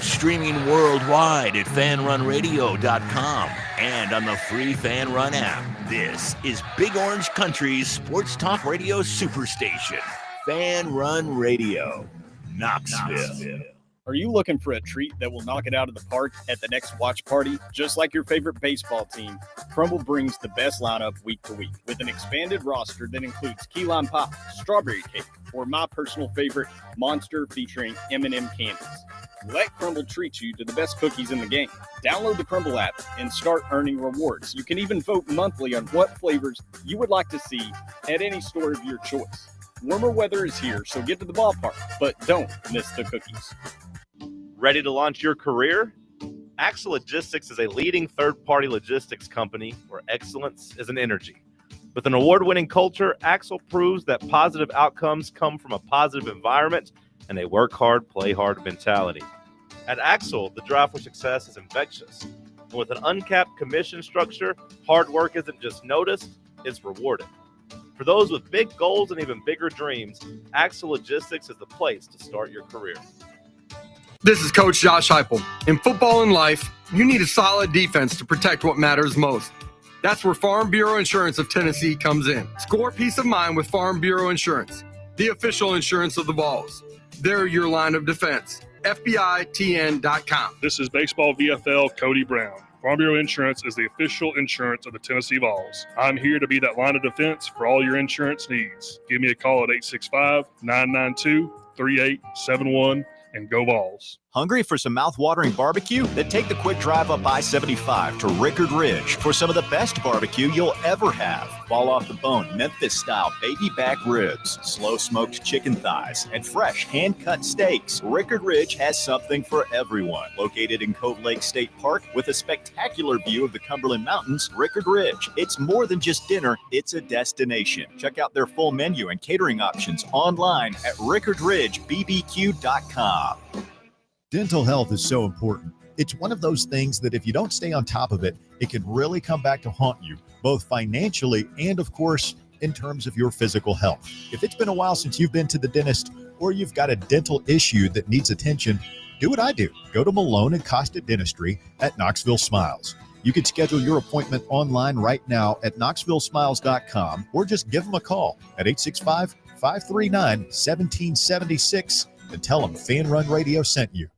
Streaming worldwide at fanrunradio.com and on the free Fan Run app. This is Big Orange Country's sports talk radio superstation. Fan Run Radio, Knoxville. Are you looking for a treat that will knock it out of the park at the next watch party? Just like your favorite baseball team, Crumble brings the best lineup week to week with an expanded roster that includes key lime pie, strawberry cake, or my personal favorite, Monster featuring M&M candies. Let Crumble treat you to the best cookies in the game. Download the Crumble app and start earning rewards. You can even vote monthly on what flavors you would like to see at any store of your choice. Warmer weather is here, so get to the ballpark, but don't miss the cookies. Ready to launch your career? Axle Logistics is a leading third-party logistics company where excellence is an energy. With an award-winning culture, Axle proves that positive outcomes come from a positive environment and a work hard, play hard mentality. At Axle, the drive for success is infectious. And with an uncapped commission structure, hard work isn't just noticed, it's rewarded. For those with big goals and even bigger dreams, Axle Logistics is the place to start your career. This is Coach Josh Heupel. In football and life, you need a solid defense to protect what matters most. That's where Farm Bureau Insurance of Tennessee comes in. Score peace of mind with Farm Bureau Insurance, the official insurance of the Vols. They're your line of defense. FBITN.com. This is Baseball VFL Cody Brown. Farm Bureau Insurance is the official insurance of the Tennessee Vols. I'm here to be that line of defense for all your insurance needs. Give me a call at 865-992-3871 and go Vols. Hungry for some mouth-watering barbecue? Then take the quick drive up I-75 to Rickard Ridge for some of the best barbecue you'll ever have. Fall off the bone, Memphis-style baby back ribs, slow-smoked chicken thighs, and fresh hand-cut steaks. Rickard Ridge has something for everyone. Located in Cove Lake State Park with a spectacular view of the Cumberland Mountains, Rickard Ridge. It's more than just dinner, it's a destination. Check out their full menu and catering options online at rickardridgebbq.com. Dental health is so important. It's one of those things that if you don't stay on top of it, it can really come back to haunt you, both financially and, of course, in terms of your physical health. If it's been a while since you've been to the dentist or you've got a dental issue that needs attention, do what I do. Go to Malone and Costa Dentistry at Knoxville Smiles. You can schedule your appointment online right now at knoxvillesmiles.com or just give them a call at 865-539-1776 and tell them Fan Run Radio sent you.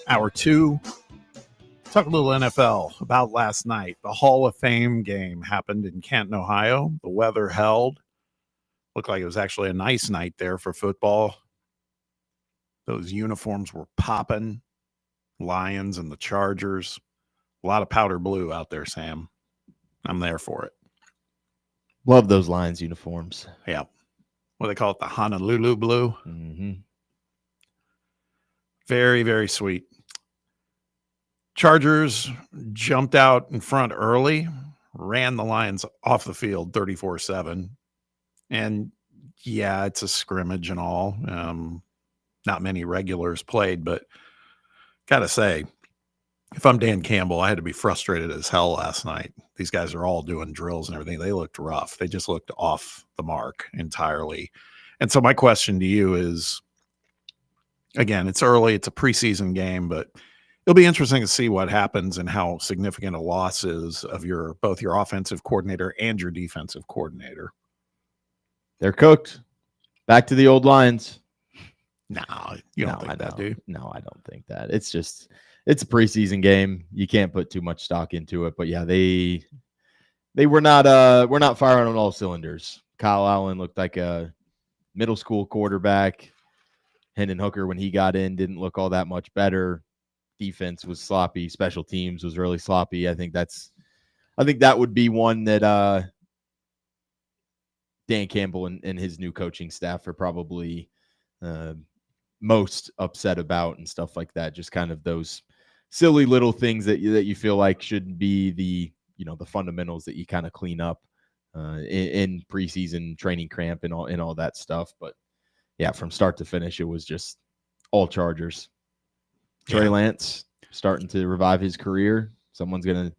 Hour 2. Talk a little NFL about last night. The Hall of Fame game happened in Canton, Ohio. The weather held. Looked like it was actually a nice night there for football. Those uniforms were popping. Lions and the Chargers. A lot of powder blue out there, Sam. I'm there for it. Love those Lions uniforms. Yeah. What do they call it? The Honolulu blue? Mm-hmm. Very, very sweet. Chargers jumped out in front early, ran the Lions off the field 34-7. And yeah, it's a scrimmage and all. Not many regulars played, but gotta say, if I'm Dan Campbell, I had to be frustrated as hell last night. These guys are all doing drills and everything. They looked rough. They just looked off the mark entirely. And so my question to you is, again, it's early. It's a preseason game, but it'll be interesting to see what happens and how significant a loss is of both your offensive coordinator and your defensive coordinator. They're cooked. Back to the old Lions. No, you don't think that, do you? No, I don't think that. It's a preseason game. You can't put too much stock into it. But yeah, they were not firing on all cylinders. Kyle Allen looked like a middle school quarterback. Hendon Hooker, when he got in, didn't look all that much better. Defense was sloppy. Special teams was really sloppy. I think that would be one that Dan Campbell and his new coaching staff are probably most upset about and stuff like that. Just kind of those silly little things that you feel like should be the fundamentals that you kind of clean up in preseason training camp and all that stuff. But yeah, from start to finish, it was just all Chargers. Trey Lance starting to revive his career. Someone's gonna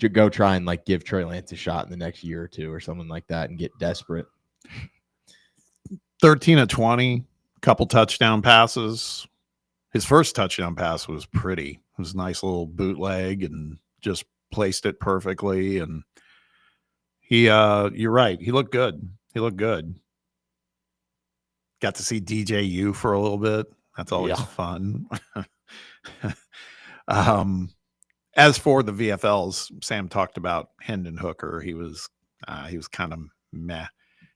go try and give Trey Lance a shot in the next year or two or something like that and get desperate. 13 of 20, couple touchdown passes. His first touchdown pass was pretty. It was a nice little bootleg and just placed it perfectly. And you're right. He looked good. Got to see DJU for a little bit. That's always fun. As for the VFLs, Sam talked about Hendon Hooker. He was kind of meh.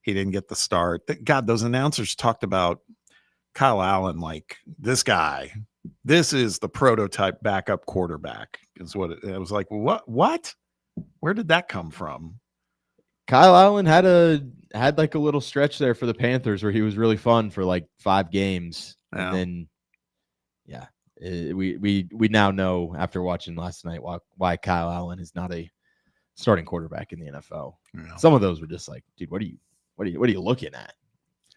He didn't get the start. God, those announcers talked about Kyle Allen like this guy. This is the prototype backup quarterback. Is what it was like. What? Where did that come from? Kyle Allen had like a little stretch there for the Panthers where he was really fun for like 5 games. And then, we now know after watching last night why Kyle Allen is not a starting quarterback in the NFL. Yeah. Some of those were just like, dude, what are you looking at?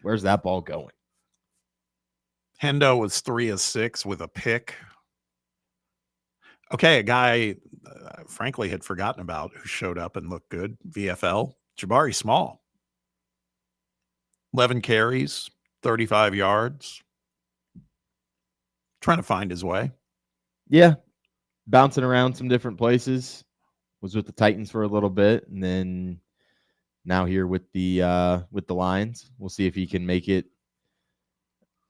Where's that ball going? Hendo was 3 of 6 with a pick. Okay, a guy, frankly, had forgotten about who showed up and looked good. VFL, Jabari Small. 11 carries, 35 yards. Trying to find his way. Yeah. Bouncing around some different places. was with the Titans for a little bit, and then now here with the Lions. We'll see if he can make it.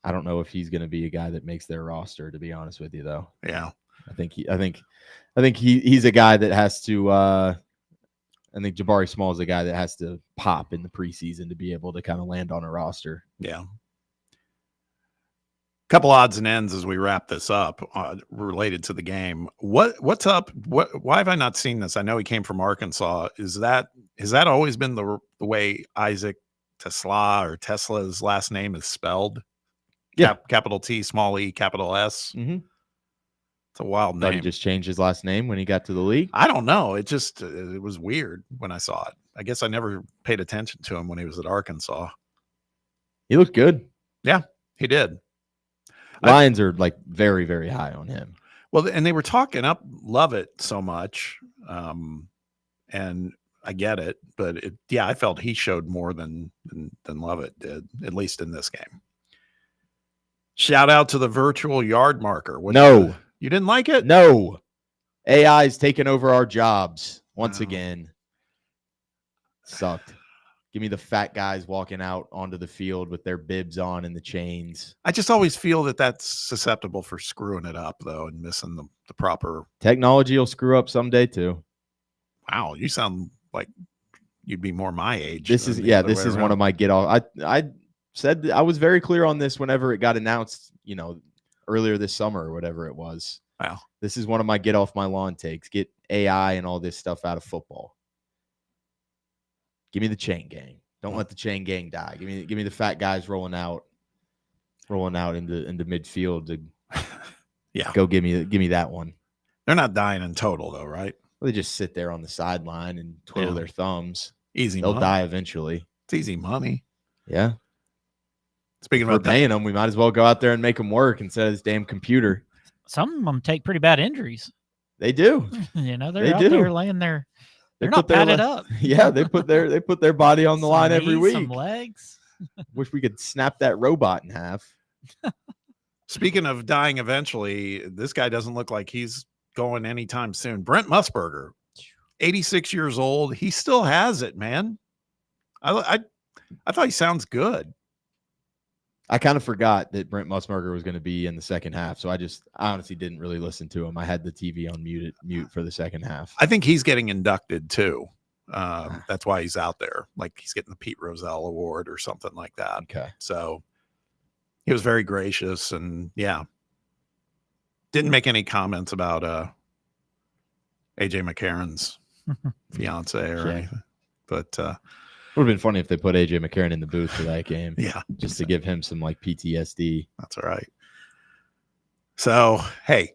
I don't know if he's going to be a guy that makes their roster, to be honest with you, though. Yeah. I think he's a guy that has to. I think Jabari Small is a guy that has to pop in the preseason to be able to kind of land on a roster. Yeah. Couple odds and ends as we wrap this up related to the game. What's up? Why have I not seen this? I know he came from Arkansas. Has that always been the way Isaac Tesla's last name is spelled? Yeah. Capital T, small e, capital S. Mm-hmm. It's a wild Thought name. he just changed his last name when he got to the league. I don't know. It was weird when I saw it. I guess I never paid attention to him when he was at Arkansas. He looked good. Yeah, he did. Lions are like very, very high on him. Well, and they were talking up Lovett so much, and I get it, but I felt he showed more than Lovett did, at least in this game. Shout out to the virtual yard marker. No. You didn't like it? No. AI's taking over our jobs once again. Sucked. Give me the fat guys walking out onto the field with their bibs on and the chains. I just always feel that that's susceptible for screwing it up, though, and missing the proper. Technology will screw up someday, too. Wow, you sound like you'd be more my age. This is one of my get off. I said I was very clear on this whenever it got announced, earlier this summer or whatever it was. Wow. This is one of my get off my lawn takes. Get AI and all this stuff out of football. Give me the chain gang. Don't let the chain gang die. Give me the fat guys rolling out into midfield to go give me that one. They're not dying in total though, right? Well, they just sit there on the sideline and twiddle their thumbs. Easy They'll money. die eventually. It's easy money. Yeah. Speaking We're about paying them, we might as well go out there and make them work instead of this damn computer. Some of them take pretty bad injuries. They do. They're They out do. there laying there. They're They not put their padded le- up. Yeah, they put their body on the Some line every knees, week. Some legs. Wish we could snap that robot in half. Speaking of dying eventually, this guy doesn't look like he's going anytime soon. Brent Musburger, 86 years old. He still has it, man. I thought he sounds good. I kind of forgot that Brent Musburger was going to be in the second half, so I honestly didn't really listen to him. I had the TV on mute for the second half. I think he's getting inducted too. That's why he's out there. Like he's getting the Pete Rozelle Award or something like that. Okay. So he was very gracious and didn't make any comments about AJ McCarron's fiance or anything. But it would have been funny if they put AJ McCarron in the booth for that game. Yeah. Just to give him some like PTSD. That's all right. So, hey,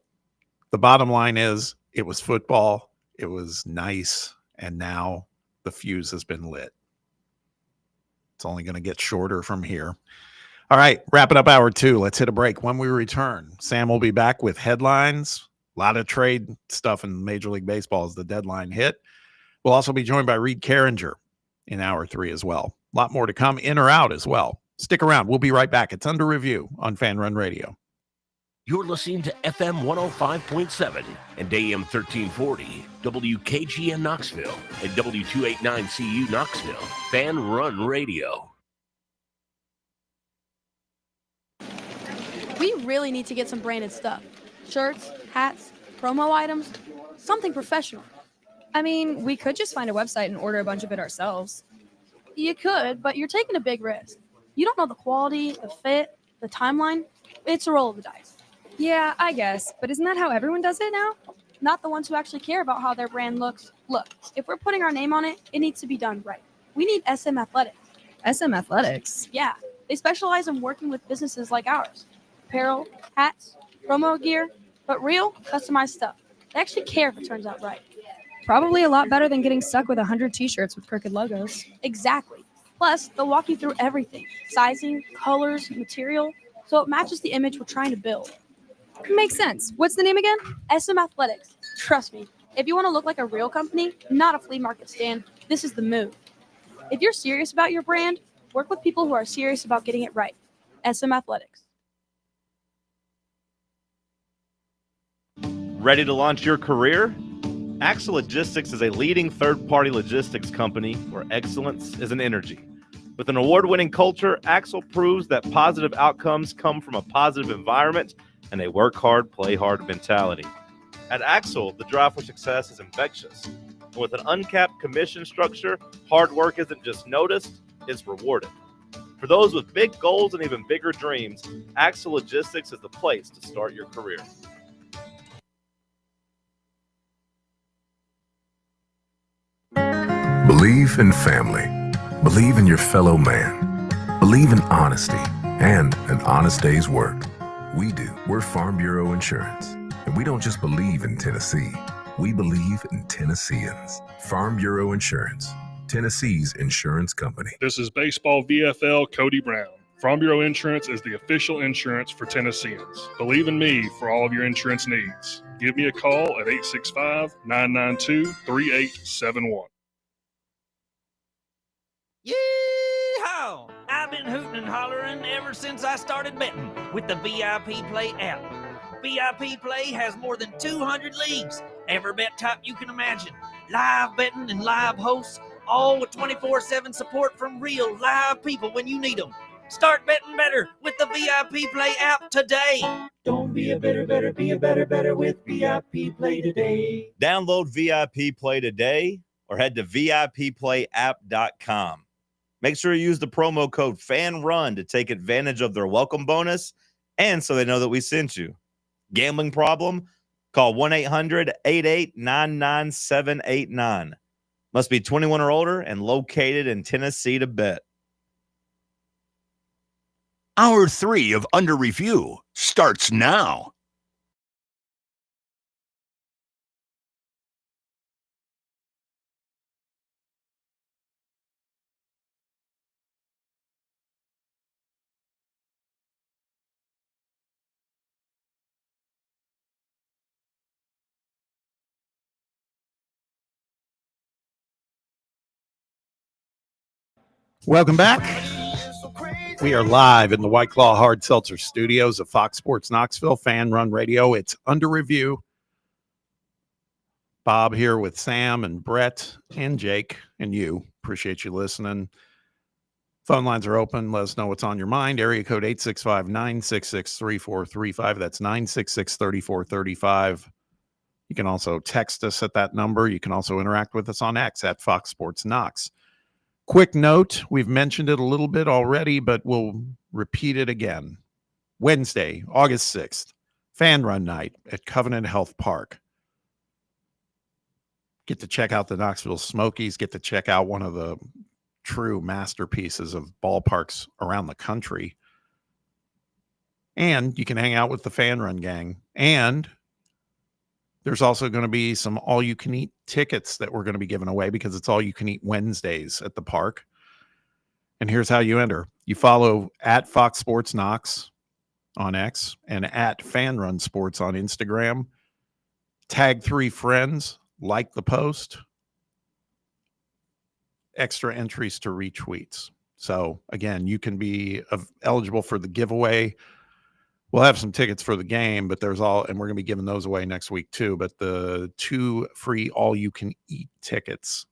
the bottom line is it was football. It was nice. And now the fuse has been lit. It's only going to get shorter from here. All right, wrapping up hour 2. Let's hit a break. When we return, Sam will be back with headlines. A lot of trade stuff in Major League Baseball as the deadline hit. We'll also be joined by Reed Carringer in hour 3 as well. A lot more to come in or out as well. Stick around. We'll be right back. It's Under Review on Fan Run Radio. You're listening to FM 105.7 and AM 1340, WKGN Knoxville, and W289CU Knoxville, Fan Run Radio. We really need to get some branded stuff. Shirts, hats, promo items, something professional. I mean, we could just find a website and order a bunch of it ourselves. You could, but you're taking a big risk. You don't know the quality, the fit, the timeline. It's a roll of the dice. Yeah, I guess. But isn't that how everyone does it now? Not the ones who actually care about how their brand looks. Look, if we're putting our name on it, it needs to be done right. We need SM Athletics. SM Athletics? Yeah, they specialize in working with businesses like ours. Apparel, hats, promo gear, but real, customized stuff. They actually care if it turns out right. Probably a lot better than getting stuck with 100 t-shirts with crooked logos. Exactly. Plus, they'll walk you through everything. Sizing, colors, material, so it matches the image we're trying to build. Makes sense. What's the name again? SM Athletics. Trust me, if you want to look like a real company, not a flea market stand, this is the move. If you're serious about your brand, work with people who are serious about getting it right. SM Athletics. Ready to launch your career? Axle Logistics is a leading third-party logistics company where excellence is an energy. With an award-winning culture, Axle proves that positive outcomes come from a positive environment and a work hard, play hard mentality. At Axle, the drive for success is infectious. And with an uncapped commission structure, hard work isn't just noticed, it's rewarded. For those with big goals and even bigger dreams, Axle Logistics is the place to start your career. Believe in family. Believe in your fellow man. Believe in honesty and an honest day's work. We do. We're Farm Bureau Insurance. And we don't just believe in Tennessee. We believe in Tennesseans. Farm Bureau Insurance. Tennessee's insurance company. This is Baseball VFL Cody Brown. Farm Bureau Insurance is the official insurance for Tennesseans. Believe in me for all of your insurance needs. Give me a call at 865-992-3871. Yee-haw! I've been hooting and hollering ever since I started betting with the VIP Play app. VIP Play has more than 200 leagues, every bet type you can imagine, live betting and live hosts, all with 24/7 support from real live people when you need them. Start betting better with the VIP Play app today. Don't be a better, be a better with VIP Play today. Download VIP Play today or head to VIPPlayApp.com. Make sure you use the promo code FANRUN to take advantage of their welcome bonus and so they know that we sent you. Gambling problem? Call 1-800-8899-789. Must be 21 or older and located in Tennessee to bet. Hour 3 of Under Review starts now. Welcome back. We are live in the White Claw Hard Seltzer studios of Fox Sports Knoxville, Fan Run Radio. It's Under Review. Bob here with Sam and Brett and Jake and you. Appreciate you listening. Phone lines are open. Let us know what's on your mind. Area code 865-966-3435. That's 966-3435. You can also text us at that number. You can also interact with us on X at Fox Sports Knox. Quick note, we've mentioned it a little bit already, but we'll repeat it again. Wednesday, August 6th, Fan Run Night at Covenant Health Park. Get to check out the Knoxville Smokies, get to check out one of the true masterpieces of ballparks around the country. And you can hang out with the Fan Run gang. And there's also going to be some all-you-can-eat tickets that we're going to be giving away because it's all-you-can-eat Wednesdays at the park. And here's how you enter. You follow at Fox Sports Knox on X and at Fan Run Sports on Instagram. Tag 3 friends, like the post. Extra entries to retweets. So, again, you can be eligible for the giveaway. We'll have some tickets for the game, but and we're going to be giving those away next week too. But the 2 free all-you-can-eat tickets,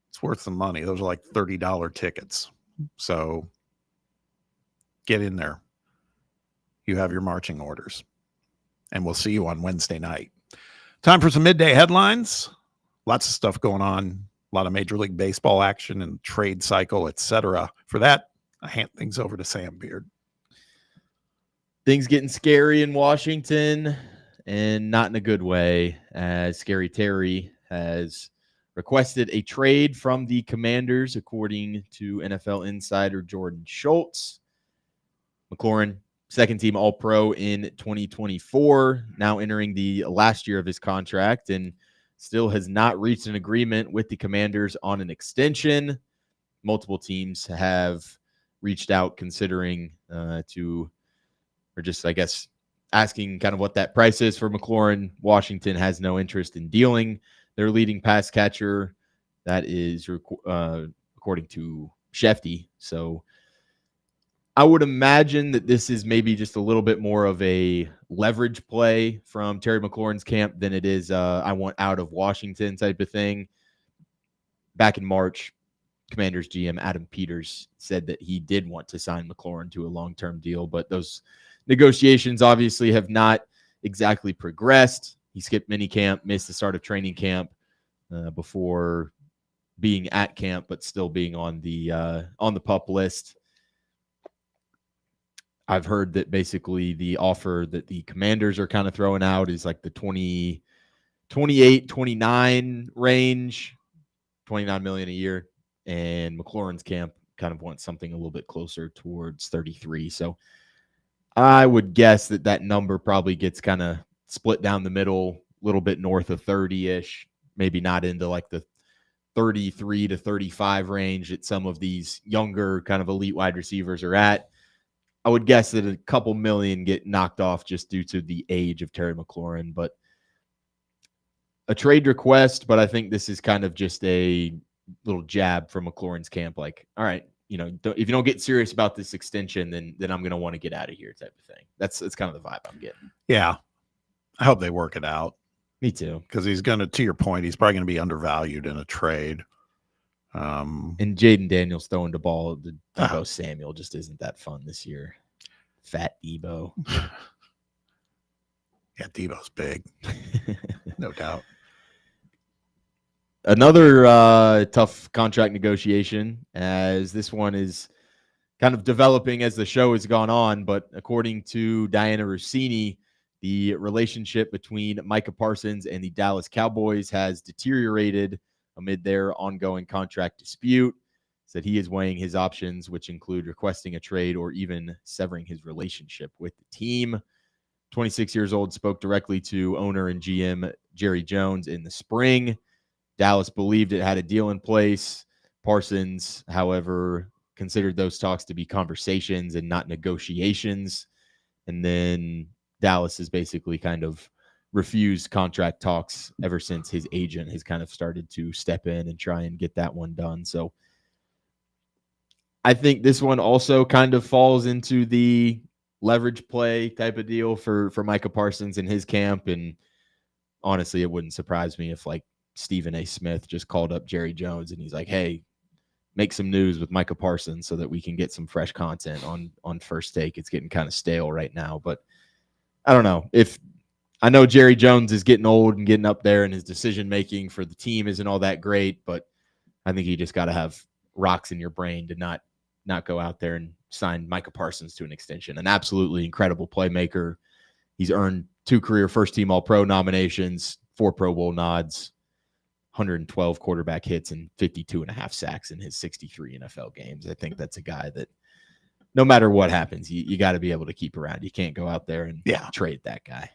it's worth some money. Those are like $30 tickets. So get in there. You have your marching orders. And we'll see you on Wednesday night. Time for some midday headlines. Lots of stuff going on. A lot of Major League Baseball action and trade cycle, etc. For that, I hand things over to Sam Beard. Things getting scary in Washington, and not in a good way, as Scary Terry has requested a trade from the Commanders, according to NFL insider Jordan Schultz. McLaurin, second-team All-Pro in 2024, now entering the last year of his contract, and still has not reached an agreement with the Commanders on an extension. Multiple teams have reached out considering or just, I guess, asking kind of what that price is for McLaurin. Washington has no interest in dealing their leading pass catcher. That is according to Shefty. So I would imagine that this is maybe just a little bit more of a leverage play from Terry McLaurin's camp than it is I want out of Washington type of thing. Back in March, Commanders GM Adam Peters said that he did want to sign McLaurin to a long-term deal, but those negotiations obviously have not exactly progressed. He skipped minicamp, missed the start of training camp before being at camp, but still being on the PUP list. I've heard that basically the offer that the Commanders are kind of throwing out is like the 28, 29 range, $29 million a year. And McLaurin's camp kind of wants something a little bit closer towards 33. So I would guess that number probably gets kind of split down the middle, a little bit north of 30-ish, maybe not into like the 33 to 35 range that some of these younger kind of elite wide receivers are at. I would guess that a couple million get knocked off just due to the age of Terry McLaurin, but a trade request. But I think this is kind of just a little jab from McLaurin's camp. Like, all right, if you don't get serious about this extension, then I'm going to want to get out of here type of thing. That's kind of the vibe I'm getting. Yeah. I hope they work it out. Me too. Because he's going to your point, he's probably going to be undervalued in a trade. And Jaden Daniels throwing the ball to Deebo Samuel just isn't that fun this year. Fat Deebo. Yeah, Deebo's big. No doubt. Another tough contract negotiation, as this one is kind of developing as the show has gone on. But according to Diana Rossini, the relationship between Micah Parsons and the Dallas Cowboys has deteriorated amid their ongoing contract dispute. Said he is weighing his options, which include requesting a trade or even severing his relationship with the team. 26 years old, spoke directly to owner and GM Jerry Jones in the spring. Dallas believed it had a deal in place. Parsons, however, considered those talks to be conversations and not negotiations. And then Dallas has basically kind of refused contract talks ever since his agent has kind of started to step in and try and get that one done. So I think this one also kind of falls into the leverage play type of deal for Micah Parsons and his camp. And honestly, it wouldn't surprise me if like Stephen A. Smith just called up Jerry Jones and he's like, hey, make some news with Micah Parsons so that we can get some fresh content on First Take. It's getting kind of stale right now, but I don't know. I know Jerry Jones is getting old and getting up there and his decision-making for the team isn't all that great, but I think you just got to have rocks in your brain to not go out there and sign Micah Parsons to an extension. An absolutely incredible playmaker. He's earned 2 career first-team All-Pro nominations, 4 Pro Bowl nods, 112 quarterback hits, and 52.5 sacks in his 63 NFL games. I think that's a guy that no matter what happens, you got to be able to keep around. You can't go out there and trade that guy.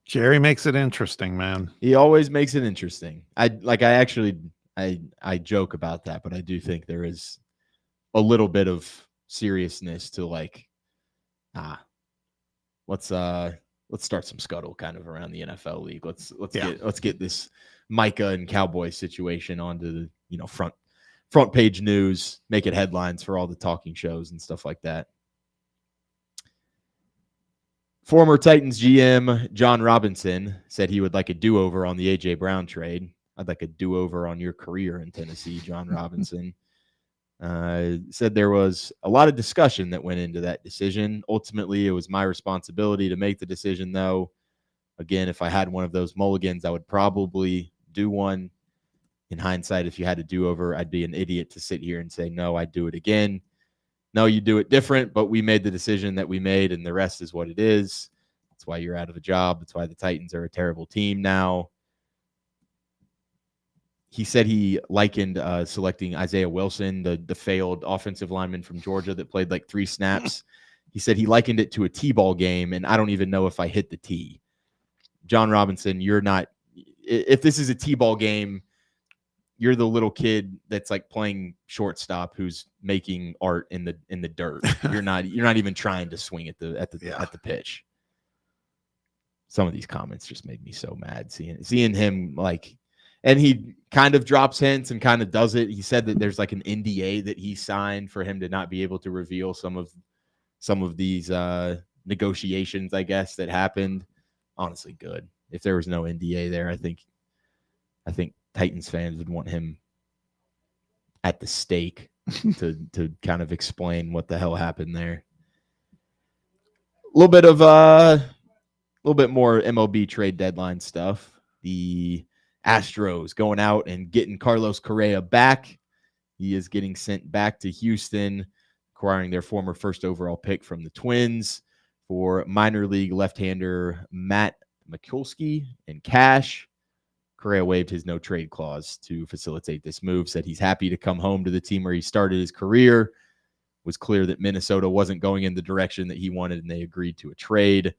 Jerry makes it interesting, man. He always makes it interesting. I joke about that, but I do think there is a little bit of seriousness to like, let's start some scuttle kind of around the NFL league. Let's get this Micah and Cowboys situation onto the front page news, make it headlines for all the talking shows and stuff like that. Former Titans GM John Robinson said he would like a do-over on the A.J. Brown trade. I'd like a do-over on your career in Tennessee, John Robinson. Said there was a lot of discussion that went into that decision. Ultimately, it was my responsibility to make the decision, though. Again, if I had one of those mulligans, I would probably do one. In hindsight, if you had a do-over, I'd be an idiot to sit here and say, no, I'd do it again. No, you do it different, but we made the decision that we made, and the rest is what it is. That's why you're out of a job. That's why the Titans are a terrible team now. He said he likened selecting Isaiah Wilson, the failed offensive lineman from Georgia that played like 3 snaps. He said he likened it to a T-ball game, and I don't even know if I hit the tee. John Robinson, you're not – if this is a T-ball game, you're the little kid that's like playing shortstop who's making art in the dirt. You're not even trying to swing at the pitch. Some of these comments just made me so mad seeing him like – And he kind of drops hints and kind of does it. He said that there's like an NDA that he signed for him to not be able to reveal some of these negotiations, I guess, that happened. Honestly, good. If there was no NDA there, I think Titans fans would want him at the stake to kind of explain what the hell happened there. A little bit more MLB trade deadline stuff. The Astros going out and getting Carlos Correa back. He is getting sent back to Houston, acquiring their former first overall pick from the Twins for minor league left-hander Matt Mikulski and cash. Correa waived his no-trade clause to facilitate this move, said he's happy to come home to the team where he started his career. It was clear that Minnesota wasn't going in the direction that he wanted, and they agreed to a trade.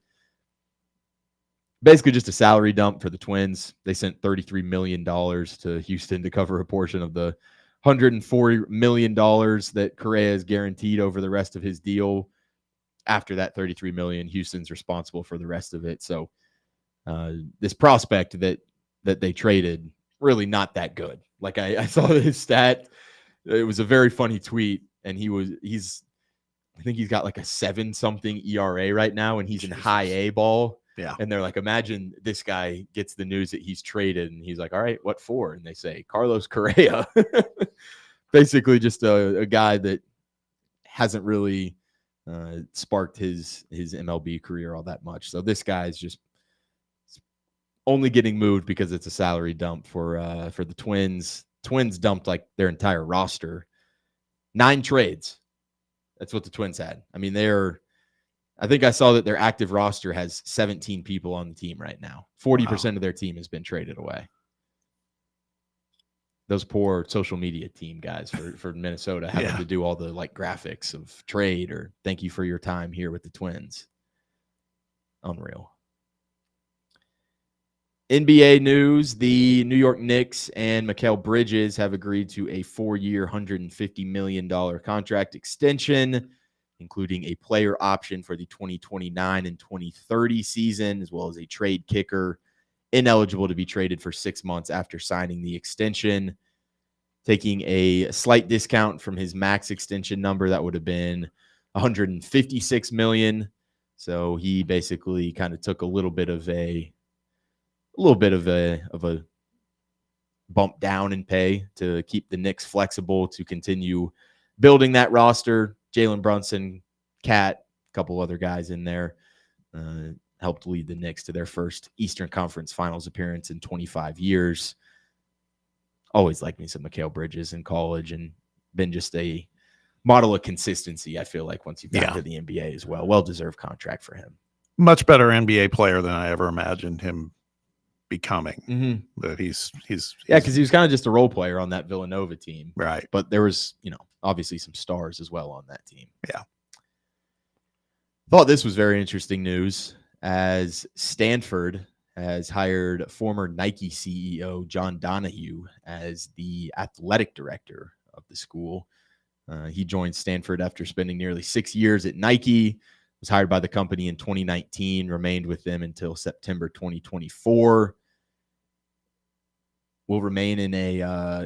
Basically just a salary dump for the Twins. They sent $33 million to Houston to cover a portion of the $140 million that Correa is guaranteed over the rest of his deal. After that $33 million, Houston's responsible for the rest of it. So this prospect that they traded, really not that good. Like I saw his stat. It was a very funny tweet, and I think he's got like a 7-something ERA right now, and he's in high A ball. Yeah. And they're like, imagine this guy gets the news that he's traded, and he's like, all right, what for? And they say, Carlos Correa. Basically just a guy that hasn't really sparked his MLB career all that much. So this guy is just only getting moved because it's a salary dump for the Twins. Twins dumped like their entire roster. 9 trades. That's what the Twins had. I mean, I think I saw that their active roster has 17 people on the team right now. 40% of their team has been traded away. Those poor social media team guys for Minnesota having to do all the like graphics of trade or thank you for your time here with the Twins. Unreal. NBA news, the New York Knicks and Mikal Bridges have agreed to a 4-year, $150 million contract extension, including a player option for the 2029 and 2030 season, as well as a trade kicker, ineligible to be traded for 6 months after signing the extension. Taking a slight discount from his max extension number, that would have been $156 million. So he basically kind of took a little bit of a bump down in pay to keep the Knicks flexible to continue building that roster. Jalen Brunson, Cat, a couple other guys in there helped lead the Knicks to their first Eastern Conference Finals appearance in 25 years. Always liked me some Mikal Bridges in college and been just a model of consistency, I feel like, once you've gotten to the NBA as well. Well-deserved contract for him. Much better NBA player than I ever imagined him becoming. Mm-hmm. But he's because he was kind of just a role player on that Villanova team. Right. But there was, obviously some stars as well on that team. Yeah. Thought this was very interesting news, as Stanford has hired former Nike CEO John Donahue as the athletic director of the school. He joined Stanford after spending nearly 6 years at Nike, was hired by the company in 2019, remained with them until September 2024. Will remain in a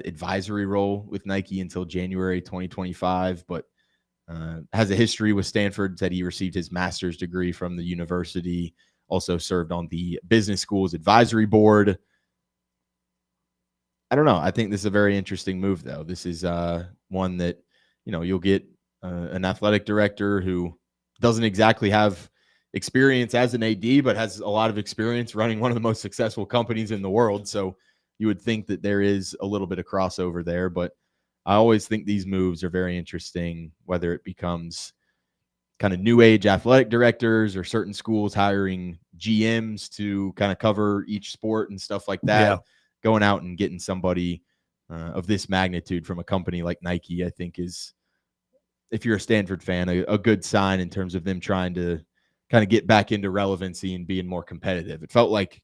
advisory role with Nike until January 2025, but has a history with Stanford. Said he received his master's degree from the university, also served on the business school's advisory board. I don't know. I think this is a very interesting move, though. This is one that, you'll get an athletic director who doesn't exactly have experience as an AD, but has a lot of experience running one of the most successful companies in the world. So you would think that there is a little bit of crossover there, but I always think these moves are very interesting, whether it becomes kind of new age athletic directors or certain schools hiring GMs to kind of cover each sport and stuff like that. Yeah. Going out and getting somebody of this magnitude from a company like Nike, I think is, if you're a Stanford fan, a good sign in terms of them trying to kind of get back into relevancy and being more competitive. It felt like,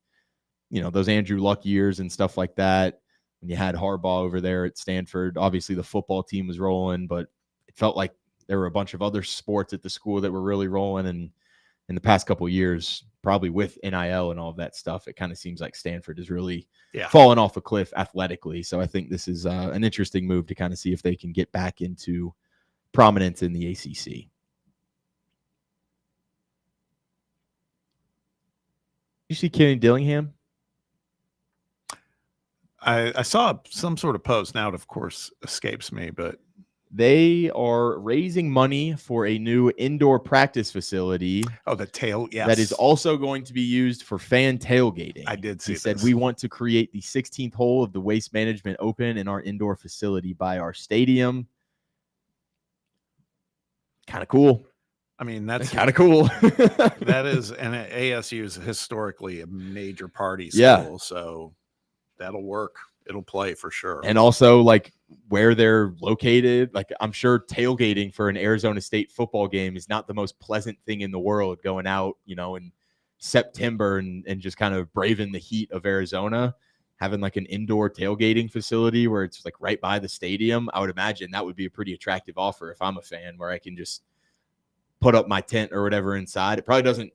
those Andrew Luck years and stuff like that, when you had Harbaugh over there at Stanford. Obviously the football team was rolling, but it felt like there were a bunch of other sports at the school that were really rolling. And in the past couple of years, probably with NIL and all of that stuff, it kind of seems like Stanford is really Yeah. fallen off a cliff athletically. So I think this is an interesting move to kind of see if they can get back into prominence in the ACC. You see Kenny Dillingham? I saw some sort of post. Now it, of course, escapes me, but they are raising money for a new indoor practice facility. Oh, the tail, yes. That is also going to be used for fan tailgating. I did see He said, this. we want to create the 16th hole of the Waste Management Open in our indoor facility by our stadium. Kind of cool. I mean, that's kind of cool. That is, and ASU is historically a major party school, Yeah. so that'll work. It'll play for sure. And also, like, where they're located, like, I'm sure tailgating for an Arizona State football game is not the most pleasant thing in the world, going out, you know, in September and just kind of braving the heat of Arizona. Having like an indoor tailgating facility where it's like right by the stadium, I would imagine that would be a pretty attractive offer if I'm a fan, where I can just put up my tent or whatever inside. It probably doesn't,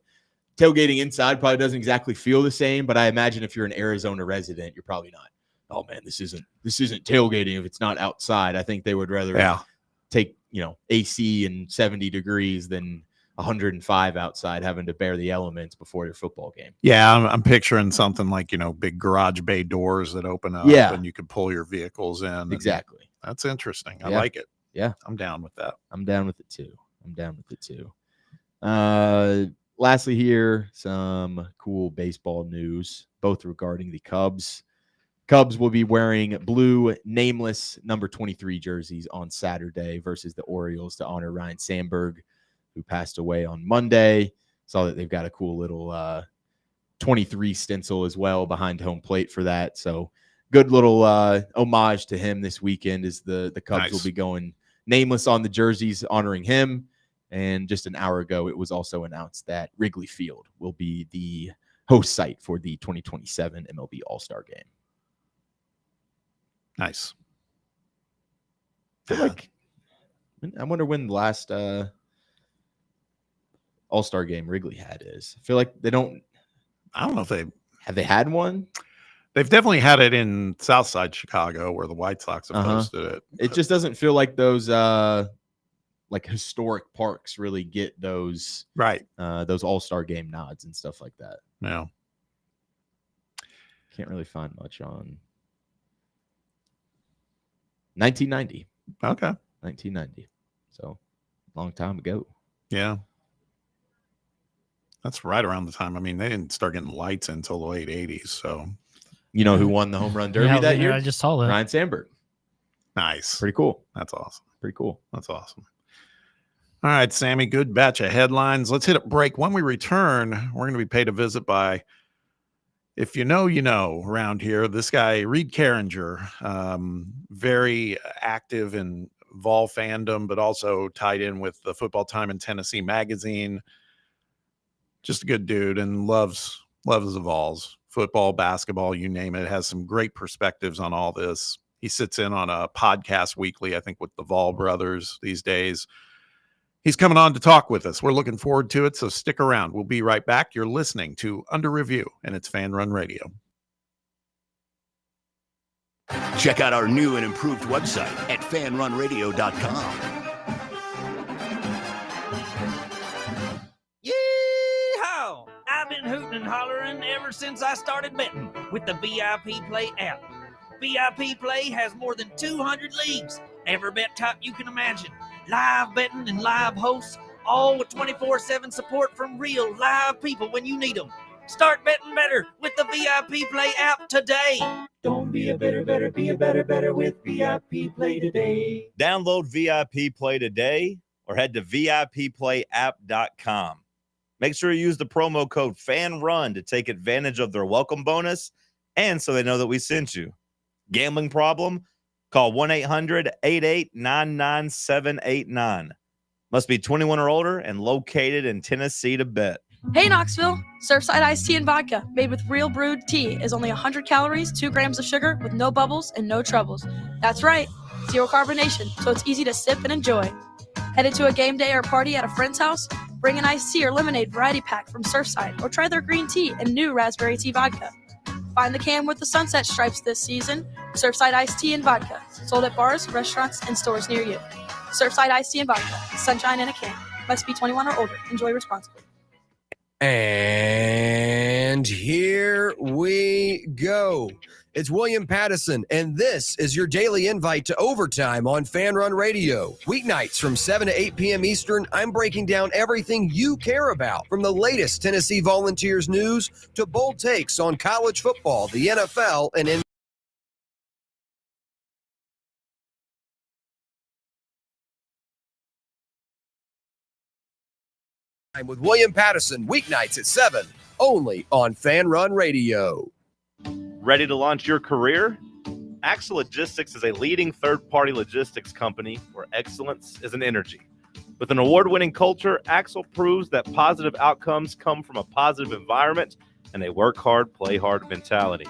tailgating inside probably doesn't exactly feel the same, but I imagine if you're an Arizona resident, you're probably not, oh man, this isn't tailgating if it's not outside. I think they would rather take, you know, AC and 70 degrees than 105 outside, having to bear the elements before your football game. Yeah, I'm picturing something like, you know, big garage bay doors that open up and you can pull your vehicles in. Exactly. That's interesting. I Yeah. like it. Yeah. I'm down with that. I'm down with it too. Lastly here, some cool baseball news, both regarding the Cubs. Cubs will be wearing blue nameless number 23 jerseys on Saturday versus the Orioles to honor Ryan Sandberg, who passed away on Monday. Saw that they've got a cool little 23 stencil as well behind home plate for that. So good little homage to him this weekend, as the Cubs will be going nameless on the jerseys honoring him. And just an hour ago, it was also announced that Wrigley Field will be the host site for the 2027 MLB All-Star Game. Nice. I feel like, I wonder when the last All-Star Game Wrigley had is. I feel like they don't. I don't know if they have they had one. They've definitely had it in Southside Chicago where the White Sox have hosted it. It just doesn't feel like those like historic parks really get those those All-Star Game nods and stuff like that. No. Can't really find much on 1990. Okay. 1990. So long time ago. Yeah. That's right around the time. I mean, they didn't start getting lights until the late 80s. So, you know who won the home run derby that year? I just saw that. Ryan Sandberg. Nice. Pretty cool. That's awesome. Pretty cool. That's awesome. All right, Sammy, good batch of headlines. Let's hit a break. When we return, we're going to be paid a visit by, if you know, around here, this guy, Reed Carringer, very active in Vol fandom, but also tied in with the Football Time in Tennessee magazine. Just a good dude and loves the Vols, football, basketball, you name it. Has some great perspectives on all this. He sits in on a podcast weekly, I think, with the Vol brothers these days. He's coming on to talk with us. We're looking forward to it, so stick around. We'll be right back. You're listening to Under Review, and it's Fan Run Radio. Check out our new and improved website at fanrunradio.com. Yeehaw! I've been hooting and hollering ever since I started betting with the VIP Play app. VIP Play has more than 200 leagues, every bet type you can imagine. Live betting and live hosts, all with 24/7 support from real live people when you need them. Start betting better with the VIP Play app today. Don't be a better, be a better with VIP Play today. Download VIP Play today or head to VIPPlayApp.com. Make sure you use the promo code FANRUN to take advantage of their welcome bonus and so they know that we sent you. Gambling problem? Call 1-800-8899-789. Must be 21 or older and located in Tennessee to bet. Hey Knoxville, Surfside iced tea and vodka made with real brewed tea is only 100 calories, 2 grams of sugar with no bubbles and no troubles. That's right, zero carbonation, so it's easy to sip and enjoy. Headed to a game day or party at a friend's house? Bring an iced tea or lemonade variety pack from Surfside, or try their green tea and new raspberry tea vodka. Find the can with the sunset stripes this season. Surfside iced tea and vodka, sold at bars, restaurants, and stores near you. Surfside iced tea and vodka, sunshine in a can. Must be 21 or older. Enjoy responsibly. And here we go. It's William Pattison, and this is your daily invite to Overtime on Fan Run Radio. Weeknights from 7 to 8 p.m. Eastern, I'm breaking down everything you care about, from the latest Tennessee Volunteers news to bold takes on college football, the NFL, and NBA. With William Pattison, weeknights at 7, only on Fan Run Radio. Ready to launch your career? Axle Logistics is a leading third-party logistics company where excellence is an energy. With an award-winning culture, Axle proves that positive outcomes come from a positive environment and a work hard, play hard mentality.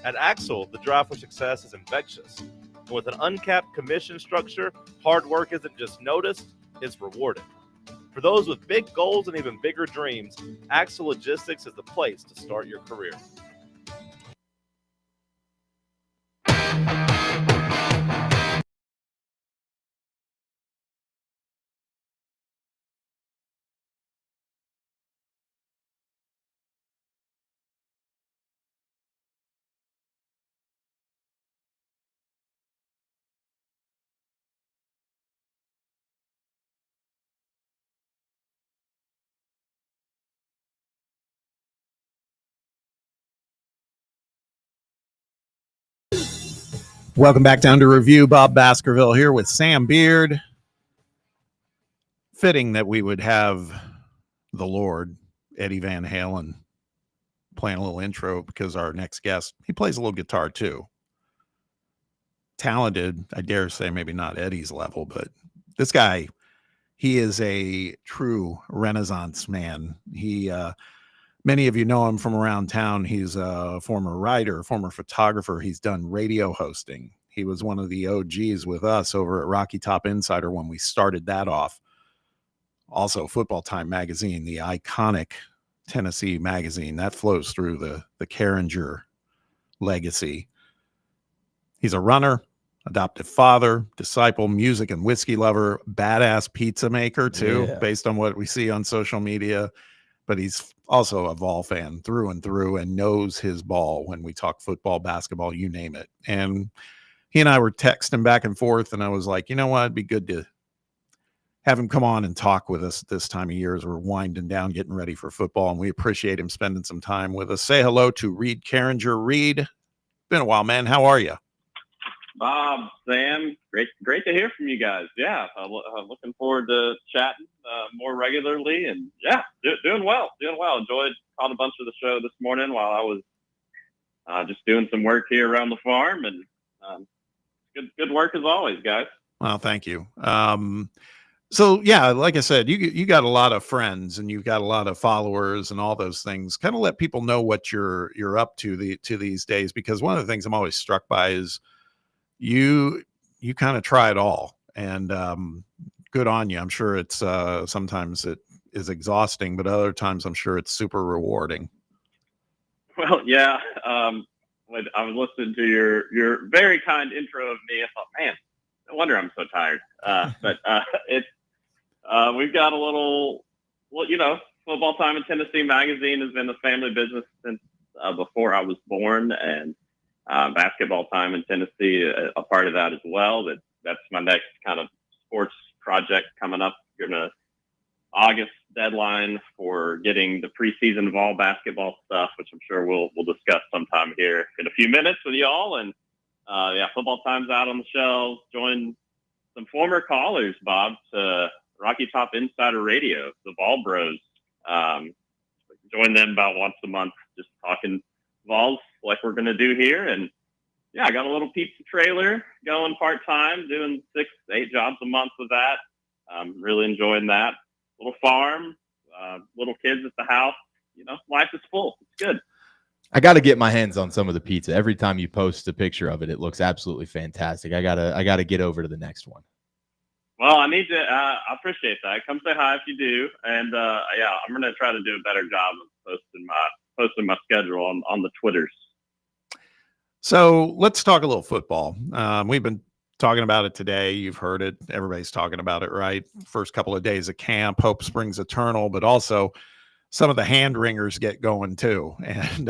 At Axle, the drive for success is infectious. And with an uncapped commission structure, hard work isn't just noticed, it's rewarded. For those with big goals and even bigger dreams, Axle Logistics is the place to start your career. Welcome back down to review. Bob Baskerville here with Sam Beard. Fitting that we would have the Lord, Eddie Van Halen, playing a little intro because our next guest, he plays a little guitar too. Talented, I dare say, maybe not Eddie's level, but this guy, he is a true Renaissance man. He, many of you know him from around town. He's a former writer, former photographer. He's done radio hosting. He was one of the OGs with us over at Rocky Top Insider when we started that off. Also, Football Time magazine, the iconic Tennessee magazine that flows through the Carringer legacy. He's a runner, adoptive father, disciple, music and whiskey lover, badass pizza maker too, based on what we see on social media. But he's also a Vol fan through and through and knows his ball when we talk football, basketball, you name it. And he and I were texting back and forth, and I was like, you know what? It'd be good to have him come on and talk with us this time of year as we're winding down, getting ready for football. And we appreciate him spending some time with us. Say hello to Reed Carringer. Reed, been a while, man. How are you? Bob, Sam, great to hear from you guys. Yeah, I'm looking forward to chatting more regularly, and yeah, doing well. Enjoyed caught a bunch of the show this morning while I was just doing some work here around the farm, and good work as always, guys. Well, thank you. So yeah, like I said, you got a lot of friends and you've got a lot of followers and all those things. Kind of let people know what you're up to these days, because one of the things I'm always struck by is you kind of try it all, and good on you. I'm sure it's sometimes it is exhausting, but other times I'm sure it's super rewarding. Well, yeah. When I was listening to your very kind intro of me, I thought, man, no wonder I'm so tired. But it's we've got a little, well, Football Time in Tennessee magazine has been a family business since before I was born, and Basketball Time in Tennessee, a part of that as well. That's my next kind of sports project coming up. You're going to August deadline for getting the preseason Vol basketball stuff, which I'm sure we'll discuss sometime here in a few minutes with y'all. And yeah, Football Time's out on the shelves. Join some former callers, Bob, to Rocky Top Insider Radio, the Vol Bros. Join them about once a month, just talking Vols like we're going to do here. And yeah, I got a little pizza trailer going part-time, doing 6 to 8 jobs a month with that. Really enjoying that. Little farm, little kids at the house. Life is full. It's good. I got to get my hands on some of the pizza. Every time you post a picture of it, it looks absolutely fantastic. I gotta get over to the next one. Well, I need to. I appreciate that. Come say hi if you do, and yeah, I'm gonna try to do a better job of posting my schedule on the Twitters. So let's talk a little football. We've been talking about it today. You've heard it. Everybody's talking about it, right? First couple of days of camp, hope springs eternal, but also some of the hand wringers get going too. And,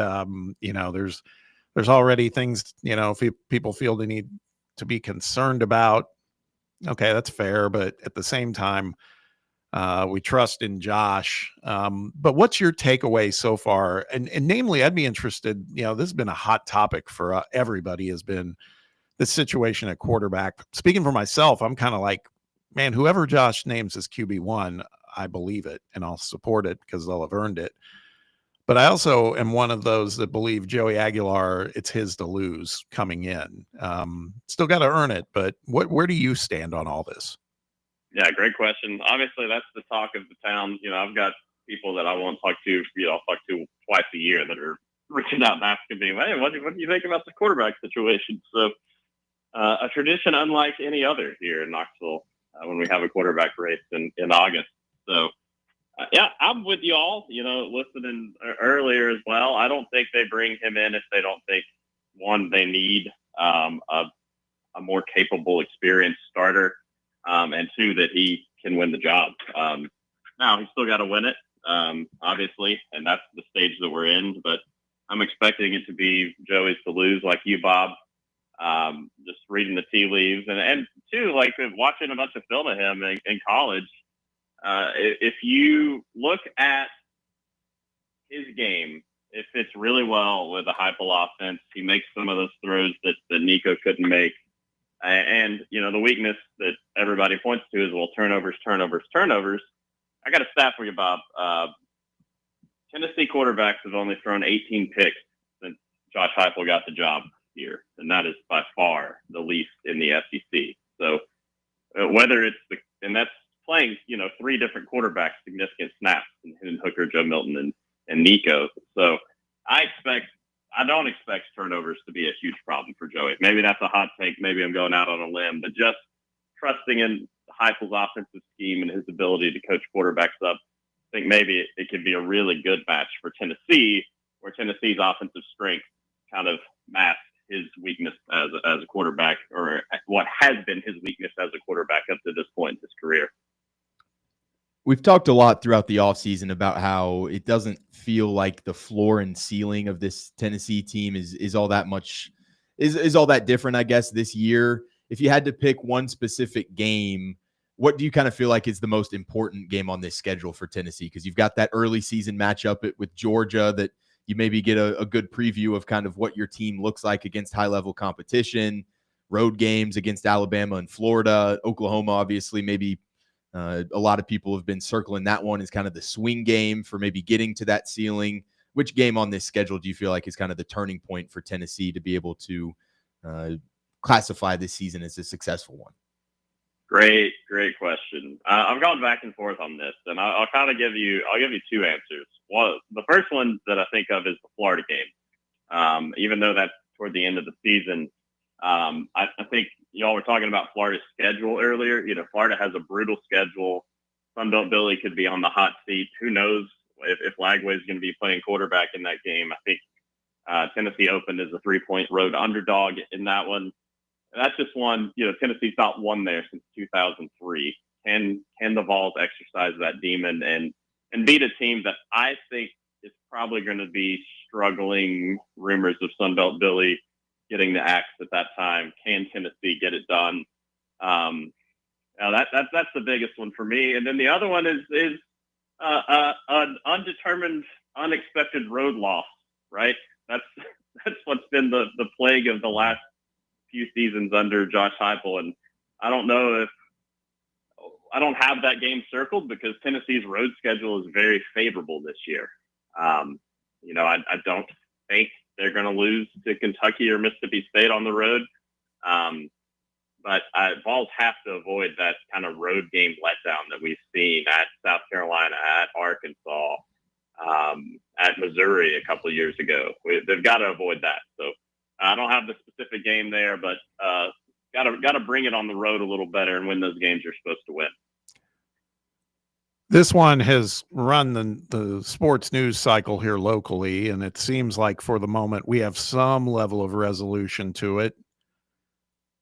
there's already things, if people feel they need to be concerned about. Okay, that's fair. But at the same time, we trust in Josh. But what's your takeaway so far? And namely, I'd be interested, this has been a hot topic for everybody, has been the situation at quarterback. Speaking for myself, I'm kind of like, man, whoever Josh names as QB1, I believe it and I'll support it because they'll have earned it. But I also am one of those that believe Joey Aguilar, it's his to lose coming in. Still got to earn it. But where do you stand on all this? Yeah, great question. Obviously, that's the talk of the town. I've got people that I won't talk to. I'll talk to twice a year that are reaching out and asking me, "Hey, what do you think about the quarterback situation?" So, a tradition unlike any other here in Knoxville when we have a quarterback race in August. So, yeah, I'm with you all. Listening earlier as well. I don't think they bring him in if they don't think one they need a more capable, experienced starter. And two, that he can win the job. Now, he's still got to win it, obviously, and that's the stage that we're in. But I'm expecting it to be Joey's to lose, like you, Bob. Just reading the tea leaves. And two, like watching a bunch of film of him in college, if you look at his game, it fits really well with the Heupel offense. He makes some of those throws that Nico couldn't make. And, the weakness that everybody points to is, well, turnovers. I got a stat for you, Bob. Tennessee quarterbacks have only thrown 18 picks since Josh Heupel got the job here. And that is by far the least in the SEC. So whether it's and that's playing, three different quarterbacks, significant snaps in Hooker, Joe Milton, and Nico. So I don't expect turnovers to be a huge problem for Joey. Maybe that's a hot take. Maybe I'm going out on a limb, but just trusting in Heupel's offensive scheme and his ability to coach quarterbacks up, I think maybe it could be a really good match for Tennessee, where Tennessee's offensive strength kind of masks his weakness as a quarterback, or what has been his weakness as a quarterback up to this point in his career. We've talked a lot throughout the offseason about how it doesn't feel like the floor and ceiling of this Tennessee team is all that much, is all that different, I guess, this year. If you had to pick one specific game, what do you kind of feel like is the most important game on this schedule for Tennessee? Because you've got that early season matchup with Georgia that you maybe get a good preview of kind of what your team looks like against high-level competition, road games against Alabama and Florida, Oklahoma, obviously, maybe a lot of people have been circling that one as kind of the swing game for maybe getting to that ceiling. Which game on this schedule do you feel like is kind of the turning point for Tennessee to be able to classify this season as a successful one? Great question. I've gone back and forth on this, and I'll give you two answers. Well, the first one that I think of is the Florida game. Even though that's toward the end of the season, I think y'all were talking about Florida's schedule earlier. Florida has a brutal schedule. Sunbelt Billy could be on the hot seat. Who knows if Lagway is going to be playing quarterback in that game. I think Tennessee opened as a 3-point road underdog in that one. And that's just one, Tennessee's not won there since 2003. Can the Vols exercise that demon and beat a team that I think is probably going to be struggling? Rumors of Sunbelt Billy getting the axe at that time. Can Tennessee get it done? Now that's the biggest one for me. And then the other one is an undetermined, unexpected road loss. Right? That's what's been the plague of the last few seasons under Josh Heupel. And I don't know if I don't have that game circled because Tennessee's road schedule is very favorable this year. I don't think they're going to lose to Kentucky or Mississippi State on the road. But Vols have to avoid that kind of road game letdown that we've seen at South Carolina, at Arkansas, at Missouri a couple of years ago. They've got to avoid that. So I don't have the specific game there, but got to bring it on the road a little better and win those games you're supposed to win. This one has run the sports news cycle here locally, and it seems like for the moment we have some level of resolution to it.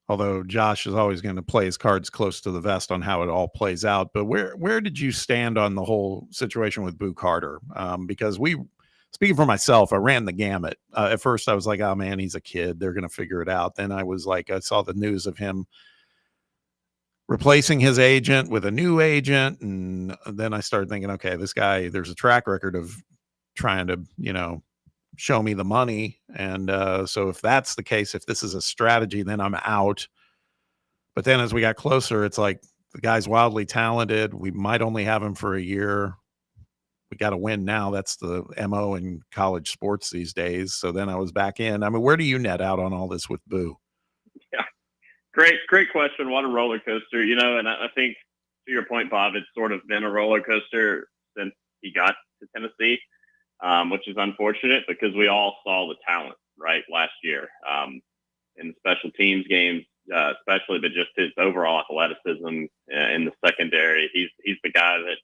Although Josh is always going to play his cards close to the vest on how it all plays out. But where did you stand on the whole situation with Boo Carter? Because speaking for myself, I ran the gamut. At first I was like, oh man, he's a kid. They're going to figure it out. Then I was like, I saw the news of him replacing his agent with a new agent. And then I started thinking, okay, this guy, there's a track record of trying to, show me the money. And so if that's the case, if this is a strategy, then I'm out. But then as we got closer, it's like the guy's wildly talented. We might only have him for a year. We got to win now. That's the MO in college sports these days. So then I was back in. I mean, where do you net out on all this with Boo? Yeah, great question. What a roller coaster, and I think to your point, Bob, it's sort of been a roller coaster since he got to Tennessee. Which is unfortunate because we all saw the talent right last year in the special teams games, especially, but just his overall athleticism in the secondary. He's the guy that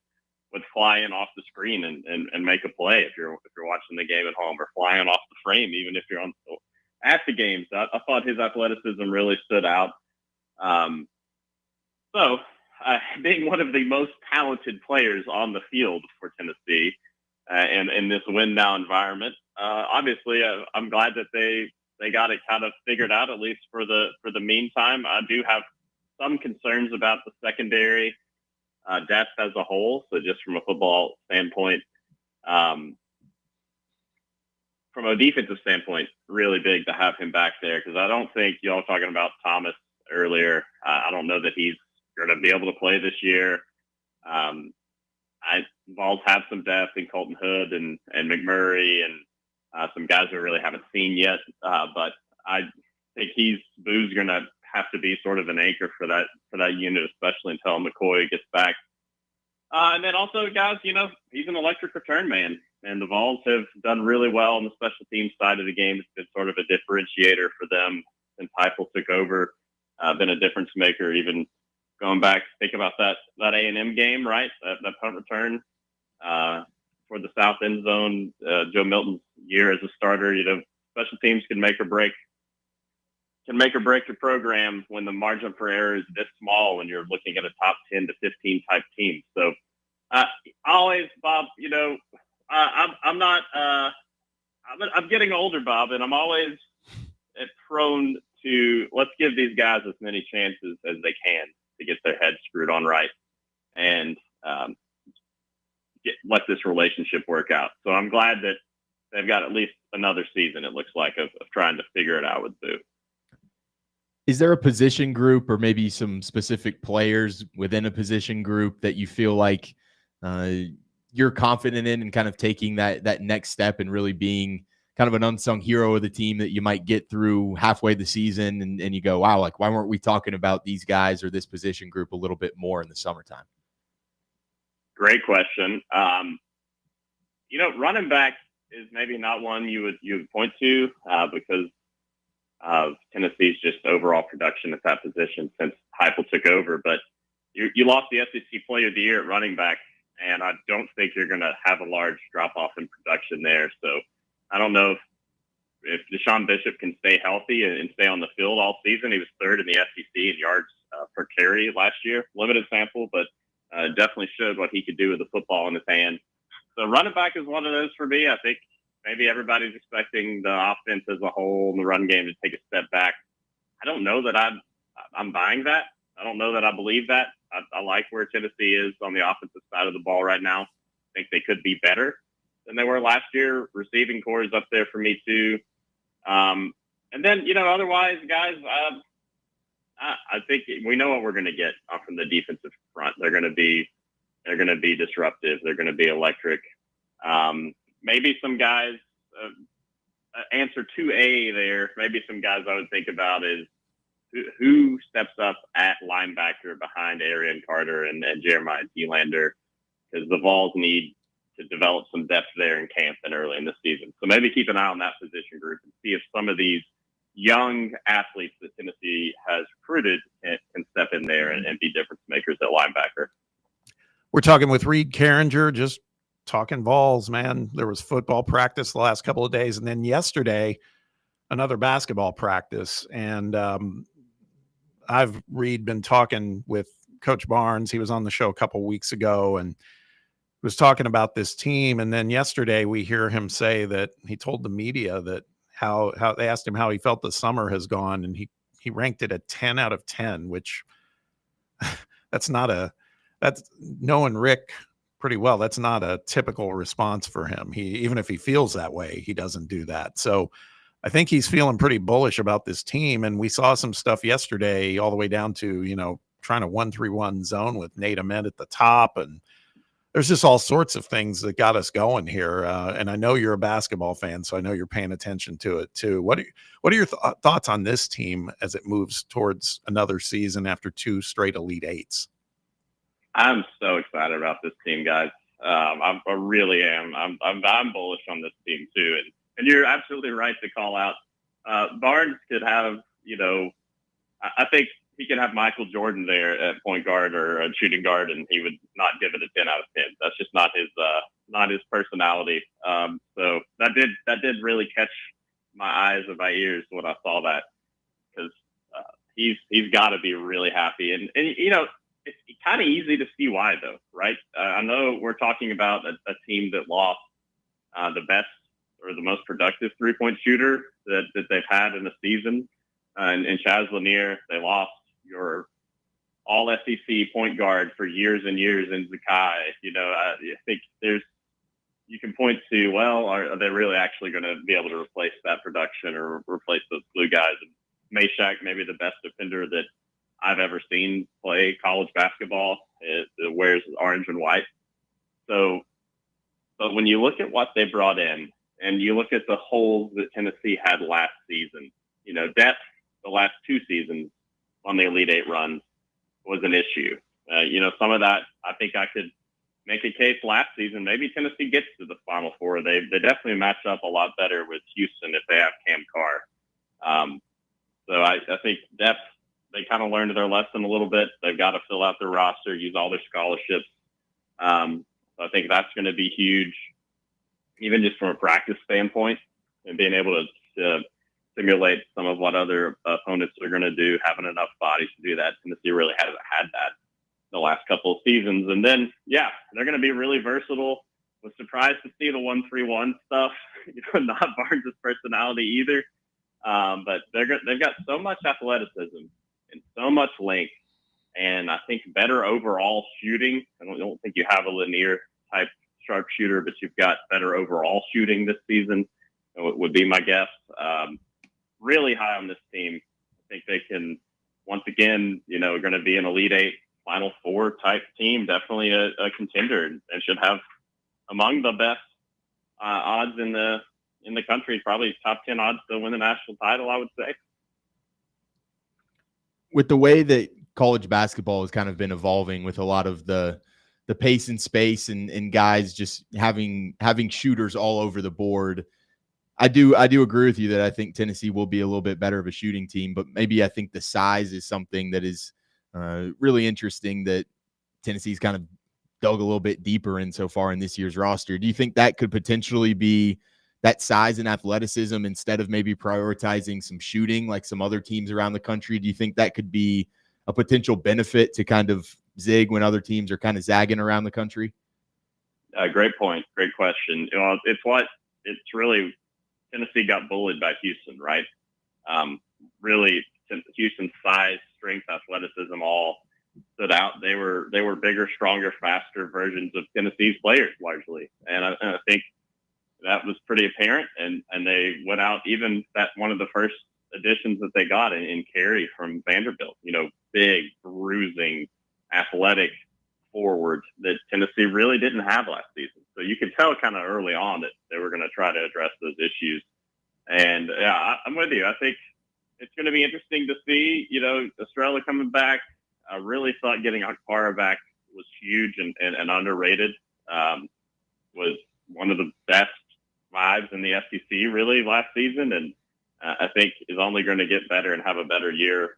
would fly in off the screen and make a play if you're watching the game at home, or flying off the frame even if you're at the games. I thought his athleticism really stood out. So being one of the most talented players on the field for Tennessee. And in this win now environment, obviously, I'm glad that they got it kind of figured out, at least for the meantime. I do have some concerns about the secondary depth as a whole. So just from a football standpoint, from a defensive standpoint, really big to have him back there, because I don't think y'all talking about Thomas earlier. I don't know that he's going to be able to play this year. Vols have some depth in Colton Hood and McMurray and some guys we really haven't seen yet. But I think Boo's going to have to be sort of an anchor for that unit, especially until McCoy gets back. And then also, guys, he's an electric return man, and the Vols have done really well on the special teams side of the game. It's been sort of a differentiator for them since Heupel took over. Been a difference maker, even going back, think about that A&M game, right? That punt return for the south end zone. Joe Milton's year as a starter, special teams can make or break your program when the margin for error is this small when you're looking at a top 10 to 15 type team. So always, Bob, I'm getting older, Bob, and I'm always prone to let's give these guys as many chances as they can to get their heads screwed on right and let this relationship work out. So I'm glad that they've got at least another season, it looks like, of trying to figure it out with Boo. Is there a position group or maybe some specific players within a position group that you feel like you're confident in and kind of taking that next step and really being kind of an unsung hero of the team that you might get through halfway the season and you go, wow, like why weren't we talking about these guys or this position group a little bit more in the summertime? Great question. Running back is maybe not one you would point to because of Tennessee's just overall production at that position since Heupel took over. But you lost the SEC Player of the Year at running back, and I don't think you're going to have a large drop-off in production there. So I don't know if Deshaun Bishop can stay healthy and stay on the field all season. He was third in the SEC in yards per carry last year. Limited sample, but definitely showed what he could do with the football in his hand. So running back is one of those for me. I think maybe everybody's expecting the offense as a whole and the run game to take a step back. I don't know that I'm buying that. I don't know that I believe that. I like where Tennessee is on the offensive side of the ball right now. I think they could be better than they were last year. Receiving core is up there for me too. And then, otherwise, guys, I think we know what we're going to get from the defensive front. They're going to be disruptive. They're going to be electric. Maybe some guys, answer 2A there, maybe some guys I would think about is who steps up at linebacker behind Arian Carter and Jeremiah Thielander, because the Vols need to develop some depth there in camp and early in the season. So maybe keep an eye on that position group and see if some of these young athletes that Tennessee has recruited can step in there and be difference makers at linebacker. We're talking with Reed Carringer, just talking balls, man. There was football practice the last couple of days, and then yesterday, another basketball practice. And I've been talking with Coach Barnes. He was on the show a couple weeks ago and was talking about this team. And then yesterday we hear him say that he told the media that how they asked him how he felt the summer has gone, and he ranked it a 10 out of 10, which that's knowing Rick pretty well. That's not a typical response for him. Even if he feels that way, he doesn't do that. So I think he's feeling pretty bullish about this team. And we saw some stuff yesterday all the way down to, trying to 1-3-1 zone with Nate Ahmed at the top. And there's just all sorts of things that got us going here. And I know you're a basketball fan, so I know you're paying attention to it too. What are your thoughts on this team as it moves towards another season after 2 straight Elite Eights? I'm so excited about this team, guys. I really am. I'm bullish on this team too. And you're absolutely right to call out. Barnes could have, I think he could have Michael Jordan there at point guard or a shooting guard, and he would not give it a 10 out of 10. That's just not his personality. So that did really catch my eyes and my ears when I saw that, because he's got to be really happy. And it's kind of easy to see why, though, right? I know we're talking about a team that lost the best or the most productive 3-point shooter that they've had in the season. And Chaz Lanier, they lost your all SEC point guard for years and years in Zakai. I think you can point to, well, are they really actually going to be able to replace that production or replace those glue guys? And Meshack, maybe the best defender that I've ever seen play college basketball. It wears orange and white. So, but when you look at what they brought in and you look at the holes that Tennessee had last season, depth the last 2 seasons on the Elite Eight runs was an issue. Some of that, I think I could make a case last season. Maybe Tennessee gets to the Final Four. They definitely match up a lot better with Houston if they have Cam Carr. So I think depth, they kind of learned their lesson a little bit. They've got to fill out their roster, use all their scholarships. So I think that's going to be huge, even just from a practice standpoint, and being able to simulate some of what other opponents are going to do, having enough bodies to do that. Tennessee really hasn't had that the last couple of seasons. And then, they're going to be really versatile. Was surprised to see the 1-3-1 stuff, not Barnes' personality either. But they've got so much athleticism and so much length, and I think better overall shooting. I don't think you have a Lanier type sharpshooter, but you've got better overall shooting this season, would be my guess. Really high on this team. I think they can, once again, going to be an Elite Eight, Final Four type team, definitely a contender, and should have among the best odds in the country, probably top 10 odds to win the national title, I would say. With the way that college basketball has kind of been evolving with a lot of the pace and space and guys just having shooters all over the board, I do agree with you that I think Tennessee will be a little bit better of a shooting team, but maybe I think the size is something that is really interesting that Tennessee's kind of dug a little bit deeper in so far in this year's roster. Do you think that could potentially be that size and athleticism instead of maybe prioritizing some shooting like some other teams around the country? Do you think that could be a potential benefit to kind of zig when other teams are kind of zagging around the country? Great point. Great question. It's really Tennessee got bullied by Houston, right? Really, Houston's size, strength, athleticism all stood out. They were bigger, stronger, faster versions of Tennessee's players largely, and I think that was pretty apparent. And they went out, even that one of the first additions that they got in Carey from Vanderbilt. Big, bruising, athletic forward that Tennessee really didn't have last season. So you could tell kind of early on that they were going to try to address those issues. And I'm with you. I think it's going to be interesting to see, Estrella coming back. I really thought getting Akpara back was huge and underrated. Was one of the best vibes in the SEC really last season. And I think is only going to get better and have a better year.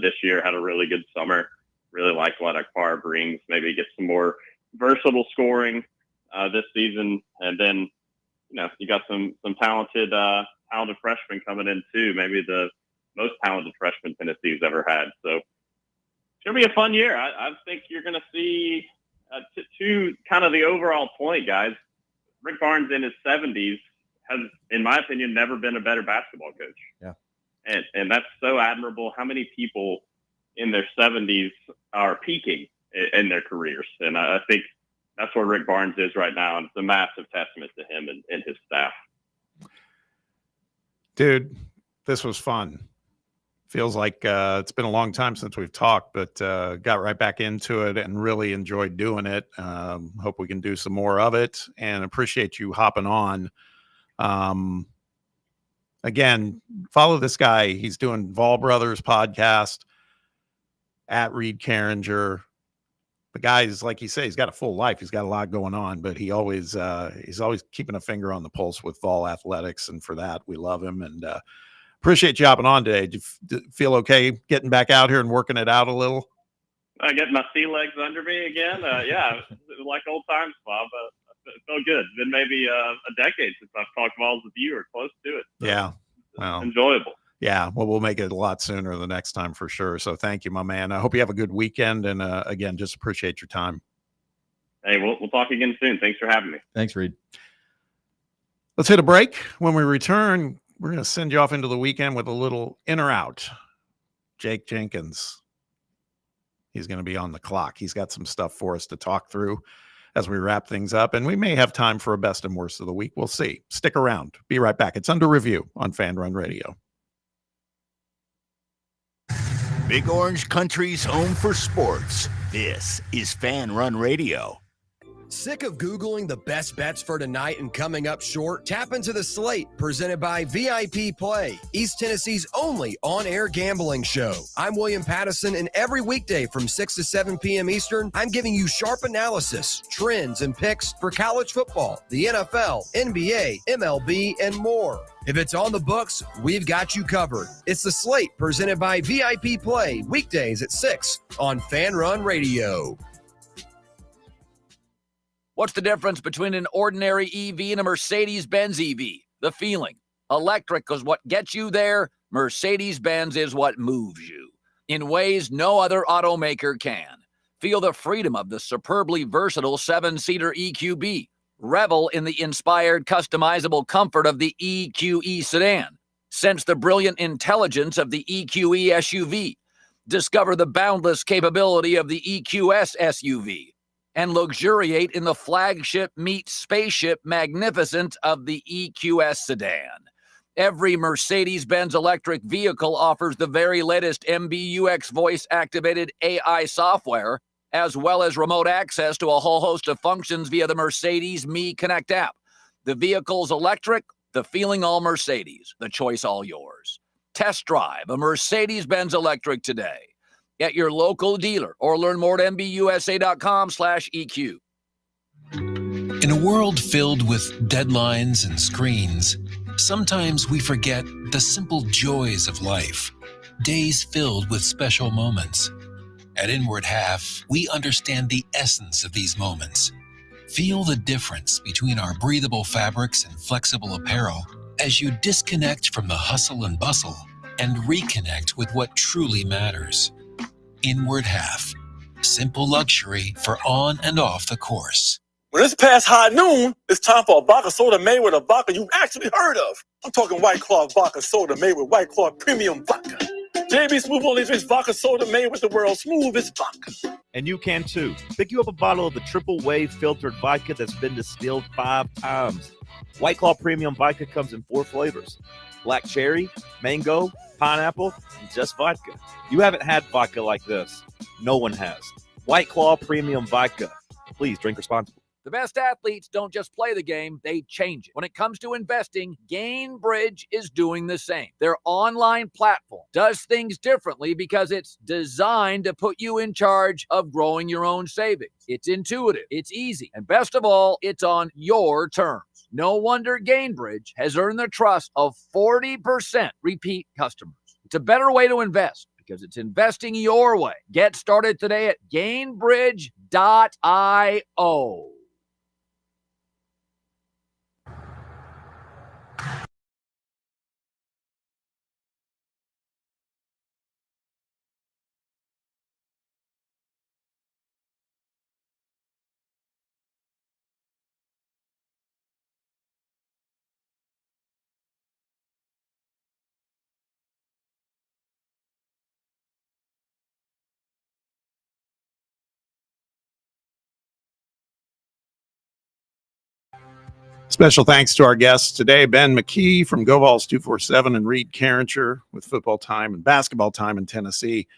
This year had a really good summer. Really like what Akbar brings. Maybe get some more versatile scoring this season, and then you got some talented freshmen coming in too. Maybe the most talented freshman Tennessee's ever had. So it's gonna be a fun year. I think you're gonna see to kind of the overall point, guys. Rick Barnes in his 70s has, in my opinion, never been a better basketball coach. Yeah. And that's so admirable. How many people in their 70s are peaking in their careers? And I think that's where Rick Barnes is right now. And it's a massive testament to him and his staff. Dude, this was fun. Feels like it's been a long time since we've talked, but got right back into it and really enjoyed doing it. Hope we can do some more of it, and appreciate you hopping on. Again, follow this guy. He's doing Vol Brothers podcast at Reed Carringer. The guy is, like you say, he's got a full life. He's got a lot going on, but he's always keeping a finger on the pulse with Vol athletics. And for that, we love him and appreciate you hopping on today. Do you feel okay getting back out here and working it out a little? I get my sea legs under me again. Yeah, it was like old times, Bob. It felt good. It's been maybe a decade since I've talked balls with you or close to it. So yeah. Well, enjoyable. Yeah. Well, we'll make it a lot sooner the next time for sure. So thank you, my man. I hope you have a good weekend. And again, just appreciate your time. Hey, we'll talk again soon. Thanks for having me. Thanks, Reed. Let's hit a break. When we return, we're going to send you off into the weekend with a little in or out. Jake Jenkins. He's going to be on the clock. He's got some stuff for us to talk through as we wrap things up, and we may have time for a best and worst of the week. We'll see. Stick around. Be right back. It's Under Review on Fan Run Radio. Big Orange Country's home for sports. This is Fan Run Radio. Sick of Googling the best bets for tonight and coming up short? Tap into the slate presented by VIP Play, East Tennessee's only on-air gambling show. I'm William Pattison, and every weekday from 6 to 7 p.m. Eastern, I'm giving you sharp analysis, trends, and picks for college football, the NFL, NBA, MLB, and more. If it's on the books, we've got you covered. It's the slate presented by VIP Play, weekdays at 6 on Fan Run Radio. What's the difference between an ordinary EV and a Mercedes-Benz EV? The feeling. Electric is what gets you there. Mercedes-Benz is what moves you in ways no other automaker can. Feel the freedom of the superbly versatile 7-seater EQB. Revel in the inspired, customizable comfort of the EQE sedan. Sense the brilliant intelligence of the EQE SUV. Discover the boundless capability of the EQS SUV. And luxuriate in the flagship meets spaceship magnificence of the EQS sedan. Every Mercedes-Benz electric vehicle offers the very latest MBUX voice-activated AI software, as well as remote access to a whole host of functions via the Mercedes Me Connect app. The vehicle's electric, the feeling all Mercedes, the choice all yours. Test drive a Mercedes-Benz electric today at your local dealer or learn more at mbusa.com/EQ. In a world filled with deadlines and screens, sometimes we forget the simple joys of life, days filled with special moments. At Inward Half, we understand the essence of these moments. Feel the difference between our breathable fabrics and flexible apparel as you disconnect from the hustle and bustle and reconnect with what truly matters. Inward Half. Simple luxury for on and off the course. When it's past high noon, it's time for a vodka soda made with a vodka you've actually heard of. I'm talking White Claw vodka soda made with White Claw premium vodka. JB Smooth only drinks vodka soda made with the world's smoothest vodka. And you can too. Pick you up a bottle of the triple wave filtered vodka that's been distilled 5 times. White Claw premium vodka comes in 4 flavors: black cherry, mango, pineapple, and just vodka. You haven't had vodka like this. No one has. White Claw premium vodka. Please drink responsibly. The best athletes don't just play the game, they change it. When it comes to investing, Gainbridge is doing the same. Their online platform does things differently because it's designed to put you in charge of growing your own savings. It's intuitive, it's easy, and best of all, it's on your terms. No wonder Gainbridge has earned the trust of 40% repeat customers. It's a better way to invest because it's investing your way. Get started today at Gainbridge.io. Special thanks to our guests today, Ben McKee from Go Vols 247 and Reed Carringer with football time and basketball time in Tennessee.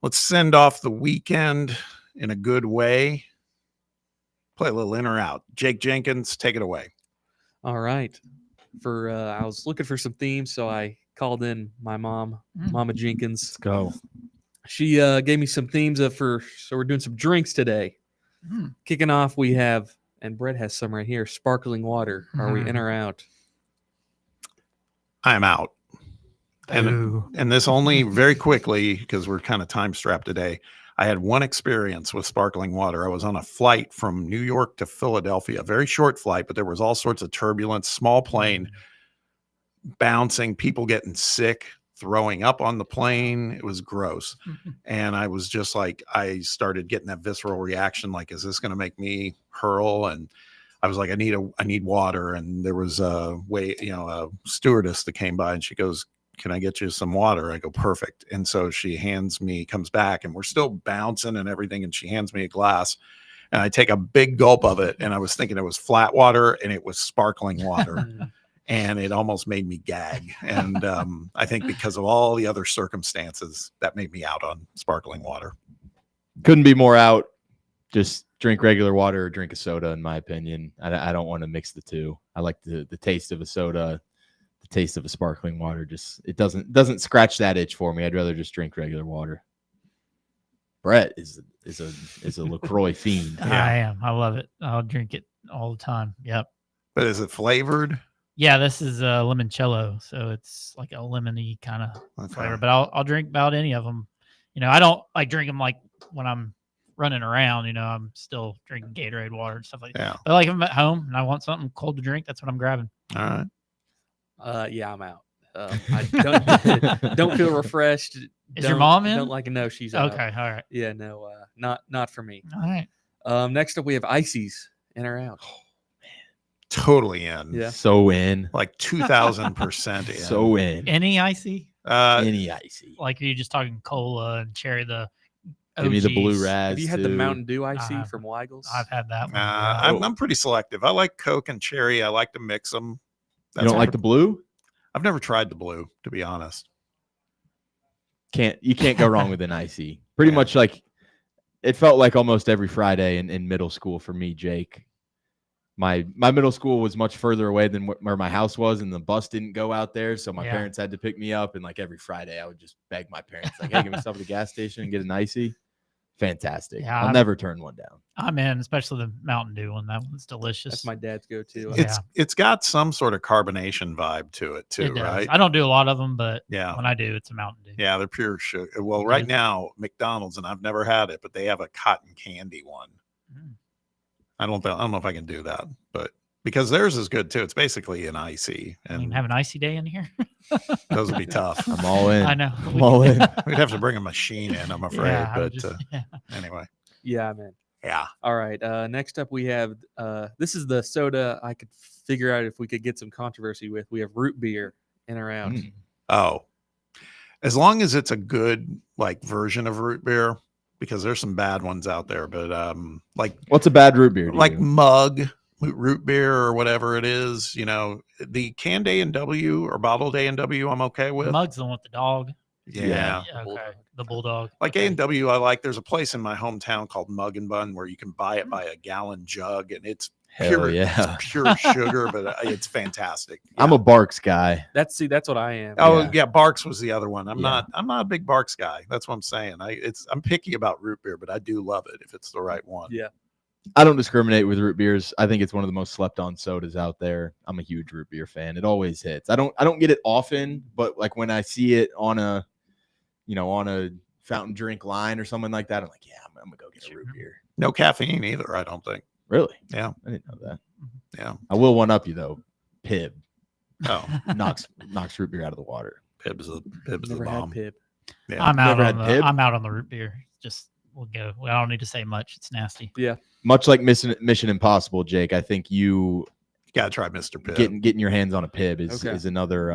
Let's send off the weekend in a good way. Play a little in or out. Jake Jenkins, take it away. All right. I was looking for some themes, so I called in my mom, Mama Jenkins. Let's go. She gave me some themes so we're doing some drinks today. Kicking off, we have, and Brett has some right here, sparkling water. Are we in or out? I'm out. And this only very quickly, because we're kind of time strapped today. I had one experience with sparkling water. I was on a flight from New York to Philadelphia, a very short flight, but there was all sorts of turbulence, small plane bouncing, people getting sick, throwing up on the plane. It was gross. And I was just like, I started getting that visceral reaction. Like, is this going to make me hurl? And I was like, I need water. And there was a stewardess that came by and she goes, can I get you some water? I go, perfect. And so she comes back and we're still bouncing and everything. And she hands me a glass and I take a big gulp of it. And I was thinking it was flat water and it was sparkling water. And it almost made me gag. And I think because of all the other circumstances, that made me out on sparkling water. Couldn't be more out. Just drink regular water or drink a soda, in my opinion. I don't want to mix the two. I like the taste of a soda. The taste of a sparkling water it doesn't scratch that itch for me. I'd rather just drink regular water. Brett is a LaCroix fiend. Yeah. I am. I love it. I'll drink it all the time. Yep. But is it flavored? Yeah, this is limoncello, so it's like a lemony kind of flavor. But I'll drink about any of them. I don't like drink them like when I'm running around. I'm still drinking Gatorade water and stuff like that. Yeah. But like if I'm at home and I want something cold to drink, that's what I'm grabbing. All right. Yeah, I'm out. I don't feel refreshed. Is your mom in? Don't like no, she's out. Okay, all right. Yeah, no, not for me. All right. Next up we have Ices, in or out. Totally in. Yeah. So in. Like 2,000% in. So in. Any icy? Any icy. Like are you just talking cola and cherry, the OGs? Give me the blue raz. Have you had too. the Mountain Dew icy from Weigel's? I've had that one. I'm pretty selective. I like Coke and cherry. I like to mix them. You don't like the blue? I've never tried the blue, to be honest. You can't go wrong with an icy. Pretty much like it felt like almost every Friday in middle school for me, Jake. My middle school was much further away than where my house was, and the bus didn't go out there, so my parents had to pick me up. And like every Friday, I would just beg my parents, like, "Hey, give me stuff at the gas station and get an icy." Fantastic! Yeah, I'll never turn one down. I'm in, especially the Mountain Dew one. That one's delicious. That's my dad's go-to. It's got some sort of carbonation vibe to it too, right? I don't do a lot of them, but yeah, when I do, it's a Mountain Dew. Yeah, they're pure sugar. Well, right now McDonald's, and I've never had it, but they have a cotton candy one. I don't know if I can do that, but because theirs is good too. It's basically an icy. And you can have an icy day in here. Those would be tough. I'm all in. I know. I'm all in. We'd have to bring a machine in, I'm afraid. Yeah, but anyway. Yeah, I'm in. Yeah. All right. Next up, we have this is the soda I could figure out if we could get some controversy with. We have root beer in or out. Oh, as long as it's a good version of root beer, because there's some bad ones out there. But what's a bad root beer? Like mug root beer or whatever it is. The canned A&W or bottled A&W, I'm okay with. Mug's the one with the dog. Yeah. Okay. The bulldog. Like A&W, I like. There's a place in my hometown called Mug and Bun where you can buy it by a gallon jug, and it's pure sugar, but it's fantastic. Yeah. I'm a Barks guy. That's what I am. Oh yeah, Barks was the other one. I'm not a big Barks guy. That's what I'm saying. I'm picky about root beer, but I do love it if it's the right one. Yeah. I don't discriminate with root beers. I think it's one of the most slept on sodas out there. I'm a huge root beer fan. It always hits. I don't get it often, but like when I see it on a fountain drink line or something like that, I'm like, yeah, I'm gonna go get a root beer. No caffeine either, I don't think. Really? Yeah. I didn't know that. Yeah. I will one up you though. Pib. Oh. knocks root beer out of the water. Pib's the Never had bomb. Pib. Yeah. I'm out Never on had the Pib? I'm out on the root beer. Just we'll go. Well, I don't need to say much. It's nasty. Yeah. Much like Mission Impossible, Jake, I think you gotta try Mr. Pibb. Getting your hands on a Pib is another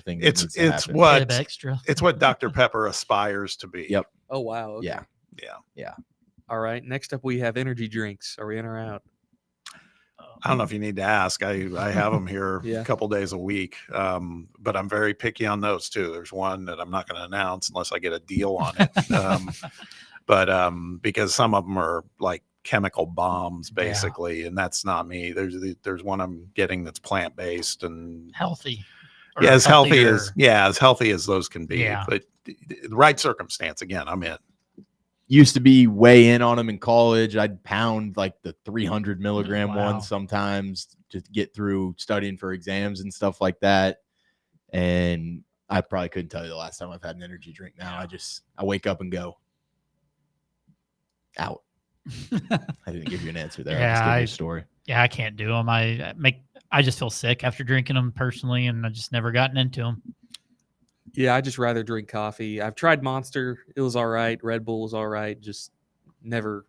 thing. That needs to happen. Pib extra. It's what Dr. Pepper aspires to be. Yep. Oh wow. Okay. Yeah. All right. Next up, we have energy drinks. Are we in or out? I don't know if you need to ask. I have them here Yeah. a couple days a week, but I'm very picky on those too. There's one that I'm not going to announce unless I get a deal on it. But because some of them are like chemical bombs, basically, and that's not me. There's one I'm getting that's plant based and healthy. Yeah, as healthy as those can be. Yeah. But the right circumstance, again, I'm in. Used to be way in on them in college. I'd pound like the 300 milligram Wow. ones sometimes to get through studying for exams and stuff like that. And I probably couldn't tell you the last time I've had an energy drink now. I wake up and go out. I didn't give you an answer there. I just gave you a story. Yeah, I can't do them. I just feel sick after drinking them personally, and I just never gotten into them. Yeah, I just rather drink coffee. I've tried Monster. It was all right. Red Bull was all right. Just never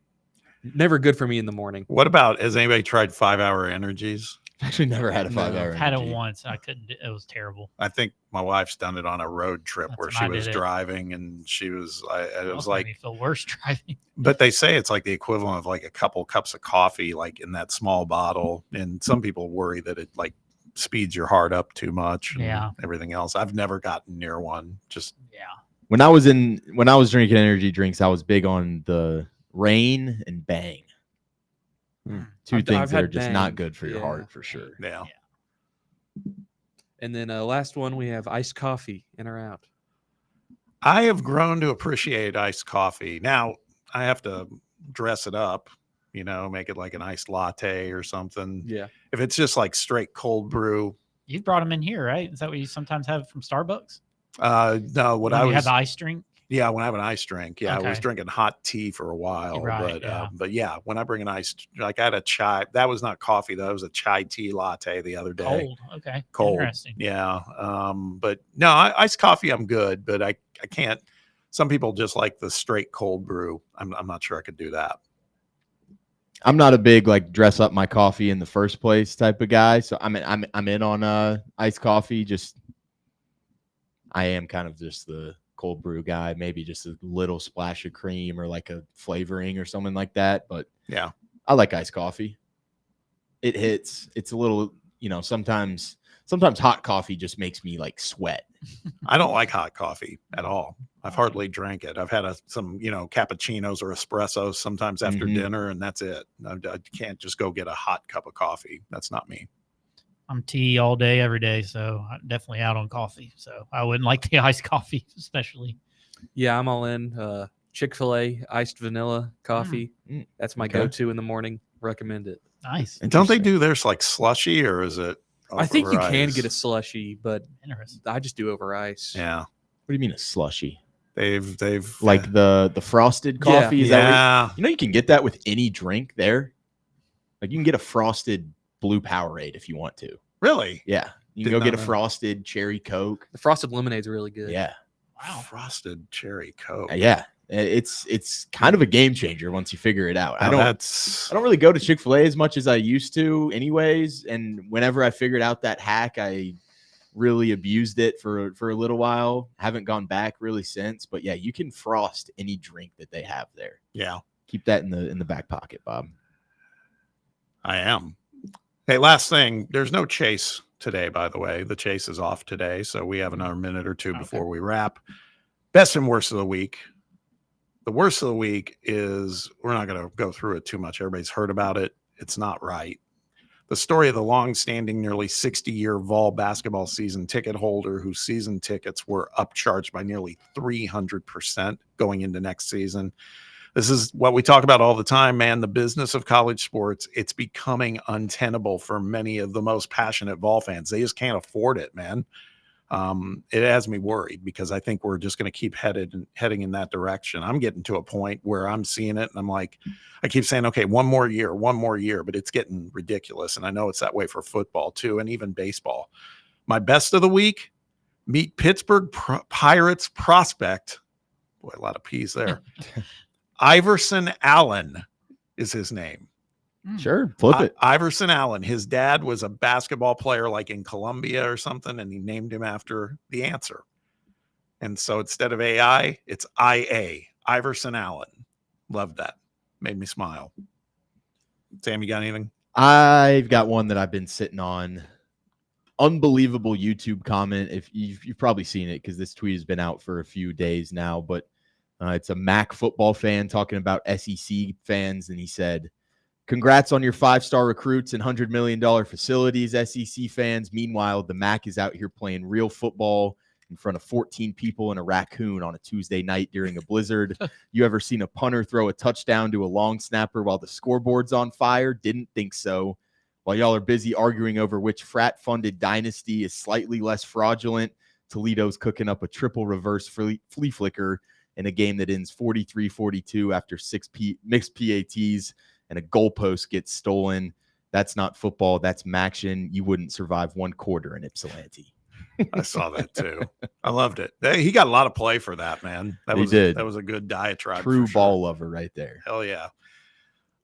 good for me in the morning. What about, has anybody tried 5-hour energies? Actually never had a 5-hour I've had it once. I couldn't. It was terrible. I think my wife's done it on a road trip where when she I was did it. driving and she was, it was Almost like, made me feel worse driving. but they say it's like the equivalent of like a couple cups of coffee, like in that small bottle. And some people worry that it like speeds your heart up too much and Yeah. everything else. I've never gotten near one. Just When I was drinking energy drinks, I was big on the Rain and Bang. Two I've things that had are just Bang. not good for your Yeah. heart for sure. Yeah. And then last one, we have iced coffee. In or out? I have grown to appreciate iced coffee. Now I have to dress it up, make it like an iced latte or something. Yeah. If it's just like straight cold brew, You've brought them in here, right? Is that what you sometimes have from Starbucks? no, When you have the ice drink? Yeah, when I have an ice drink. Yeah, I was Okay. drinking hot tea for a while. Right, But yeah, when I bring an ice, like I had a chai, that was not coffee, that was a chai tea latte the other day. Cold. Okay. Cold. Interesting. Yeah. But no, iced coffee, I'm good, but I can't. Some people just like the straight cold brew. I'm not sure I could do that. I'm not a big like dress up my coffee in the first place type of guy, so I'm in on iced coffee. Just I am kind of just the cold brew guy, maybe just a little splash of cream or like a flavoring or something like that. But yeah, I like iced coffee. It hits. It's a little, sometimes hot coffee just makes me like sweat. I don't like hot coffee at all. I've hardly drank it. I've had some, cappuccinos or espressos sometimes after dinner, and that's it. I can't just go get a hot cup of coffee. That's not me. I'm tea all day, every day, so I'm definitely out on coffee. So I wouldn't like the iced coffee, especially. Yeah, I'm all in. Chick-fil-A iced vanilla coffee. That's my Okay. go-to in the morning. Recommend it. Nice. And don't they do theirs like slushy, or is it? I think you over can ice? get a slushy, but Interesting. I just do over ice. Yeah. What do you mean a slushy? They've Like the frosted coffee? Is that Yeah. what you can get that with any drink there. Like you can get a frosted blue Powerade if you want to. Really? Yeah. You can Did go get a not know. frosted cherry Coke. The frosted lemonade's really good. Yeah. Wow. Frosted cherry Coke. Yeah. It's kind of a game changer once you figure it out. I Now don't that's really go to Chick-fil-A as much as I used to anyways. And whenever I figured out that hack, I really abused it for a little while. Haven't gone back really since. But yeah, you can frost any drink that they have there. yeah. Keep that in the back pocket, Bob. I am. Hey, last thing. There's no chase today, by the way. The chase is off today, so we have another minute or two before we wrap. Best and worst of the week. The worst of the week is, we're not going to go through it too much. Everybody's heard about it. It's not right. The story of the long-standing, nearly 60-year Vol basketball season ticket holder whose season tickets were upcharged by nearly 300% going into next season. This is what we talk about all the time, man. The business of college sports, it's becoming untenable for many of the most passionate Vol fans. They just can't afford it, man. It has me worried because I think we're just going to keep heading in that direction. I'm getting to a point where I'm seeing it and I'm like, I keep saying, okay, one more year, but it's getting ridiculous. And I know it's that way for football too, and even baseball. My best of the week, meet Pittsburgh Pirates prospect. Boy, a lot of P's there. Iverson Allen is his name. Sure, flip it. Iverson Allen. His dad was a basketball player like in Columbia or something, and he named him after the answer. And so instead of AI, it's IA. Iverson Allen. Love that. Made me smile. Sam, you got anything? I've got one that I've been sitting on. Unbelievable YouTube comment. If you've probably seen it because this tweet has been out for a few days now, but it's a MAC football fan talking about SEC fans, and he said, "Congrats on your 5-star recruits and $100 million facilities, SEC fans. Meanwhile, the MAC is out here playing real football in front of 14 people and a raccoon on a Tuesday night during a blizzard. You ever seen a punter throw a touchdown to a long snapper while the scoreboard's on fire? Didn't think so. While y'all are busy arguing over which frat-funded dynasty is slightly less fraudulent, Toledo's cooking up a triple reverse flea flicker in a game that ends 43-42 after 6 mixed PATs and a goalpost gets stolen. That's not football. That's Maction. You wouldn't survive one quarter in Ypsilanti." I saw that too. I loved it. He got a lot of play for that, man. That was a good diatribe. True ball lover right there. Hell yeah.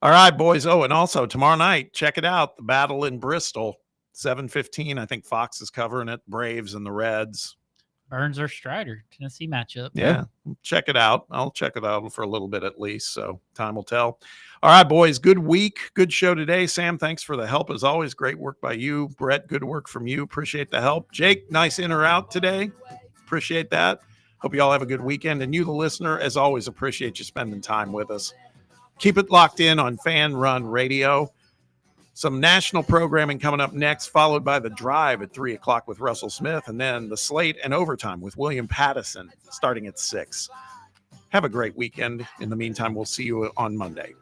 All right, boys. Oh, and also tomorrow night, check it out. The battle in Bristol, 7:15. I think Fox is covering it. Braves and the Reds. Burns or Strider, Tennessee matchup. Yeah, check it out. I'll check it out for a little bit at least, so time will tell. All right, boys, good week. Good show today. Sam, thanks for the help as always. Great work by you. Brett, good work from you. Appreciate the help. Jake, nice in or out today. Appreciate that. Hope you all have a good weekend. And you, the listener, as always, appreciate you spending time with us. Keep it locked in on Fan Run Radio. Some national programming coming up next, followed by The Drive at 3 o'clock with Russell Smith, and then the Slate and Overtime with William Pattison starting at 6. Have a great weekend. In the meantime, we'll see you on Monday.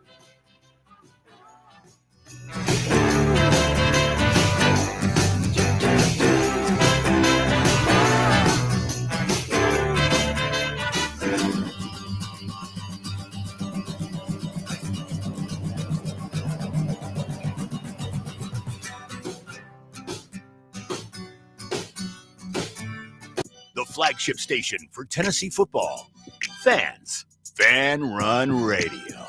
The flagship station for Tennessee football. Fans, Fan Run Radio.